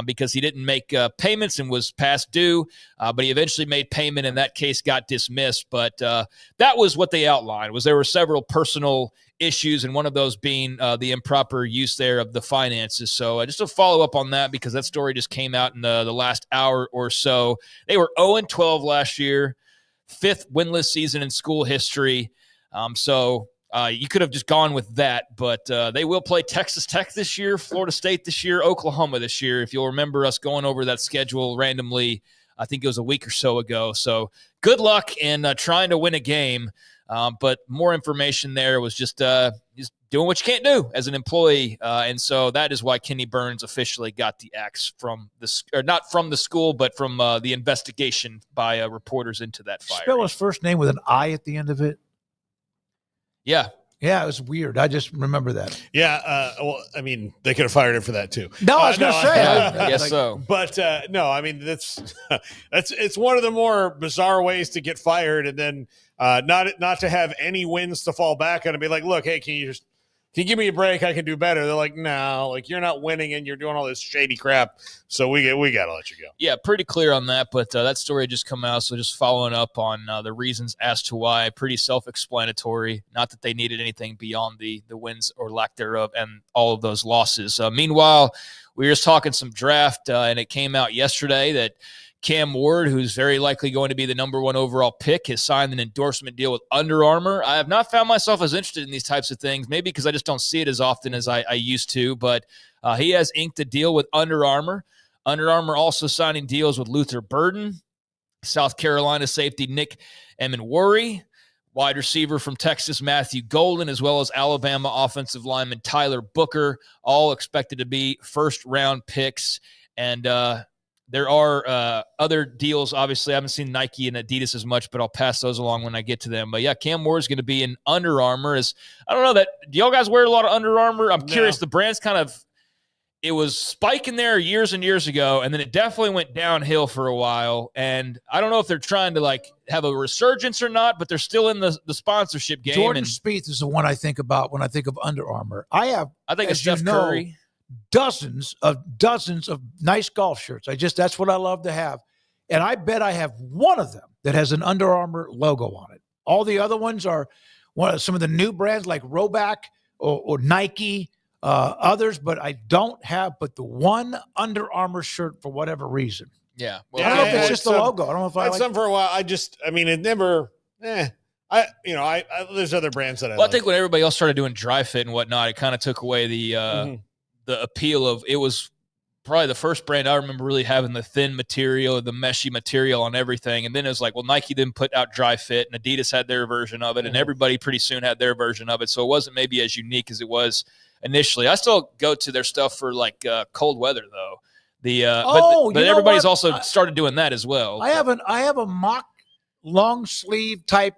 because he didn't make payments and was past due, but he eventually made payment, and that case got dismissed. But that was what they outlined, was there were several personal issues, and one of those being the improper use there of the finances. So just to follow up on that, because that story just came out in the last hour or so. They were 0-12 last year, 5th winless season in school history. You could have just gone with that, but they will play Texas Tech this year, Florida State this year, Oklahoma this year. If you'll remember us going over that schedule randomly, I think it was a week or so ago. So good luck in trying to win a game. But more information there was just doing what you can't do as an employee. And so that is why Kenny Burns officially got the axe from not from the school, but from the investigation by reporters into that fire. Spell his first name with an I at the end of it. Yeah. Yeah, it was weird. I just remember that. Yeah. Well, I mean, they could have fired him for that too. No, I was going to say. I guess so. But no, I mean, it's one of the more bizarre ways to get fired, and then not to have any wins to fall back on and be like, look, hey, can you give me a break? I can do better. They're like, no, like you're not winning and you're doing all this shady crap. So we got to let you go. Yeah, pretty clear on that. But that story just come out. So just following up on the reasons as to why, pretty self-explanatory. Not that they needed anything beyond the wins or lack thereof and all of those losses. Meanwhile, we were just talking some draft and it came out yesterday that Cam Ward, who's very likely going to be the number 1 overall pick, has signed an endorsement deal with Under Armour. I have not found myself as interested in these types of things, maybe because I just don't see it as often as I used to, but he has inked a deal with Under Armour. Under Armour also signing deals with Luther Burden, South Carolina safety Nick Emenwari, wide receiver from Texas Matthew Golden, as well as Alabama offensive lineman Tyler Booker, all expected to be first-round picks. And there are other deals. Obviously, I haven't seen Nike and Adidas as much, but I'll pass those along when I get to them. But yeah, Cam Ward is going to be in Under Armour. I don't know do y'all guys wear a lot of Under Armour? I'm curious. The brand's it was spiking there years and years ago, and then it definitely went downhill for a while. And I don't know if they're trying to have a resurgence or not, but they're still in the sponsorship game. Jordan Spieth is the one I think about when I think of Under Armour. I think it's Steph Curry. Dozens of nice golf shirts. That's what I love to have. And I bet I have one of them that has an Under Armour logo on it. All the other ones are some of the new brands like Roback or Nike, others, but I don't have but the one Under Armour shirt for whatever reason. Yeah. Well, I don't know if it's just the logo. I don't know if I had like some for a while. It never. There's other brands that I. Well, I think when everybody else started doing dry fit and whatnot, it kind of took away the appeal of it. Was probably the first brand I remember really having the thin material, the meshy material on everything. And then it was like, well, Nike then put out dry fit, and Adidas had their version of it, and everybody pretty soon had their version of it. So it wasn't maybe as unique as it was initially. I still go to their stuff for like cold weather though. But everybody's also started doing that as well. I have a mock long sleeve type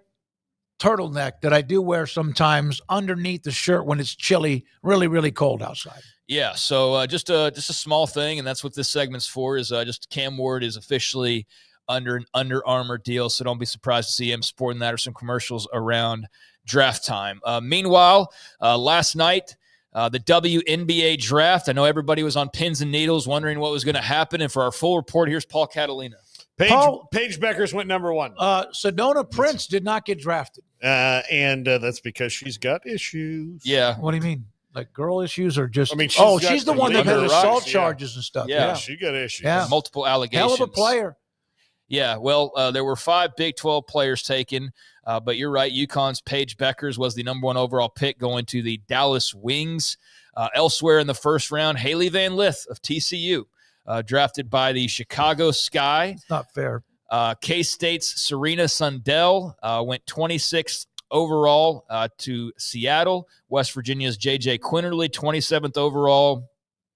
turtleneck that I do wear sometimes underneath the shirt when it's chilly, really, really cold outside. Yeah, so just a small thing, and that's what this segment's for. Is just Cam Ward is officially under an Under Armour deal, so don't be surprised to see him sporting that or some commercials around draft time. Meanwhile, last night. The WNBA draft. I know everybody was on pins and needles wondering what was going to happen. And for our full report, here's Paul Catalina. Paige Beckers went number 1. Sedona Prince did not get drafted. And that's because she's got issues. Yeah. What do you mean? Like girl issues or just? I mean, she's the one that had assault charges and stuff. Yeah, she got issues. Yeah. Multiple allegations. Hell of a player. Yeah, well, there were 5 Big 12 players taken, but you're right. UConn's Paige Beckers was the number 1 overall pick going to the Dallas Wings. Elsewhere in the first round, Haley Van Lith of TCU, drafted by the Chicago Sky. It's not fair. K-State's Serena Sundell went 26th overall to Seattle. West Virginia's J.J. Quinterly, 27th overall.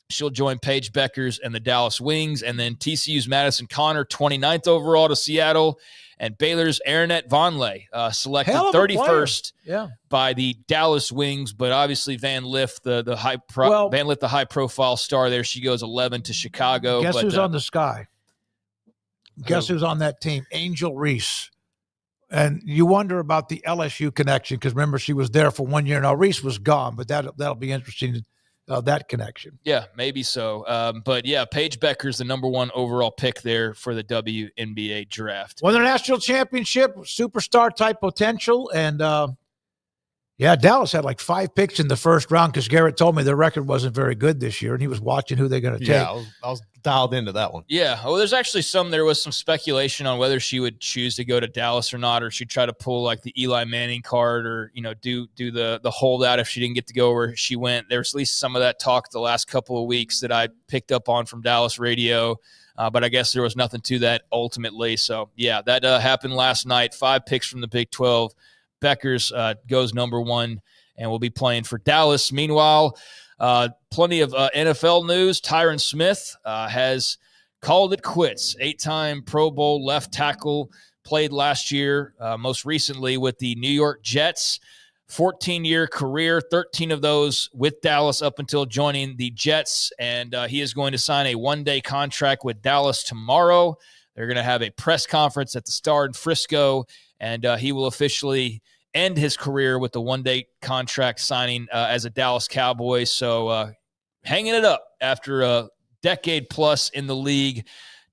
She'll join Paige Beckers and the Dallas Wings. And then TCU's Madison Connor, 29th overall to Seattle. And Baylor's Aaronette Vonleh, selected 31st by the Dallas Wings. But obviously Van Lith, the high-profile star there, she goes 11 to Chicago. Guess who's on the Sky? Guess who's on that team? Angel Reese. And you wonder about the LSU connection because remember she was there for 1 year. Now Reese was gone, but that'll be interesting. That connection. Yeah, maybe so. But yeah, Paige Becker's the number 1 overall pick there for the WNBA draft. Won the national championship, superstar type potential. And Dallas had like 5 picks in the first round because Garrett told me their record wasn't very good this year and he was watching who they're going to take. Yeah, I was dialed into that one. Yeah. Well, there was some speculation on whether she would choose to go to Dallas or not, or she'd try to pull like the Eli Manning card or, do the holdout if she didn't get to go where she went. There's at least some of that talk the last couple of weeks that I picked up on from Dallas radio. But I guess there was nothing to that ultimately. So yeah, that happened last night. 5 picks from the Big 12. Beckers goes number 1 and will be playing for Dallas. Meanwhile, plenty of NFL news. Tyron Smith has called it quits. 8-time Pro Bowl left tackle, played last year, most recently with the New York Jets. 14-year career, 13 of those with Dallas up until joining the Jets. And he is going to sign a 1-day contract with Dallas tomorrow. They're going to have a press conference at the Star in Frisco, and he will officially end his career with the 1-day contract signing as a Dallas Cowboy. So hanging it up after a decade plus in the league.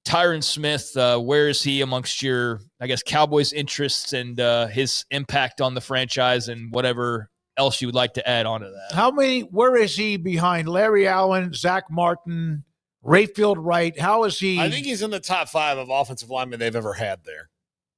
Tyron Smith, where is he amongst your, Cowboys interests and his impact on the franchise and whatever else you would like to add onto that? Where is he behind Larry Allen, Zach Martin, Rayfield Wright? How is he? I think he's in the top 5 of offensive linemen they've ever had there.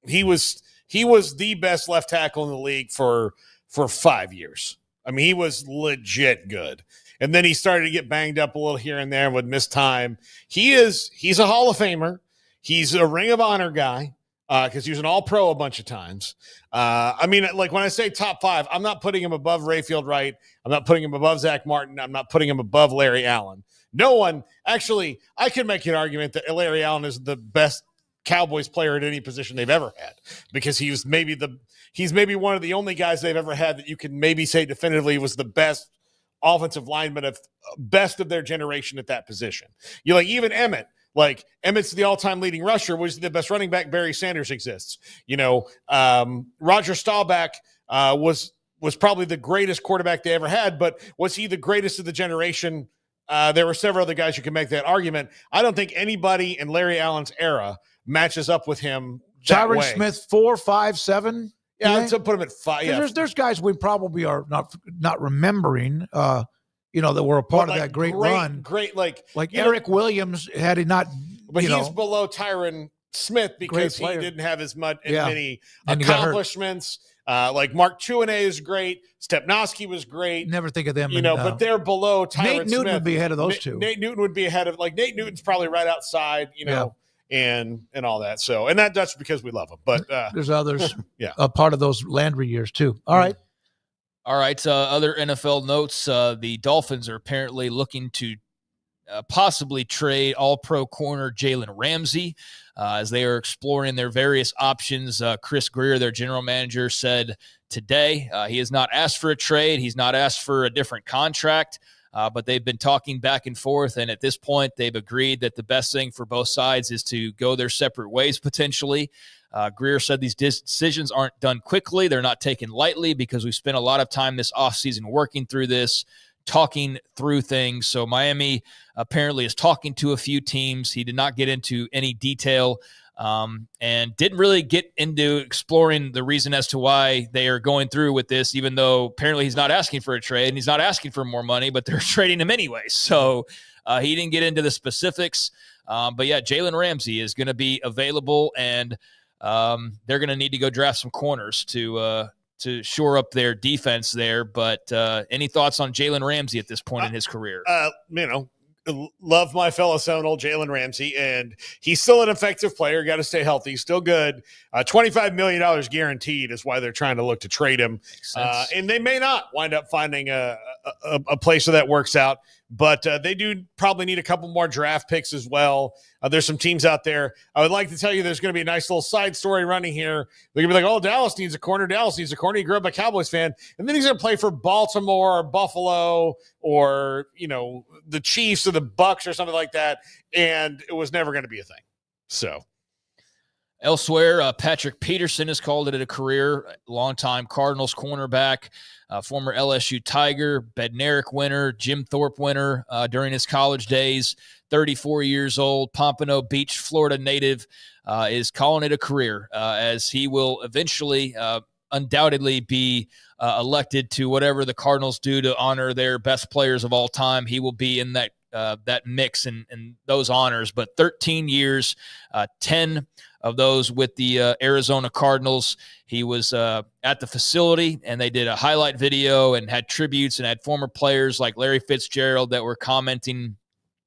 He was the best left tackle in the league for 5 years. I mean, he was legit good. And then he started to get banged up a little here and there and would miss time. He's a Hall of Famer. He's a Ring of Honor guy because he was an All-Pro a bunch of times. Like when I say top 5, I'm not putting him above Rayfield Wright. I'm not putting him above Zach Martin. I'm not putting him above Larry Allen. No one – actually, I could make an argument that Larry Allen is the best Cowboys player at any position they've ever had because he's maybe one of the only guys they've ever had that you can maybe say definitively was the best offensive lineman of best of their generation at that position. You even Emmett, Emmett's the all-time leading rusher, was the best running back. Barry Sanders exists. Roger Staubach was probably the greatest quarterback they ever had, but was he the greatest of the generation? There were several other guys you can make that argument. I don't think anybody in Larry Allen's era matches up with him. Tyron Smith, 4, 5, 7. Yeah, I'd put him at 5. Yeah. There's guys we probably are not remembering. That were a part of that great run. Great, like Eric Williams had he not But he's below Tyron Smith because he didn't have as many accomplishments. Like Mark Chouinay is great. Stepnoski was great. Never think of them. But they're below Tyron Nate Newton Smith. would be ahead of those two. Nate Newton would be ahead of Nate Newton's probably right outside, and all that. So, and that's because we love him. But there's others. Yeah, part of those Landry years too. All right. Other NFL notes: the Dolphins are apparently looking to possibly trade All-Pro corner Jalen Ramsey as they are exploring their various options. Chris Grier, their general manager, said today he has not asked for a trade. He's not asked for a different contract, but they've been talking back and forth, and at this point they've agreed that the best thing for both sides is to go their separate ways potentially. Grier said these decisions aren't done quickly. They're not taken lightly because we've spent a lot of time this offseason working through this, talking through things. So Miami apparently is talking to a few teams. He did not get into any detail and didn't really get into exploring the reason as to why they are going through with this, even though apparently he's not asking for a trade and he's not asking for more money, but they're trading him anyway. So he didn't get into the specifics. But yeah, Jalen Ramsey is going to be available, and they're going to need to go draft some corners to shore up their defense there. But any thoughts on Jalen Ramsey at this point in his career? Love my fellow Seminole, Jalen Ramsey, and he's still an effective player. Got to stay healthy. He's still good. $25 million guaranteed is why they're trying to look to trade him. And they may not wind up finding a place where that works out, but they do probably need a couple more draft picks as well. There's some teams out there. I would like to tell you there's going to be a nice little side story running here. They're going to be like, oh, Dallas needs a corner. Dallas needs a corner. He grew up a Cowboys fan. And then he's going to play for Baltimore or Buffalo or, the Chiefs or the Bucks or something like that. And it was never going to be a thing. So elsewhere, Patrick Peterson has called it a career. Longtime Cardinals cornerback, former LSU Tiger, Bednarik winner, Jim Thorpe winner during his college days, 34 years old, Pompano Beach, Florida native, is calling it a career as he will eventually undoubtedly be elected to whatever the Cardinals do to honor their best players of all time. He will be in that mix and those honors. But 13 years, 10 of those with the Arizona Cardinals. He was at the facility, and they did a highlight video and had tributes and had former players like Larry Fitzgerald that were commenting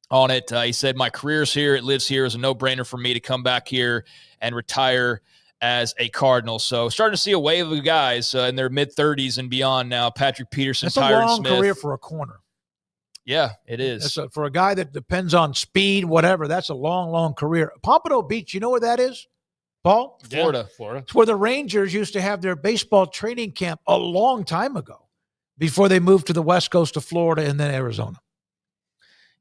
on it. He said, my career's here. It lives here. It's a no-brainer for me to come back here and retire as a Cardinal. So starting to see a wave of guys in their mid-30s and beyond now. Patrick Peterson, That's Tyron a long Smith. career for a corner. Yeah, it is. For a guy that depends on speed, whatever, that's a long, long career. Pompano Beach, you know where that is, Paul? Florida. It's where the Rangers used to have their baseball training camp a long time ago before they moved to the west coast of Florida and then Arizona.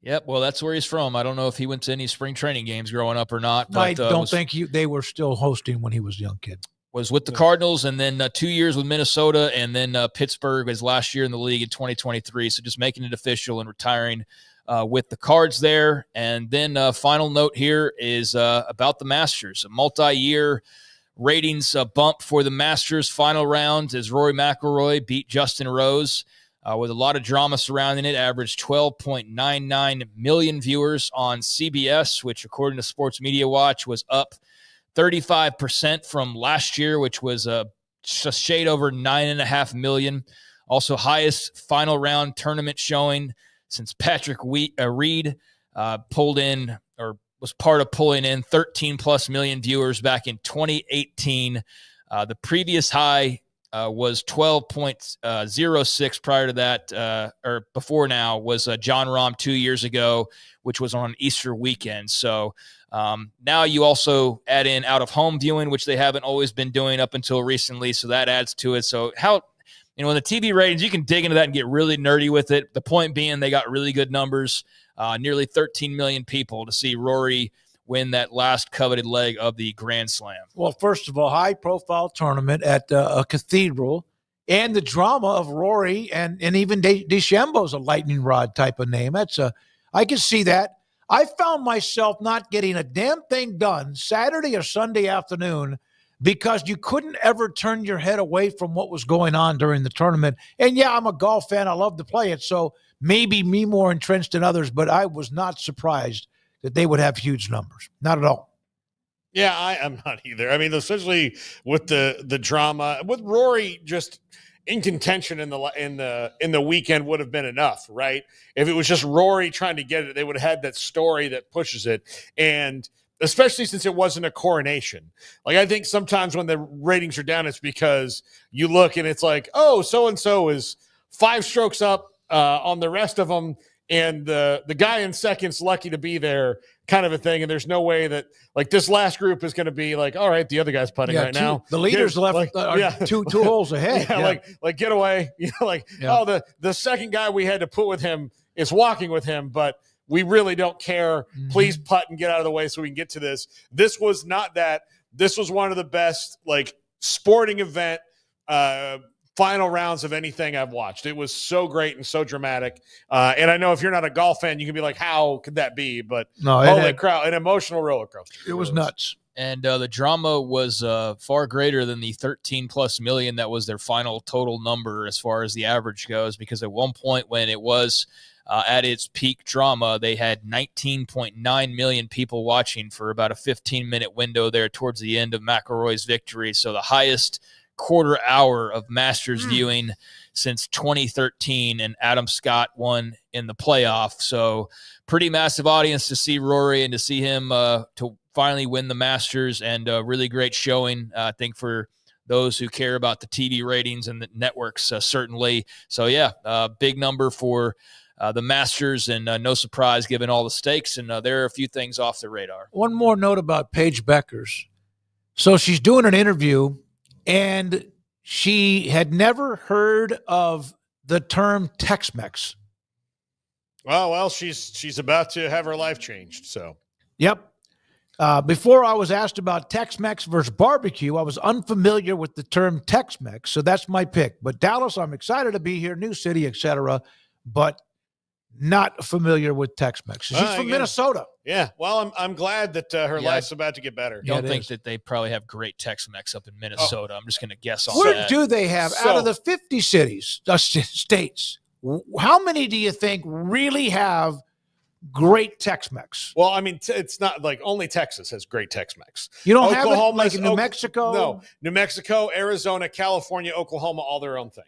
Yep, well, that's where he's from. I don't know if he went to any spring training games growing up or not. But, I don't think they were still hosting when he was a young kid. Was with the Cardinals, and then 2 years with Minnesota, and then Pittsburgh his last year in the league in 2023. So just making it official and retiring with the Cards there. And then final note here is about the Masters. A multi-year ratings bump for the Masters final round as Rory McIlroy beat Justin Rose. With a lot of drama surrounding it, averaged 12.99 million viewers on CBS, which according to Sports Media Watch was up 35% from last year, which was just a shade over 9.5 million. Also highest final round tournament showing since Patrick Reed pulled in or was part of pulling in 13 plus million viewers back in 2018. The previous high was 12.06 prior to that, or before now, was John Rahm 2 years ago, which was on Easter weekend. So now you also add in out-of-home viewing, which they haven't always been doing up until recently, so that adds to it. So in the TV ratings, you can dig into that and get really nerdy with it. The point being they got really good numbers, nearly 13 million people to see Rory win that last coveted leg of the Grand Slam. Well, first of all, high-profile tournament at a cathedral, and the drama of Rory and even DeChambeau's a lightning rod type of name. I can see that. I found myself not getting a damn thing done Saturday or Sunday afternoon because you couldn't ever turn your head away from what was going on during the tournament. And yeah, I'm a golf fan. I love to play it, so maybe me more entrenched than others, but I was not surprised that they would have huge numbers. Not at all. Yeah, I'm not either. I mean, especially with the drama with Rory just in contention in the weekend would have been enough, right? If it was just Rory trying to get it, they would have had that story that pushes it. And especially since it wasn't a coronation. Like, I think sometimes when the ratings are down, it's because you look and it's like, oh, so-and-so is 5 strokes up on the rest of them. And the guy in second's lucky to be there, kind of a thing. And there's no way that, like, this last group is going to be like, all right, the other guy's putting now. The leaders left two holes ahead. Like get away. The second guy we had to put with him is walking with him, but we really don't care. Mm-hmm. Please putt and get out of the way so we can get to this. This was not that. This was one of the best, like, sporting event final rounds of anything I've watched. It was so great and so dramatic. And I know if you're not a golf fan, you can be like, how could that be? But holy crowd, an emotional roller coaster. It was nuts. And the drama was far greater than the 13+ million that was their final total number as far as the average goes, because at one point when it was at its peak drama, they had 19.9 million people watching for about a 15-minute window there towards the end of McIlroy's victory. So the highest quarter hour of Masters viewing since 2013, and Adam Scott won in the playoff. So pretty massive audience to see Rory and to see him to finally win the Masters, and a really great showing, I think, for those who care about the TV ratings and the networks, certainly. So, yeah, big number for the Masters, and no surprise given all the stakes. And there are a few things off the radar. One more note about Paige Beckers. So she's doing an interview, and she had never heard of the term Tex-Mex. Well, she's about to have her life changed. So, yep. Before I was asked about Tex-Mex versus barbecue, I was unfamiliar with the term Tex-Mex, so that's my pick. But Dallas, I'm excited to be here, new city, etc., but not familiar with Tex-Mex. She's from Minnesota. Yeah, well, I'm glad that her life's about to get better. I don't think that they probably have great Tex-Mex up in Minnesota. I'm just going to guess on Where that. do they have, out of the 50 cities, states, how many do you think really have great Tex-Mex? Well, I mean, it's not like only Texas has great Tex-Mex. You don't have it like in New Mexico? No, New Mexico, Arizona, California, Oklahoma, all their own thing.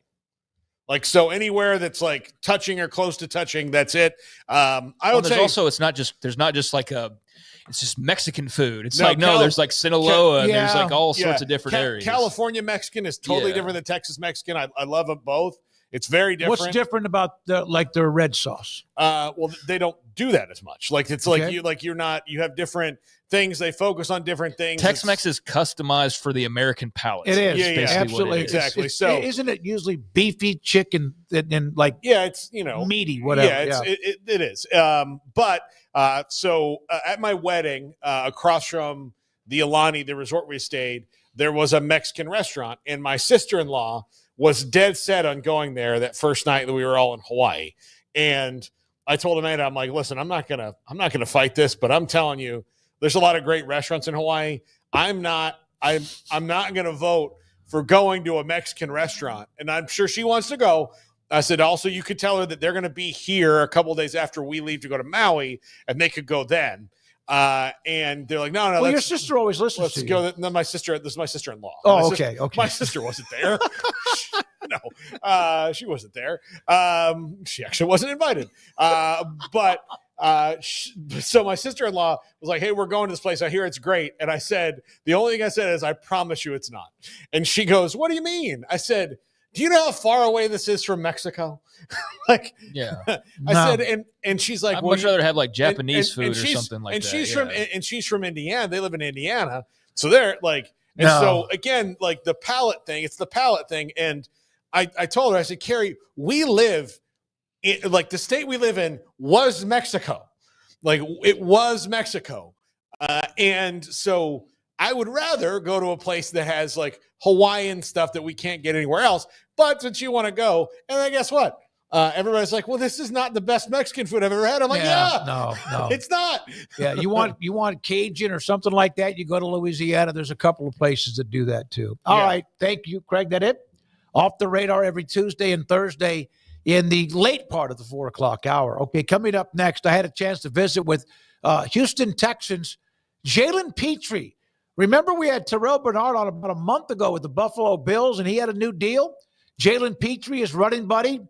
Like, so anywhere that's like touching or close to touching, that's it. I would say also, there's not just like it's just Mexican food. It's there's like Sinaloa and there's like all sorts of different areas. California Mexican is totally different than Texas Mexican. I love them both. It's very different. What's different about their red sauce? Well, they don't do that as much. Like, it's you have different things. They focus on different things. Tex-Mex is customized for the American palate. It is. Absolutely. Exactly. Isn't it usually beefy chicken and like it's meaty, whatever. It is. But at my wedding, across from the Alani, the resort we stayed, there was a Mexican restaurant, and my sister-in-law was dead set on going there that first night that we were all in Hawaii. And I told Amanda, I'm like, listen, I'm not gonna fight this, but I'm telling you, there's a lot of great restaurants in Hawaii. I'm not gonna vote for going to a Mexican restaurant. And I'm sure she wants to go. I said, also, you could tell her that they're gonna be here a couple of days after we leave to go to Maui, and they could go then. And they're like, no. Well, your sister always listens to you. Let's go. No, this is my sister-in-law. Oh, okay. My sister wasn't there. No, she wasn't there. She actually wasn't invited. So my sister-in-law was like, hey, we're going to this place. I hear it's great. And I said, the only thing I said is, I promise you it's not. And she goes, what do you mean? I said, do you know how far away this is from Mexico? I said, and she's like, I'd much rather have like Japanese food or something like that. She's from Indiana. They live in Indiana. So they're like, so again, like the palate thing, it's the palate thing. And I told her, I said, Carrie, we live in, like, the state we live in was Mexico. Like, it was Mexico. And so I would rather go to a place that has like Hawaiian stuff that we can't get anywhere else. But since you want to go, and then guess what? Everybody's like, well, this is not the best Mexican food I've ever had. I'm like, no, it's not. Yeah, you want Cajun or something like that, you go to Louisiana. There's a couple of places that do that too. All right, thank you, Craig. That it? Off the Radar every Tuesday and Thursday in the late part of the 4 o'clock hour. Okay, coming up next, I had a chance to visit with Houston Texans, Jalen Petrie. Remember we had Terrell Bernard on about a month ago with the Buffalo Bills, and he had a new deal? Jalen Petrie is running buddy.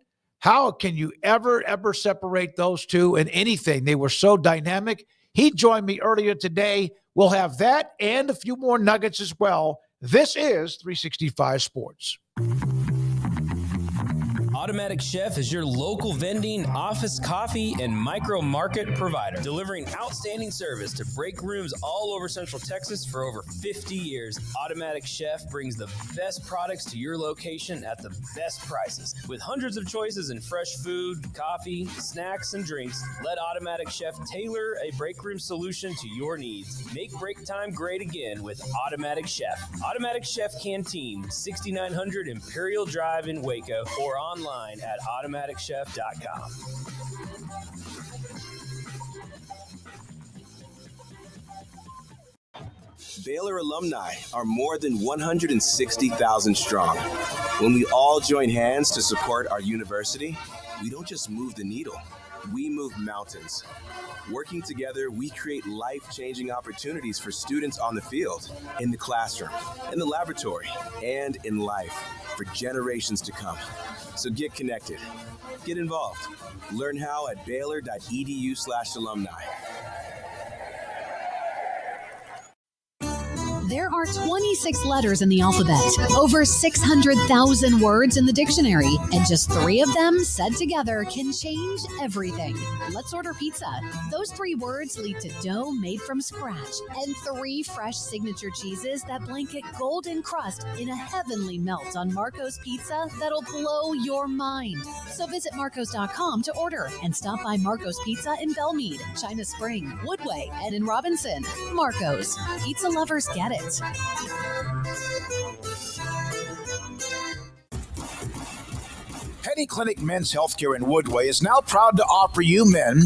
How can you ever separate those two in anything? They were so dynamic. He joined me earlier today. We'll have that and a few more nuggets as well. This is 365 Sports. Automatic Chef is your local vending, office coffee, and micro market provider, delivering outstanding service to break rooms all over Central Texas for over 50 years. Automatic Chef brings the best products to your location at the best prices. With hundreds of choices in fresh food, coffee, snacks, and drinks, let Automatic Chef tailor a break room solution to your needs. Make break time great again with Automatic Chef. Automatic Chef Canteen, 6900 Imperial Drive in Waco, or online at automaticchef.com. Baylor alumni are more than 160,000 strong. When we all join hands to support our university, we don't just move the needle, we move mountains. Working together, we create life-changing opportunities for students on the field, in the classroom, in the laboratory, and in life for generations to come. So get connected, get involved. Learn how at baylor.edu/alumni. There are 26 letters in the alphabet, over 600,000 words in the dictionary, and just 3 of them said together can change everything. Let's order pizza. Those 3 words lead to dough made from scratch and 3 fresh signature cheeses that blanket golden crust in a heavenly melt on Marco's Pizza that'll blow your mind. So visit marcos.com to order and stop by Marco's Pizza in Belmead, China Spring, Woodway, and in Robinson. Marco's. Pizza lovers get it. Penny Clinic Men's Healthcare in Woodway is now proud to offer you men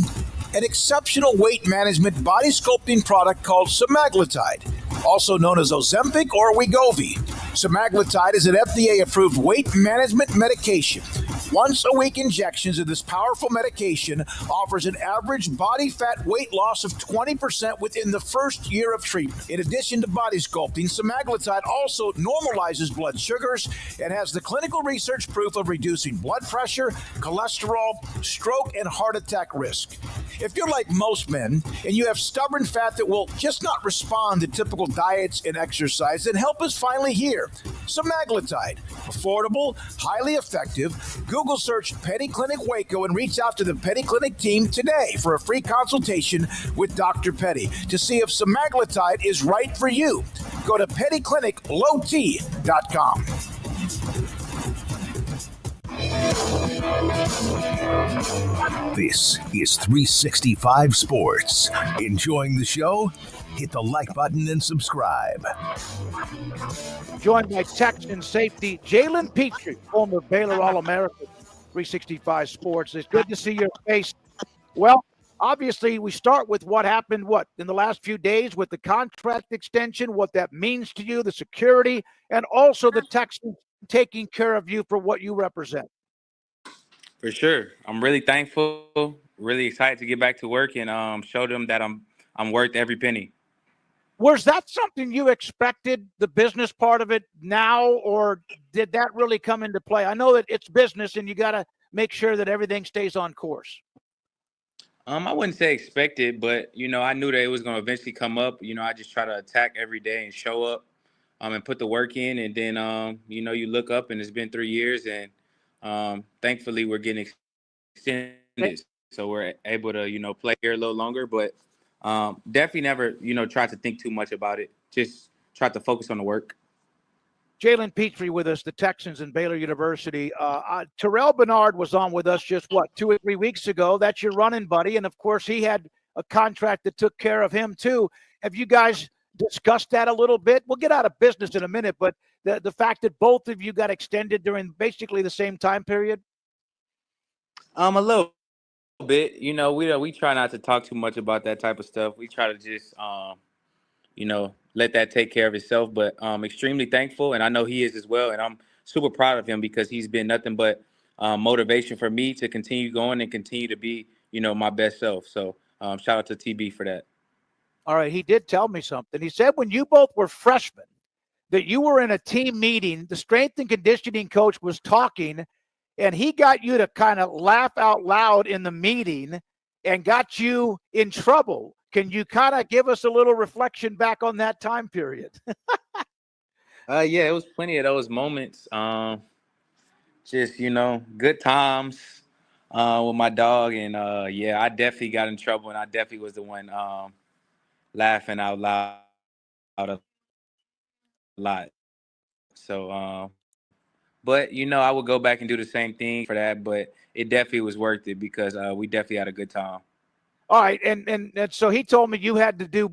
an exceptional weight management body sculpting product called semaglutide, also known as Ozempic or Wegovy. Semaglutide is an FDA-approved weight management medication. Once-a-week injections of this powerful medication offers an average body fat weight loss of 20% within the first year of treatment. In addition to body sculpting, semaglutide also normalizes blood sugars and has the clinical research proof of reducing blood pressure, cholesterol, stroke, and heart attack risk. If you're like most men and you have stubborn fat that will just not respond to typical diets and exercise, then help us finally hear semaglutide. Affordable, highly effective. Google search Penny Clinic Waco and reach out to the Penny Clinic team today for a free consultation with Dr. Petty to see if semaglutide is right for you. Go to pennycliniclowt.com. This is 365 Sports. Enjoying the show? Hit the like button and subscribe. Joined by Texan safety Jalen Petrie, former Baylor All-American. 365 Sports. It's good to see your face. Well, obviously, we start with what happened, in the last few days with the contract extension, what that means to you, the security, and also the Texans taking care of you for what you represent. For sure. I'm really thankful, really excited to get back to work and show them that I'm worth every penny. Was that something you expected, the business part of it now, or did that really come into play? I know that it's business and you got to make sure that everything stays on course. I wouldn't say expected, but, I knew that it was going to eventually come up. I just try to attack every day and show up and put the work in. And then, you look up and it's been 3 years and thankfully we're getting extended. So we're able to, play here a little longer, but definitely never, tried to think too much about it. Just tried to focus on the work. Jalen Petrie with us, the Texans and Baylor University. Terrell Bernard was on with us just, 2 or 3 weeks ago. That's your running buddy. And, of course, he had a contract that took care of him, too. Have you guys discussed that a little bit? We'll get out of business in a minute, but the fact that both of you got extended during basically the same time period? A little bit. We try not to talk too much about that type of stuff. We try to just, let that take care of itself. But extremely thankful, and I know he is as well. And I'm super proud of him because he's been nothing but motivation for me to continue going and continue to be, my best self. So shout out to TB for that. All right, he did tell me something. He said when you both were freshmen that you were in a team meeting, the strength and conditioning coach was talking, and he got you to kind of laugh out loud in the meeting and got you in trouble. Can you kind of give us a little reflection back on that time period? Yeah, it was plenty of those moments. Just, good times with my dog. And, I definitely got in trouble, and I definitely was the one laughing out loud a lot. So, but, I would go back and do the same thing for that. But it definitely was worth it because we definitely had a good time. All right, and so he told me you had to do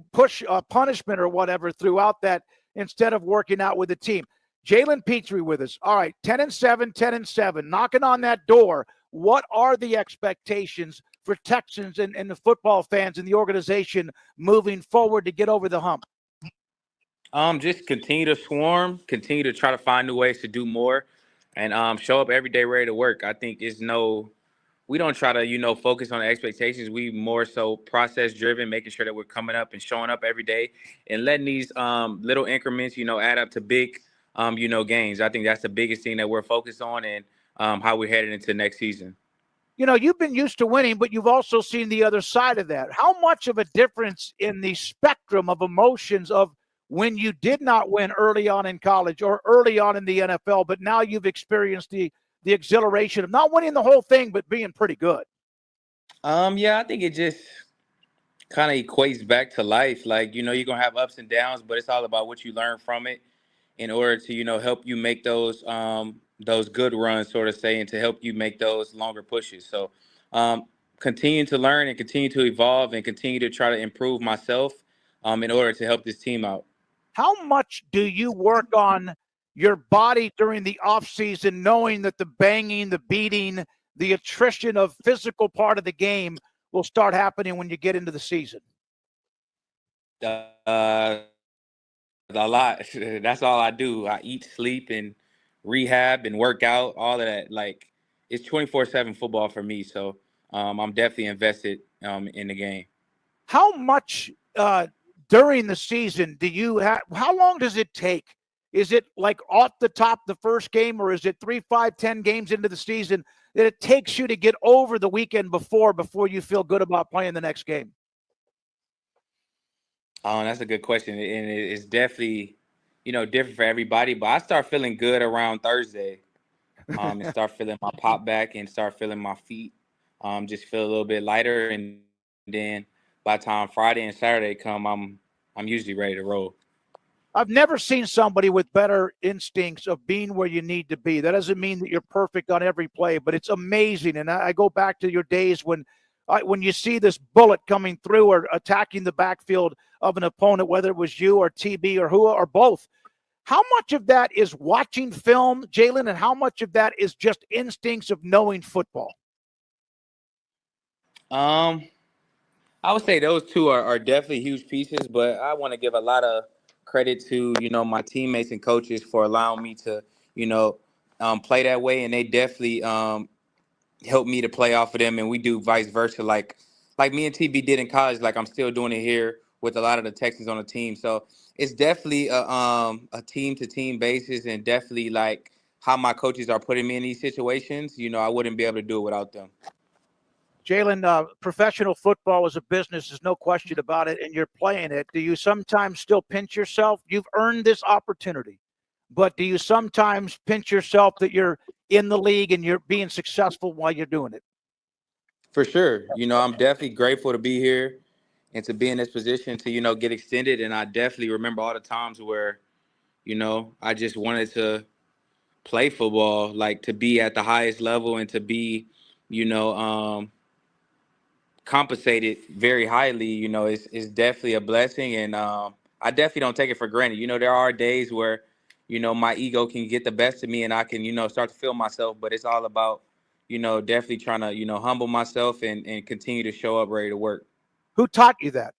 punishment or whatever throughout that instead of working out with the team. Jalen Petrie with us. All right, 10-7, 10-7, knocking on that door. What are the expectations for Texans and the football fans and the organization moving forward to get over the hump? Just continue to swarm, continue to try to find new ways to do more, and show up every day ready to work. I think we don't try to, focus on the expectations. We more so process driven, making sure that we're coming up and showing up every day and letting these little increments, add up to big, gains. I think that's the biggest thing that we're focused on and how we're headed into next season. You've been used to winning, but you've also seen the other side of that. How much of a difference in the spectrum of emotions of when you did not win early on in college or early on in the NFL, but now you've experienced the exhilaration of not winning the whole thing, but being pretty good? I think it just kind of equates back to life. Like, you're going to have ups and downs, but it's all about what you learn from it in order to, help you make those good runs, sort of say, and to help you make those longer pushes. So continue to learn and continue to evolve and continue to try to improve myself in order to help this team out. How much do you work on your body during the offseason, knowing that the banging, the beating, the attrition of physical part of the game will start happening when you get into the season? A lot. That's all I do. I eat, sleep, and rehab and work out, all of that. Like, it's 24/7 football for me. So I'm definitely invested in the game. How much during the season do you have? How long does it take? Is it like off the top the first game, or is it 3, 5, 10 games into the season that it takes you to get over the weekend before you feel good about playing the next game? Oh, that's a good question. And it's definitely, different for everybody. But I start feeling good around Thursday and start feeling my pop back and start feeling my feet just feel a little bit lighter. And then by the time Friday and Saturday come, I'm usually ready to roll. I've never seen somebody with better instincts of being where you need to be. That doesn't mean that you're perfect on every play, but it's amazing. And I go back to your days when you see this bullet coming through or attacking the backfield of an opponent, whether it was you or TB or who or both. How much of that is watching film, Jalen, and how much of that is just instincts of knowing football? I would say those two are definitely huge pieces, but I want to give a lot of credit to, my teammates and coaches for allowing me to, play that way. And they definitely helped me to play off of them. And we do vice versa. Like me and TB did in college, like I'm still doing it here with a lot of the Texans on the team. So it's definitely a team-to-team basis, and definitely like how my coaches are putting me in these situations. I wouldn't be able to do it without them. Jalen, professional football is a business. There's no question about it, and you're playing it. Do you sometimes still pinch yourself? You've earned this opportunity, but do you sometimes pinch yourself that you're in the league and you're being successful while you're doing it? For sure. I'm definitely grateful to be here and to be in this position to, get extended. And I definitely remember all the times where, I just wanted to play football, like to be at the highest level and to be, compensated very highly. It's definitely a blessing. And I definitely don't take it for granted. There are days where, my ego can get the best of me and I can, start to feel myself, but it's all about, definitely trying to, humble myself and continue to show up ready to work. Who taught you that?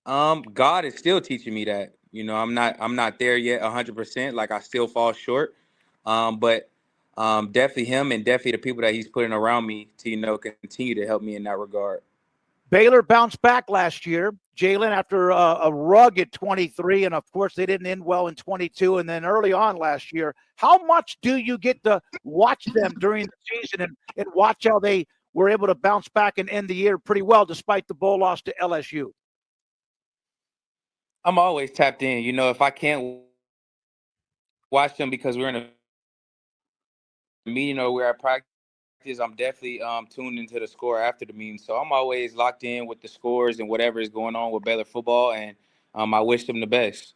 God is still teaching me that. I'm not there yet 100%. Like, I still fall short. But definitely him and definitely the people that he's putting around me to, continue to help me in that regard. Baylor bounced back last year, Jalen, after a rugged 23, and of course they didn't end well in 22, and then early on last year. How much do you get to watch them during the season and watch how they were able to bounce back and end the year pretty well despite the bowl loss to LSU? I'm always tapped in. If I can't watch them because we're in a meeting or we're at practice, I'm definitely tuned into the score after the meeting. So I'm always locked in with the scores and whatever is going on with Baylor football, and I wish them the best.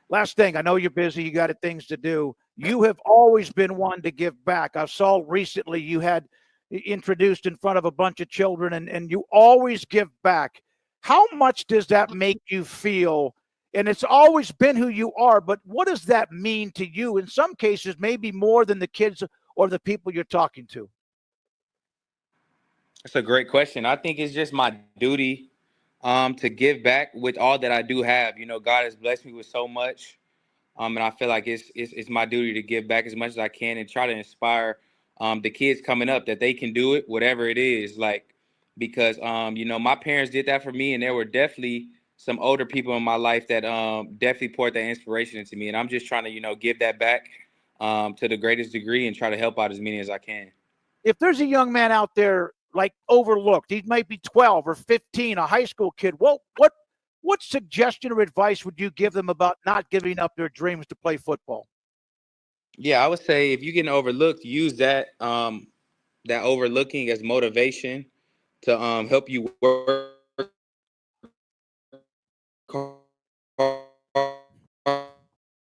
Last thing, I know you're busy, you got things to do. You have always been one to give back. I saw recently you had introduced in front of a bunch of children, and you always give back. How much does that make you feel? And it's always been who you are, but what does that mean to you? In some cases, maybe more than the kids or the people you're talking to. That's a great question. I think it's just my duty to give back with all that I do have. God has blessed me with so much, and I feel like it's my duty to give back as much as I can and try to inspire the kids coming up that they can do it, whatever it is. Because my parents did that for me, and there were definitely some older people in my life that definitely poured that inspiration into me, and I'm just trying to give that back to the greatest degree and try to help out as many as I can. If there's a young man out there like overlooked, he might be 12 or 15, a high school kid, well, what suggestion or advice would you give them about not giving up their dreams to play football? Yeah, I would say if you're getting overlooked, use that overlooking as motivation to help you work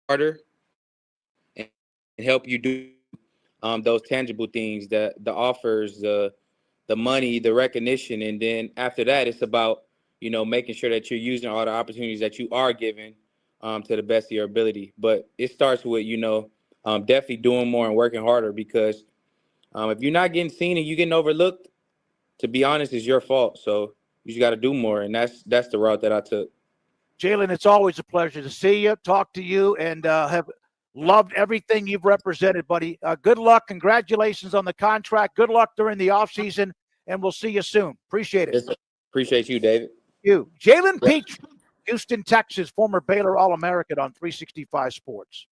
harder and help you do those tangible things, the offers, the money, the recognition. And then after that, it's about, making sure that you're using all the opportunities that you are given to the best of your ability. But it starts with, definitely doing more and working harder, because if you're not getting seen and you're getting overlooked, to be honest, it's your fault. So you just got to do more. And that's the route that I took. Jalen, it's always a pleasure to see you, talk to you, and have loved everything you've represented, buddy. Good luck. Congratulations on the contract. Good luck during the offseason, and we'll see you soon. Appreciate it. Yes, appreciate you, David. You. Jalen Peach, Houston, Texas, former Baylor All-American on 365 Sports.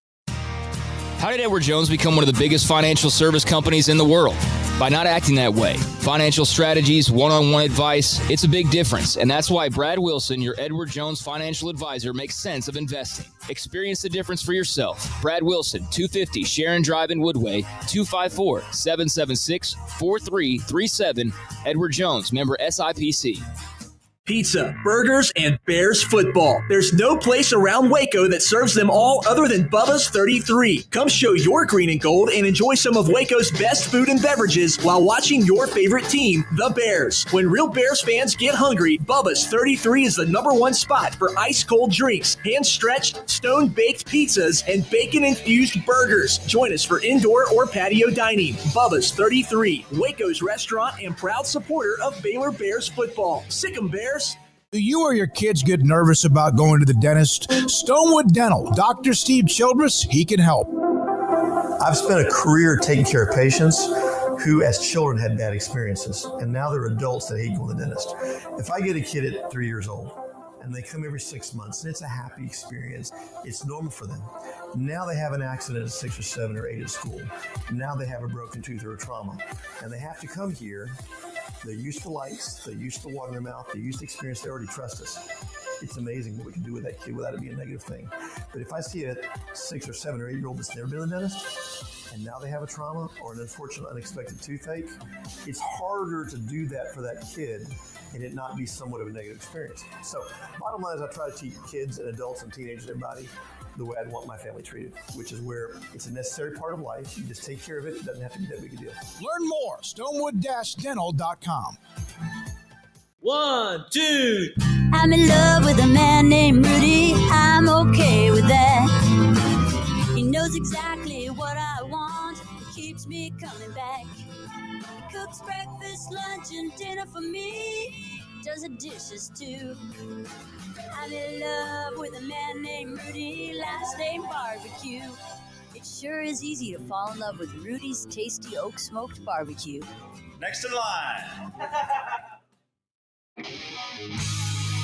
How did Edward Jones become one of the biggest financial service companies in the world? By not acting that way. Financial strategies, one-on-one advice, it's a big difference. And that's why Brad Wilson, your Edward Jones financial advisor, makes sense of investing. Experience the difference for yourself. Brad Wilson, 250 Sharon Drive in Woodway, 254-776-4337. Edward Jones, member SIPC. Pizza, burgers, and Bears football. There's no place around Waco that serves them all other than Bubba's 33. Come show your green and gold and enjoy some of Waco's best food and beverages while watching your favorite team, the Bears. When real Bears fans get hungry, Bubba's 33 is the #1 spot for ice-cold drinks, hand-stretched, stone-baked pizzas, and bacon-infused burgers. Join us for indoor or patio dining. Bubba's 33, Waco's restaurant and proud supporter of Baylor Bears football. Sick 'em, Bears. Do you or your kids get nervous about going to the dentist? Stonewood Dental, Dr. Steve Childress, he can help. I've spent a career taking care of patients who as children had bad experiences, and now they're adults that hate going to the dentist. If I get a kid at 3 years old and they come every 6 months and it's a happy experience, it's normal for them. Now they have an accident at 6 or 7 or 8 at school. Now they have a broken tooth or a trauma, and they have to come here. They're used to lights, they're used to water in their mouth, they're used to experience, they already trust us. It's amazing what we can do with that kid without it being a negative thing. But if I see a 6 or 7 or 8 year old that's never been to the dentist, and now they have a trauma or an unfortunate unexpected toothache, it's harder to do that for that kid and it not be somewhat of a negative experience. So bottom line is I try to teach kids and adults and teenagers, everybody, the way I'd want my family treated, which is where it's a necessary part of life. You just take care of it. It doesn't have to be that big a deal. Learn more, stonewood-dental.com. 1, 2. I'm in love with a man named Rudy. I'm okay with that. He knows exactly what I want. He keeps me coming back. He cooks breakfast, lunch, and dinner for me. Does the dishes too. I'm in love with a man named Rudy, last name Barbecue. It sure is easy to fall in love with Rudy's tasty oak smoked barbecue. Next in line.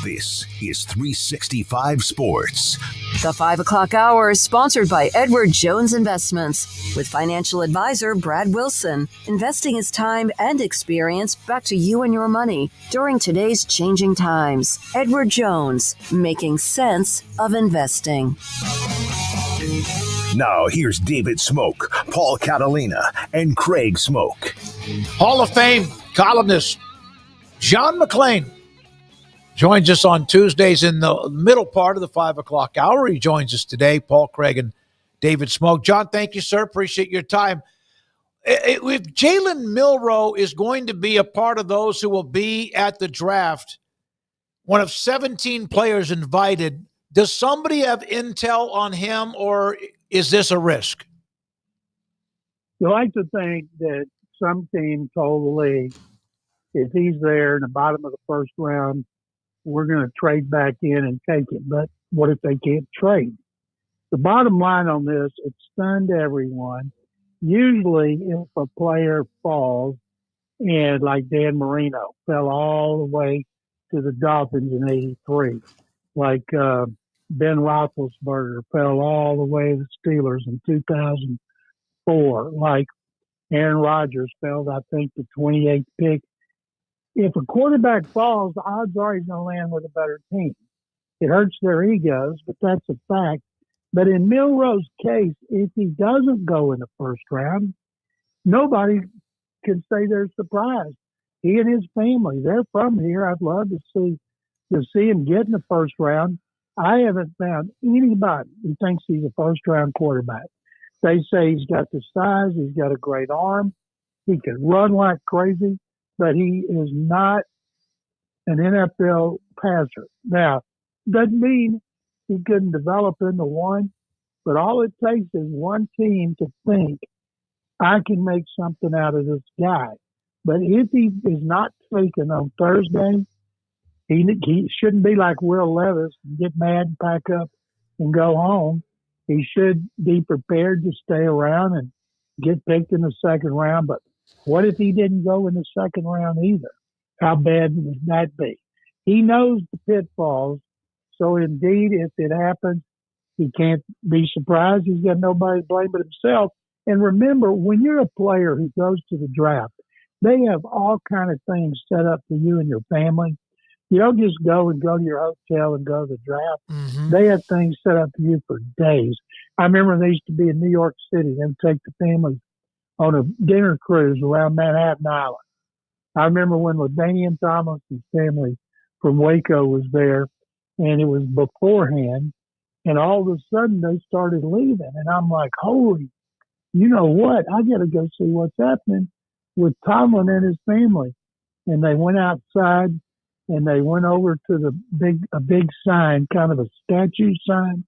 This is 365 Sports. The 5 o'clock hour is sponsored by Edward Jones Investments with financial advisor Brad Wilson. Investing his time and experience back to you and your money during today's changing times. Edward Jones, making sense of investing. Now here's David Smoak, Paul Catalina, and Craig Smoak. Hall of Fame columnist John McClain joins us on Tuesdays in the middle part of the 5 o'clock hour. He joins us today, Paul, Craig, and David Smoak. John, thank you, sir. Appreciate your time. If Jalen Milroe is going to be a part of those who will be at the draft, one of 17 players invited, does somebody have intel on him, or is this a risk? You like to think that some team told the league, if he's there in the bottom of the first round, we're going to trade back in and take it. But what if they can't trade? The bottom line on this, it stunned everyone. Usually if a player falls, and like Dan Marino fell all the way to the Dolphins in 83, like Ben Roethlisberger fell all the way to the Steelers in 2004, like Aaron Rodgers fell, I think, the 28th pick. If a quarterback falls, the odds are he's going to land with a better team. It hurts their egos, but that's a fact. But in Milroe's case, if he doesn't go in the first round, nobody can say they're surprised. He and his family, they're from here. I'd love to see him get in the first round. I haven't found anybody who thinks he's a first-round quarterback. They say he's got the size, he's got a great arm, he can run like crazy, but he is not an NFL passer. Now, doesn't mean he couldn't develop into one, but all it takes is one team to think, I can make something out of this guy. But if he is not taken on Thursday, he shouldn't be like Will Levis and get mad and pack up and go home. He should be prepared to stay around and get picked in the second round. But what if he didn't go in the second round either? How bad would that be? He knows the pitfalls. So indeed, if it happens, he can't be surprised. He's got nobody to blame but himself. And remember, when you're a player who goes to the draft, they have all kind of things set up for you and your family. You don't just go to your hotel and go to the draft. Mm-hmm. They have things set up for you for days. I remember they used to be in New York City. They would take the family on a dinner cruise around Manhattan Island. I remember when LaDainian Tomlinson's family from Waco was there, and it was beforehand, and all of a sudden they started leaving. And I'm like, holy, you know what? I got to go see what's happening with Tomlin and his family. And they went outside, and they went over to a big sign, kind of a statue sign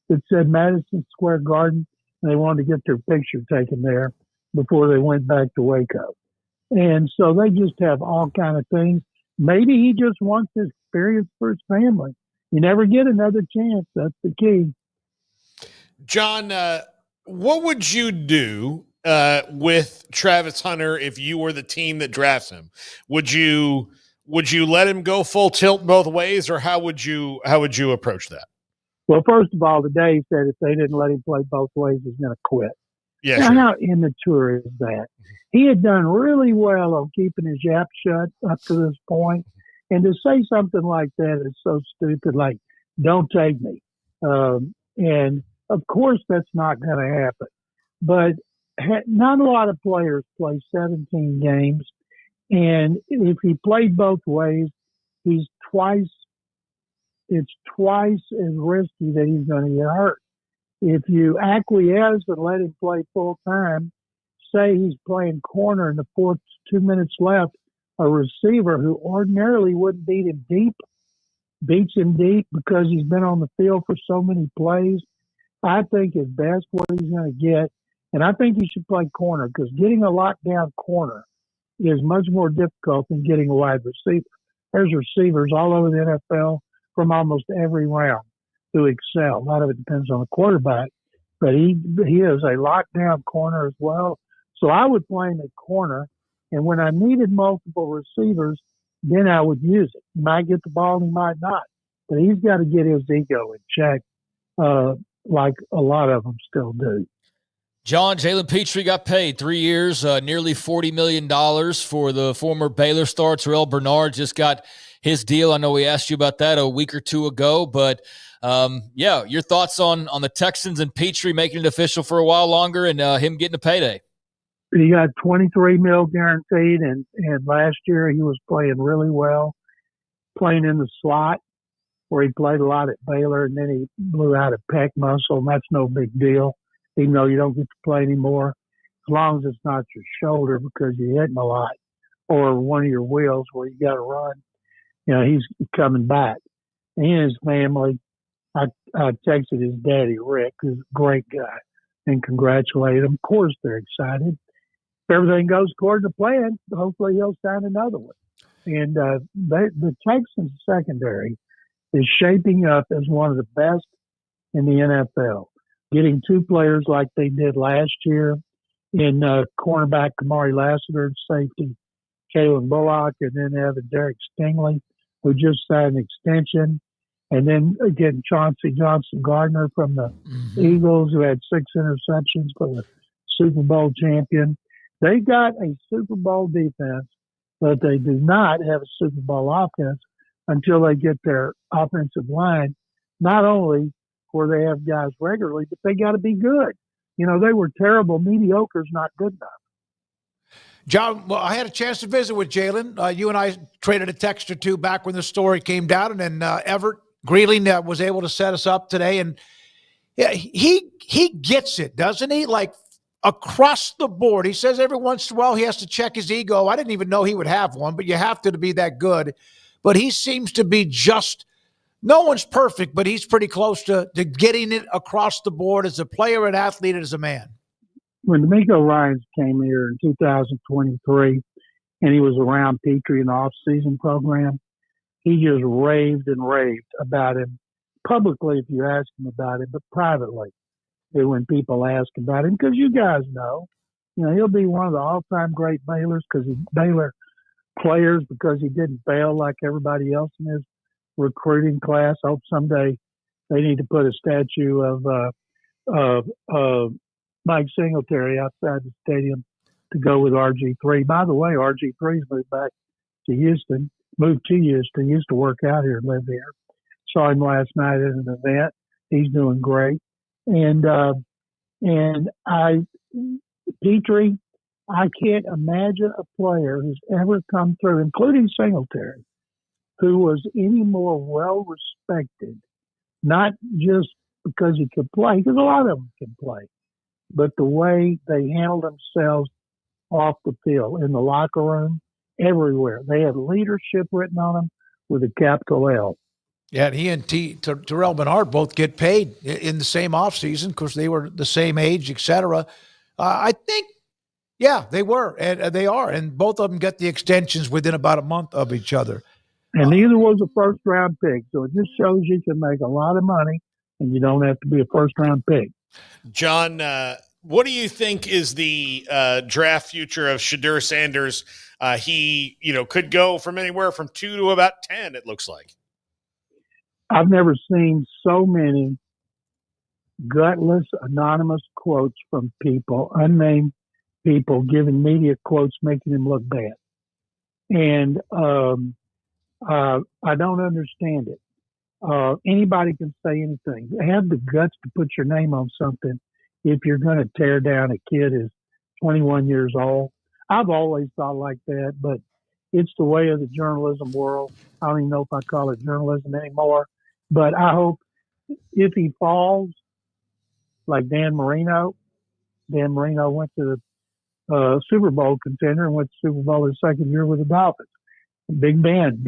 that said Madison Square Garden. And they wanted to get their picture taken there before they went back to Waco. And so they just have all kind of things. Maybe he just wants this experience for his family. You never get another chance. That's the key. John, what would you do with Travis Hunter if you were the team that drafts him? Would you let him go full tilt both ways, or how would you approach that? Well, first of all, today he said if they didn't let him play both ways, he's going to quit. Yeah, now, sure. How immature is that? He had done really well on keeping his yap shut up to this point. And to say something like that is so stupid, like, don't take me. And, of course, that's not going to happen. But not a lot of players play 17 games. And if he played both ways, it's twice as risky that he's going to get hurt. If you acquiesce and let him play full time, say he's playing corner in the fourth 2 minutes left, a receiver who ordinarily wouldn't beat him deep, beats him deep because he's been on the field for so many plays. I think at best what he's going to get, and I think he should play corner because getting a lockdown corner is much more difficult than getting a wide receiver. There's receivers all over the NFL from almost every round who excel. A lot of it depends on the quarterback, but he is a lockdown corner as well. So I would play him at corner. And when I needed multiple receivers, then I would use it. He might get the ball and he might not. But he's got to get his ego in check, like a lot of them still do. John, Jalen Petrie got paid 3 years, nearly $40 million for the former Baylor star. Terrell Bernard just got his deal. I know we asked you about that a week or two ago, but yeah, your thoughts on the Texans and Petrie making it official for a while longer and him getting a payday? He got $23 million guaranteed, and last year he was playing really well, playing in the slot where he played a lot at Baylor, and then he blew out a pec muscle, and that's no big deal, even though you don't get to play anymore, as long as it's not your shoulder because you're hitting a lot or one of your wheels where you got to run. You know, he's coming back. And he and his family, I texted his daddy, Rick, who's a great guy, and congratulated him. Of course, they're excited. If everything goes according to plan, hopefully he'll sign another one. And the Texans secondary is shaping up as one of the best in the NFL. Getting two players like they did last year in cornerback Kamari Lassiter and safety Kalen Bullock, and then having Derek Stingley, who just signed an extension. And then again, Chauncey Johnson-Gardner from the Eagles, who had 6 interceptions for the Super Bowl champion. They got a Super Bowl defense, but they do not have a Super Bowl offense until they get their offensive line, not only where they have guys regularly, but they got to be good. You know, they were terrible. Mediocre is not good enough. John, well, I had a chance to visit with Jalen. You and I traded a text or two back when the story came down, and then Everett Greeling was able to set us up today. And yeah, he gets it, doesn't he? Like across the board. He says every once in a while he has to check his ego. I didn't even know he would have one, but you have to be that good. But he seems to be just – no one's perfect, but he's pretty close to getting it across the board as a player, an athlete, and as a man. When Nico Ryans came here in 2023 and he was around Petrie in the off-season program, he just raved and raved about him publicly if you ask him about it, but privately when people ask about him, because you guys know, he'll be one of the all-time great Baylor players because he didn't fail like everybody else in his recruiting class. I hope someday they need to put a statue of Mike Singletary outside the stadium to go with RG3. By the way, RG3's moved to Houston. He used to work out here and live here. Saw him last night at an event. He's doing great. And Petrie, I can't imagine a player who's ever come through, including Singletary, who was any more well-respected, not just because he could play, because a lot of them can play, but the way they handled themselves off the field, in the locker room, everywhere. They had leadership written on them with a capital L. Yeah, and he and Terrell Bernard both get paid in the same offseason because they were the same age, et cetera. I think, yeah, they were, and they are, and both of them got the extensions within about a month of each other. And neither was a first-round pick, so it just shows you can make a lot of money, and you don't have to be a first-round pick. John, what do you think is the draft future of Shedeur Sanders? He, could go from anywhere from 2 to about 10, it looks like. I've never seen so many gutless, anonymous quotes from people, unnamed people, giving media quotes, making him look bad. And I don't understand it. Anybody can say anything. Have the guts to put your name on something if you're going to tear down a kid who's 21 years old. I've always thought like that, but it's the way of the journalism world. I don't even know if I call it journalism anymore. But I hope if he falls, like Dan Marino went to the Super Bowl contender and went to Super Bowl his second year with the Dolphins. Big Ben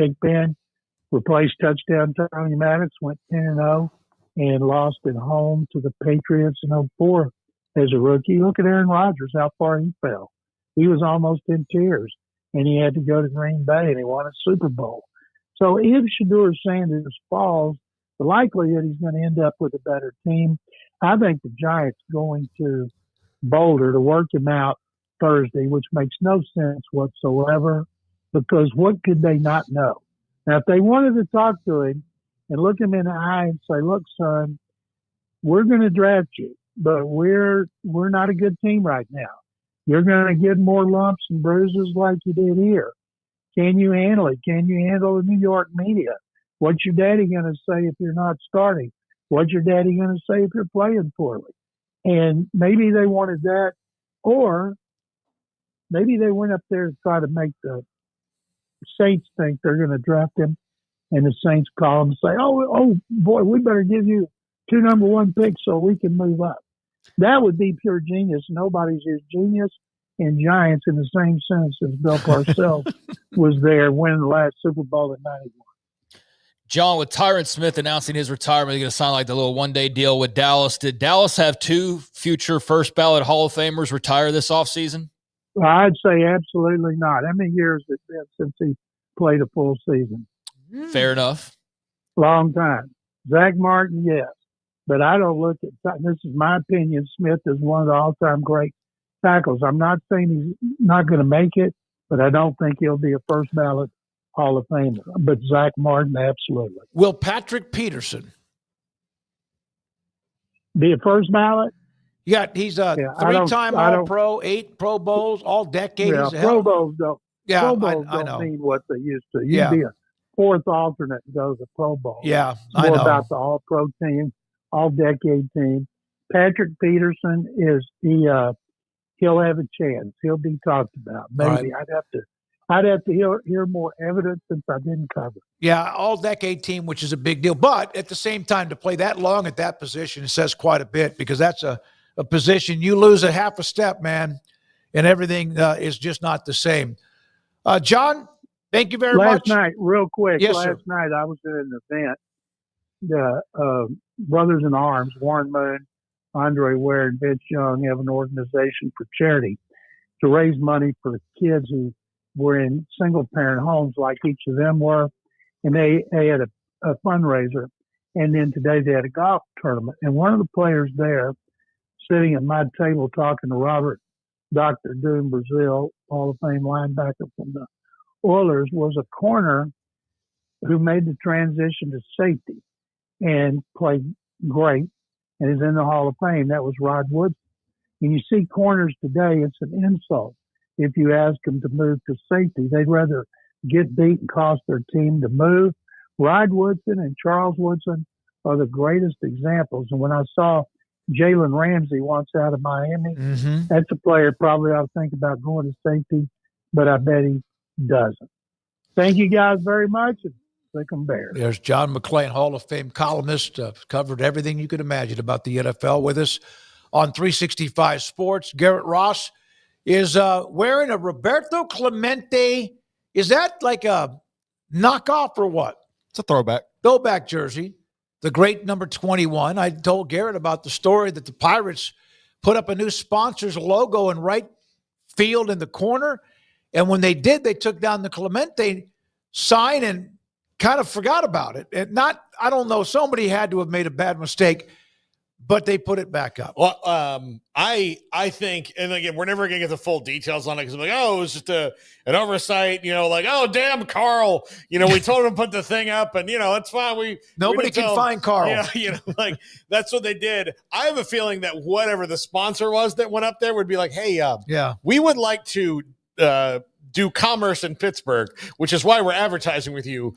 replaced touchdown Tony Maddox, went 10-0 and lost at home to the Patriots in 2004 as a rookie. Look at Aaron Rodgers, how far he fell. He was almost in tears, and he had to go to Green Bay, and he won a Super Bowl. So if Shedeur Sanders falls, the likelihood he's going to end up with a better team. I think the Giants going to Boulder to work him out Thursday, which makes no sense whatsoever. because what could they not know? Now, if they wanted to talk to him and look him in the eye and say, look, son, we're going to draft you, but we're not a good team right now. You're going to get more lumps and bruises like you did here. Can you handle it? Can you handle the New York media? What's your daddy going to say if you're not starting? What's your daddy going to say if you're playing poorly? And maybe they wanted that, or maybe they went up there to try to make the Saints think they're going to draft him, and the Saints call him and say, oh boy, we better give you 2 number 1 picks so we can move up. That would be pure genius. Nobody's used genius and Giants in the same sentence as Bill Parcells was there winning the last Super Bowl in 91. John, with Tyron Smith announcing his retirement, he's going to sign like the little one-day deal with Dallas. Did Dallas have 2 future first-ballot Hall of Famers retire this offseason? Well, I'd say absolutely not. How many years has it been since he played a full season? Fair enough. Long time. Zach Martin, yes. But I don't look at, this is my opinion, Smith is one of the all-time great tackles. I'm not saying he's not going to make it, but I don't think he'll be a first-ballot Hall of Famer. But Zach Martin, absolutely. Will Patrick Peterson be a first ballot? Yeah, he's a 3-time All-Pro, 8 Pro Bowls, all-decade. Yeah, Pro Bowls don't. Yeah, Pro Bowls I don't know. mean what they used to. You'd be a 4th alternate and go to the Pro Bowl. Yeah, It's I more know. about the All-Pro team, All-Decade team. Patrick Peterson he'll have a chance. He'll be talked about. Maybe Right. I'd have to hear more evidence since I didn't cover. Yeah, all-decade team, which is a big deal. But at the same time, to play that long at that position says quite a bit, because that's a position you lose a half a step, man, and everything is just not the same. John, thank you very much. Last night, real quick, Yes, last night I was at an event. The Brothers in Arms, Warren Moon, Andre Ware, and Vince Young have an organization for charity to raise money for kids who were in single-parent homes like each of them were. And they had a fundraiser. And then today they had a golf tournament. And one of the players there, sitting at my table talking to Robert, Dr. Doom Brazil, Hall of Fame linebacker from the Oilers, was a corner who made the transition to safety and played great and is in the Hall of Fame. That was Rod Woodson. And you see corners today, it's an insult. If you ask them to move to safety, they'd rather get beat and cost their team to move. Rod Woodson and Charles Woodson are the greatest examples. And when I saw Jalen Ramsey once out of Miami, that's a player probably ought to think about going to safety, but I bet he doesn't. Thank you guys very much. And Sick 'em Bears. There's John McClain, Hall of Fame columnist, covered everything you could imagine about the NFL with us on 365 Sports. Garrett Ross is wearing a Roberto Clemente. Is that like a knockoff or what? It's a throwback. Throwback jersey. The great number 21. I told Garrett about the story that the Pirates put up a new sponsor's logo in right field in the corner. And when they did, they took down the Clemente sign and kind of forgot about it. And I don't know, somebody had to have made a bad mistake, but they put it back up. Well, I think, and again, we're never going to get the full details on it because I'm like, oh, it was just an oversight, like, oh, damn, Carl, we told him to put the thing up and, it's fine. Nobody can find Carl. Yeah, that's what they did. I have a feeling that whatever the sponsor was that went up there would be like, hey, we would like to do commerce in Pittsburgh, which is why we're advertising with you.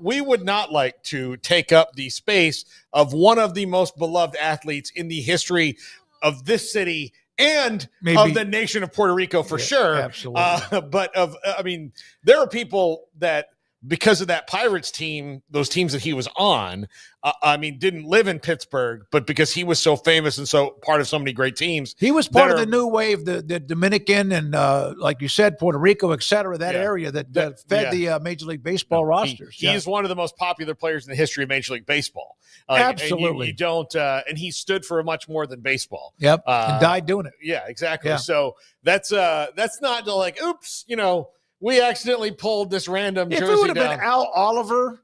We would not like to take up the space of one of the most beloved athletes in the history of this city and of the nation of Puerto Rico for sure. Absolutely. But there are people that, because of that Pirates team, those teams that he was on, didn't live in Pittsburgh, but because he was so famous and so part of so many great teams. He was part of the new wave, the Dominican and, like you said, Puerto Rico, et cetera, area that fed the Major League Baseball rosters. He is one of the most popular players in the history of Major League Baseball. Absolutely. And you don't, and he stood for much more than baseball. Yep, and died doing it. Yeah, exactly. Yeah. So that's not like, oops, we accidentally pulled this random jersey down. If it would have been Al Oliver,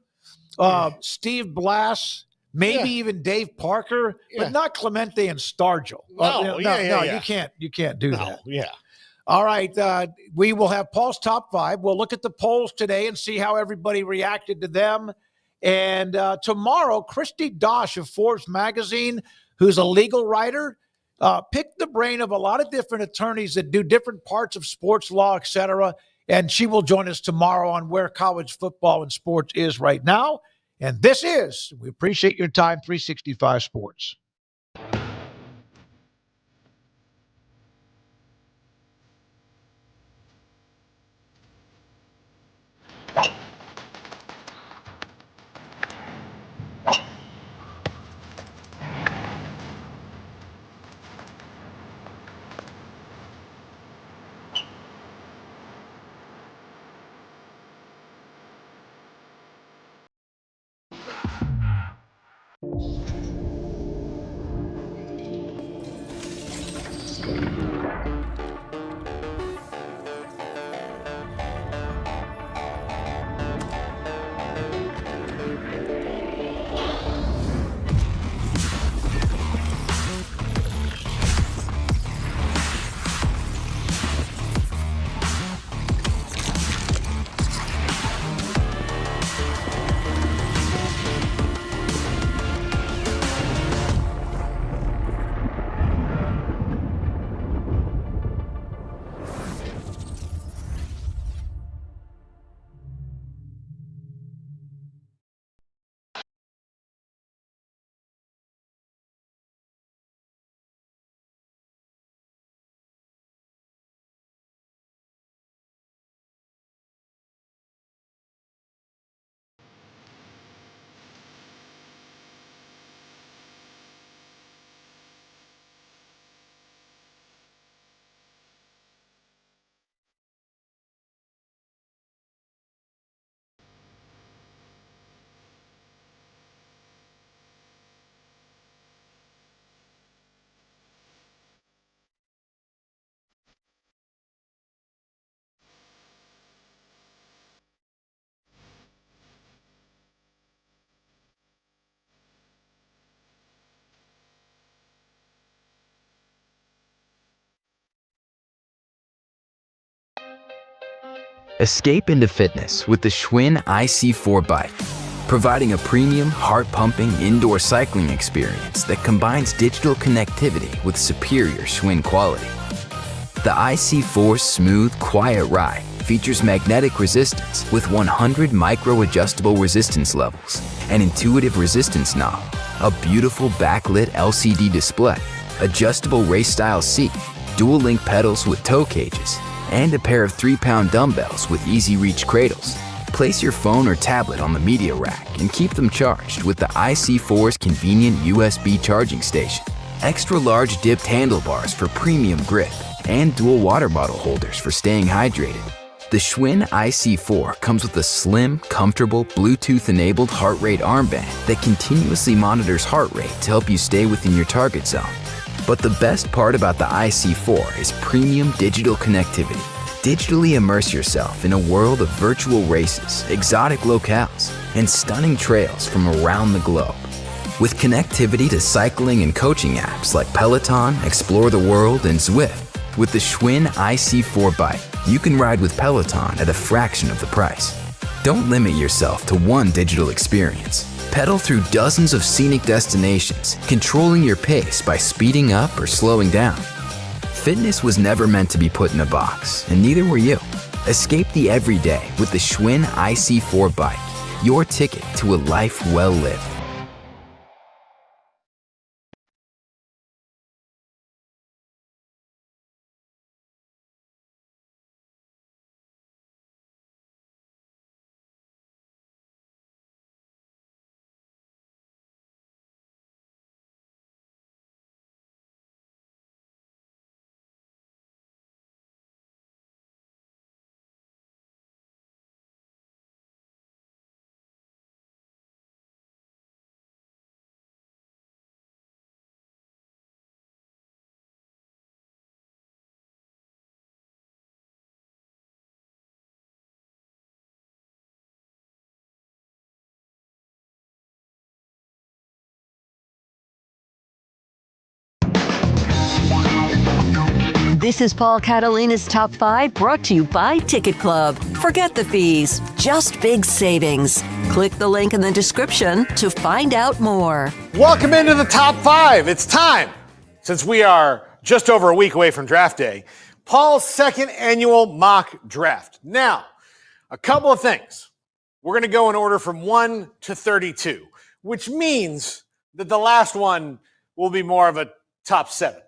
Steve Blass, maybe even Dave Parker, but not Clemente and Stargell. No, you can't do that. Yeah. All right. We will have Paul's top 5. We'll look at the polls today and see how everybody reacted to them. And tomorrow, Christy Dosh of Forbes magazine, who's a legal writer, picked the brain of a lot of different attorneys that do different parts of sports law, et cetera. And she will join us tomorrow on where college football and sports is right now. And this is, we appreciate your time, 365 Sports. Escape into fitness with the Schwinn IC4 bike, providing a premium, heart-pumping indoor cycling experience that combines digital connectivity with superior Schwinn quality. The IC4's smooth, quiet ride features magnetic resistance with 100 micro-adjustable resistance levels, an intuitive resistance knob, a beautiful backlit LCD display, adjustable race-style seat, dual-link pedals with toe cages, and a pair of 3-pound dumbbells with easy-reach cradles. Place your phone or tablet on the media rack and keep them charged with the IC4's convenient USB charging station, extra-large dipped handlebars for premium grip, and dual water bottle holders for staying hydrated. The Schwinn IC4 comes with a slim, comfortable, Bluetooth-enabled heart rate armband that continuously monitors heart rate to help you stay within your target zone. But the best part about the IC4 is premium digital connectivity. Digitally immerse yourself in a world of virtual races, exotic locales, and stunning trails from around the globe. With connectivity to cycling and coaching apps like Peloton, Explore the World, and Zwift, with the Schwinn IC4 bike, you can ride with Peloton at a fraction of the price. Don't limit yourself to one digital experience. Pedal through dozens of scenic destinations, controlling your pace by speeding up or slowing down. Fitness was never meant to be put in a box, and neither were you. Escape the everyday with the Schwinn IC4 bike, your ticket to a life well lived. This is Paul Catalina's Top 5, brought to you by Ticket Club. Forget the fees, just big savings. Click the link in the description to find out more. Welcome into the Top 5. It's time, since we are just over a week away from draft day, Paul's second annual mock draft. Now, a couple of things. We're going to go in order from 1 to 32, which means that the last one will be more of a top 7.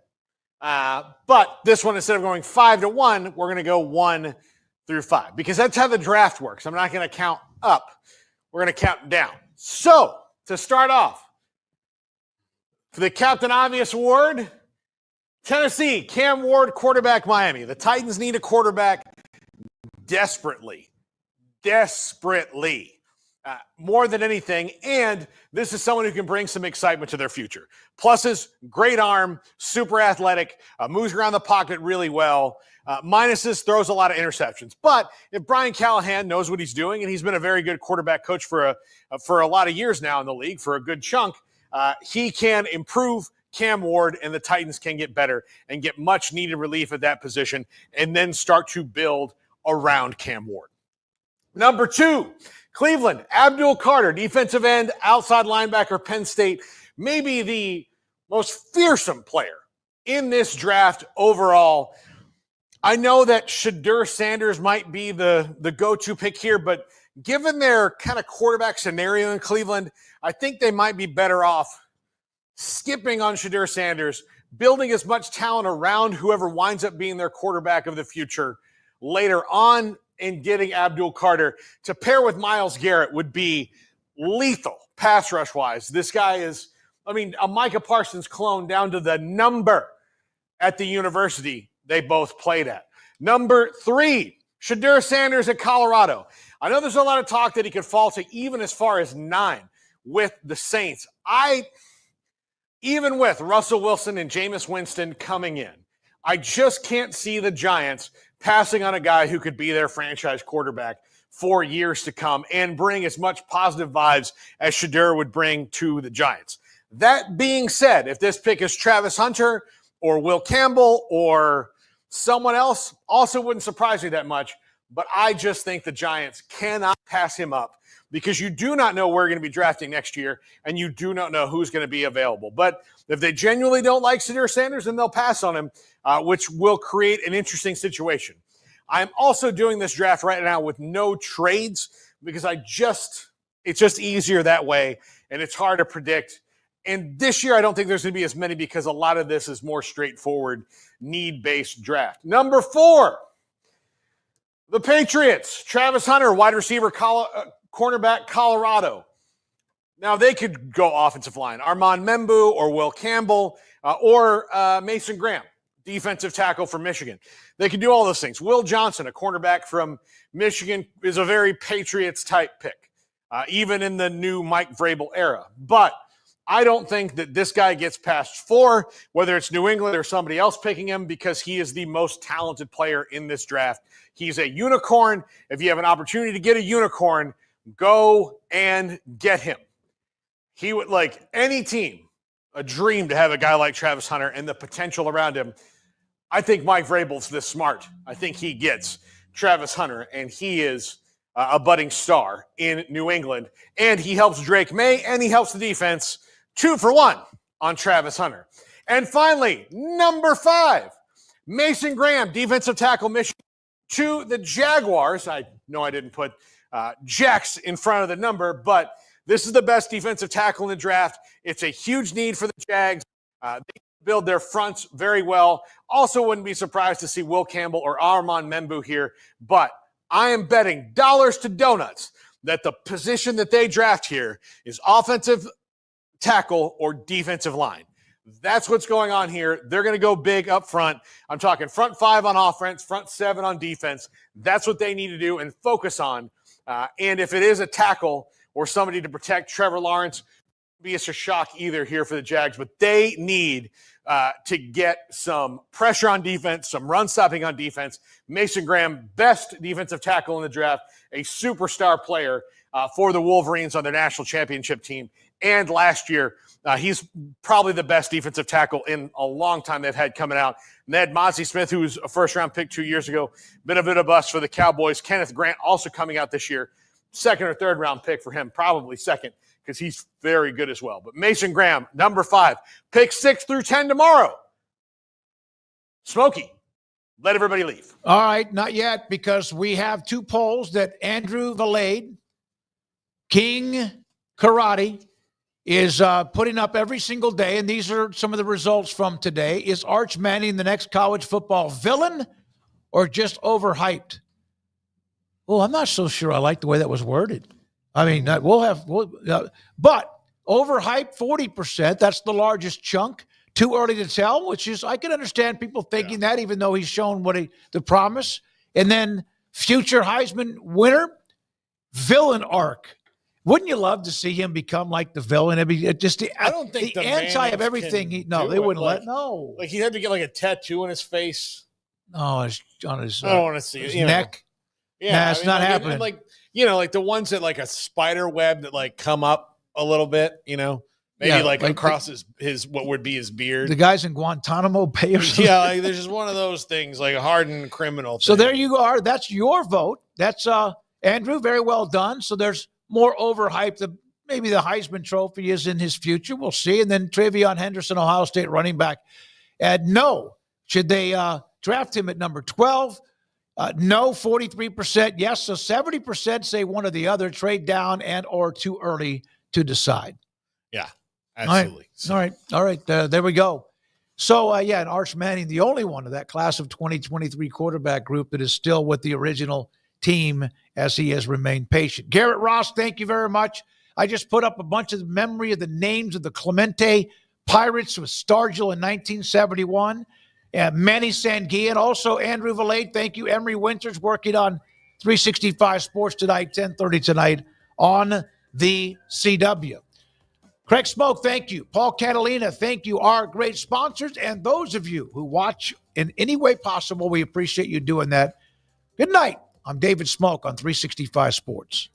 But this one, instead of going 5 to 1, we're going to go 1 through 5 because that's how the draft works. I'm not going to count up. We're going to count down. So to start off, for the Captain Obvious Award, Tennessee, Cam Ward, quarterback, Miami. The Titans need a quarterback desperately. More than anything, and this is someone who can bring some excitement to their future. Pluses, great arm, super athletic, moves around the pocket really well. Minuses, throws a lot of interceptions. But if Brian Callahan knows what he's doing, and he's been a very good quarterback coach for a lot of years now in the league, for a good chunk, he can improve Cam Ward, and the Titans can get better and get much needed relief at that position and then start to build around Cam Ward. Number 2, Cleveland, Abdul Carter, defensive end, outside linebacker, Penn State, maybe the most fearsome player in this draft overall. I know that Shedeur Sanders might be the go-to pick here, but given their kind of quarterback scenario in Cleveland, I think they might be better off skipping on Shedeur Sanders, building as much talent around whoever winds up being their quarterback of the future later on, and getting Abdul Carter to pair with Myles Garrett would be lethal pass rush wise. This guy is, a Micah Parsons clone down to the number at the university they both played at. Number 3, Shedeur Sanders at Colorado. I know there's a lot of talk that he could fall to even as far as 9 with the Saints. Even with Russell Wilson and Jameis Winston coming in, I just can't see the Giants passing on a guy who could be their franchise quarterback for years to come and bring as much positive vibes as Shedeur would bring to the Giants. That being said, if this pick is Travis Hunter or Will Campbell or someone else, also wouldn't surprise me that much, but I just think the Giants cannot pass him up because you do not know where you're going to be drafting next year and you do not know who's going to be available. But if they genuinely don't like Shedeur Sanders, then they'll pass on him, which will create an interesting situation. I'm also doing this draft right now with no trades because it's just easier that way, and it's hard to predict. And this year, I don't think there's going to be as many because a lot of this is more straightforward, need-based draft. Number 4, the Patriots, Travis Hunter, wide receiver, cornerback, Colorado. Now, they could go offensive line, Armand Membu or Will Campbell or Mason Graham, defensive tackle from Michigan. They can do all those things. Will Johnson, a cornerback from Michigan, is a very Patriots-type pick, even in the new Mike Vrabel era. But I don't think that this guy gets past 4, whether it's New England or somebody else picking him, because he is the most talented player in this draft. He's a unicorn. If you have an opportunity to get a unicorn, go and get him. He would, like any team, a dream to have a guy like Travis Hunter and the potential around him. I think Mike Vrabel's this smart. I think he gets Travis Hunter, and he is a budding star in New England. And he helps Drake May, and he helps the defense. 2 for 1 on Travis Hunter. And finally, number 5, Mason Graham, defensive tackle, Michigan, to the Jaguars. I know I didn't put Jacks in front of the number, but this is the best defensive tackle in the draft. It's a huge need for the Jags. They build their fronts very well. Also wouldn't be surprised to see Will Campbell or Armand Membu here, but I am betting dollars to donuts that the position that they draft here is offensive tackle or defensive line. That's what's going on here. They're going to go big up front. I'm talking front 5 on offense, front 7 on defense. That's what they need to do and focus on. And if it is a tackle or somebody to protect Trevor Lawrence, be a shock either here for the Jags, but they need to get some pressure on defense, some run stopping on defense. Mason Graham, best defensive tackle in the draft, a superstar player for the Wolverines on their national championship team. and last year. He's probably the best defensive tackle in a long time they've had coming out. And they had Mozzie Smith, who was a first-round pick 2 years ago, been a bit of a bust for the Cowboys. Kenneth Grant also coming out this year, second or third-round pick for him, probably second, because he's very good as well. But Mason Graham, number 5, pick 6 through 10 tomorrow. Smokey, let everybody leave. All right, not yet, because we have 2 polls that Andrew Valade, King Karate, is putting up every single day, and these are some of the results from today. Is Arch Manning the next college football villain or just overhyped? Well, I'm not so sure I like the way that was worded. I mean, but overhyped 40%, that's the largest chunk. Too early to tell, which is, I can understand people thinking that, even though he's shown the promise. And then future Heisman winner, villain arc. Wouldn't you love to see him become like the villain? I mean, I don't think the anti of everything. They wouldn't let. No, like he had to get like a tattoo on his face. No, on his. I don't want to see his it, neck. Yeah, it's not happening. And like the ones that like a spider web that like come up a little bit. Maybe like across his what would be his beard. The guys in Guantanamo Bay or something. Yeah, like there's just one of those things, like a hardened criminal thing. So there you are. That's your vote. That's Andrew. Very well done. So there's more overhyped. Maybe the Heisman Trophy is in his future. We'll see. And then Travion Henderson, Ohio State running back. No. Should they draft him at number 12? No, 43%. Yes, so 70% say one or the other. Trade down and or too early to decide. Yeah, absolutely. All right. There we go. So, and Arch Manning, the only one of that class of 2023 quarterback group that is still with the original team as he has remained patient. Garrett Ross, thank you very much. I just put up a bunch of memory of the names of the Clemente Pirates with Stargill in 1971. Manny Sanguillen, also Andrew Valade, thank you. Emery Winters working on 365 Sports tonight, 10:30 tonight on the CW. Craig Smoak, thank you. Paul Catalina, thank you. Our great sponsors and those of you who watch in any way possible, we appreciate you doing that. Good night. I'm David Smoak on 365 Sports.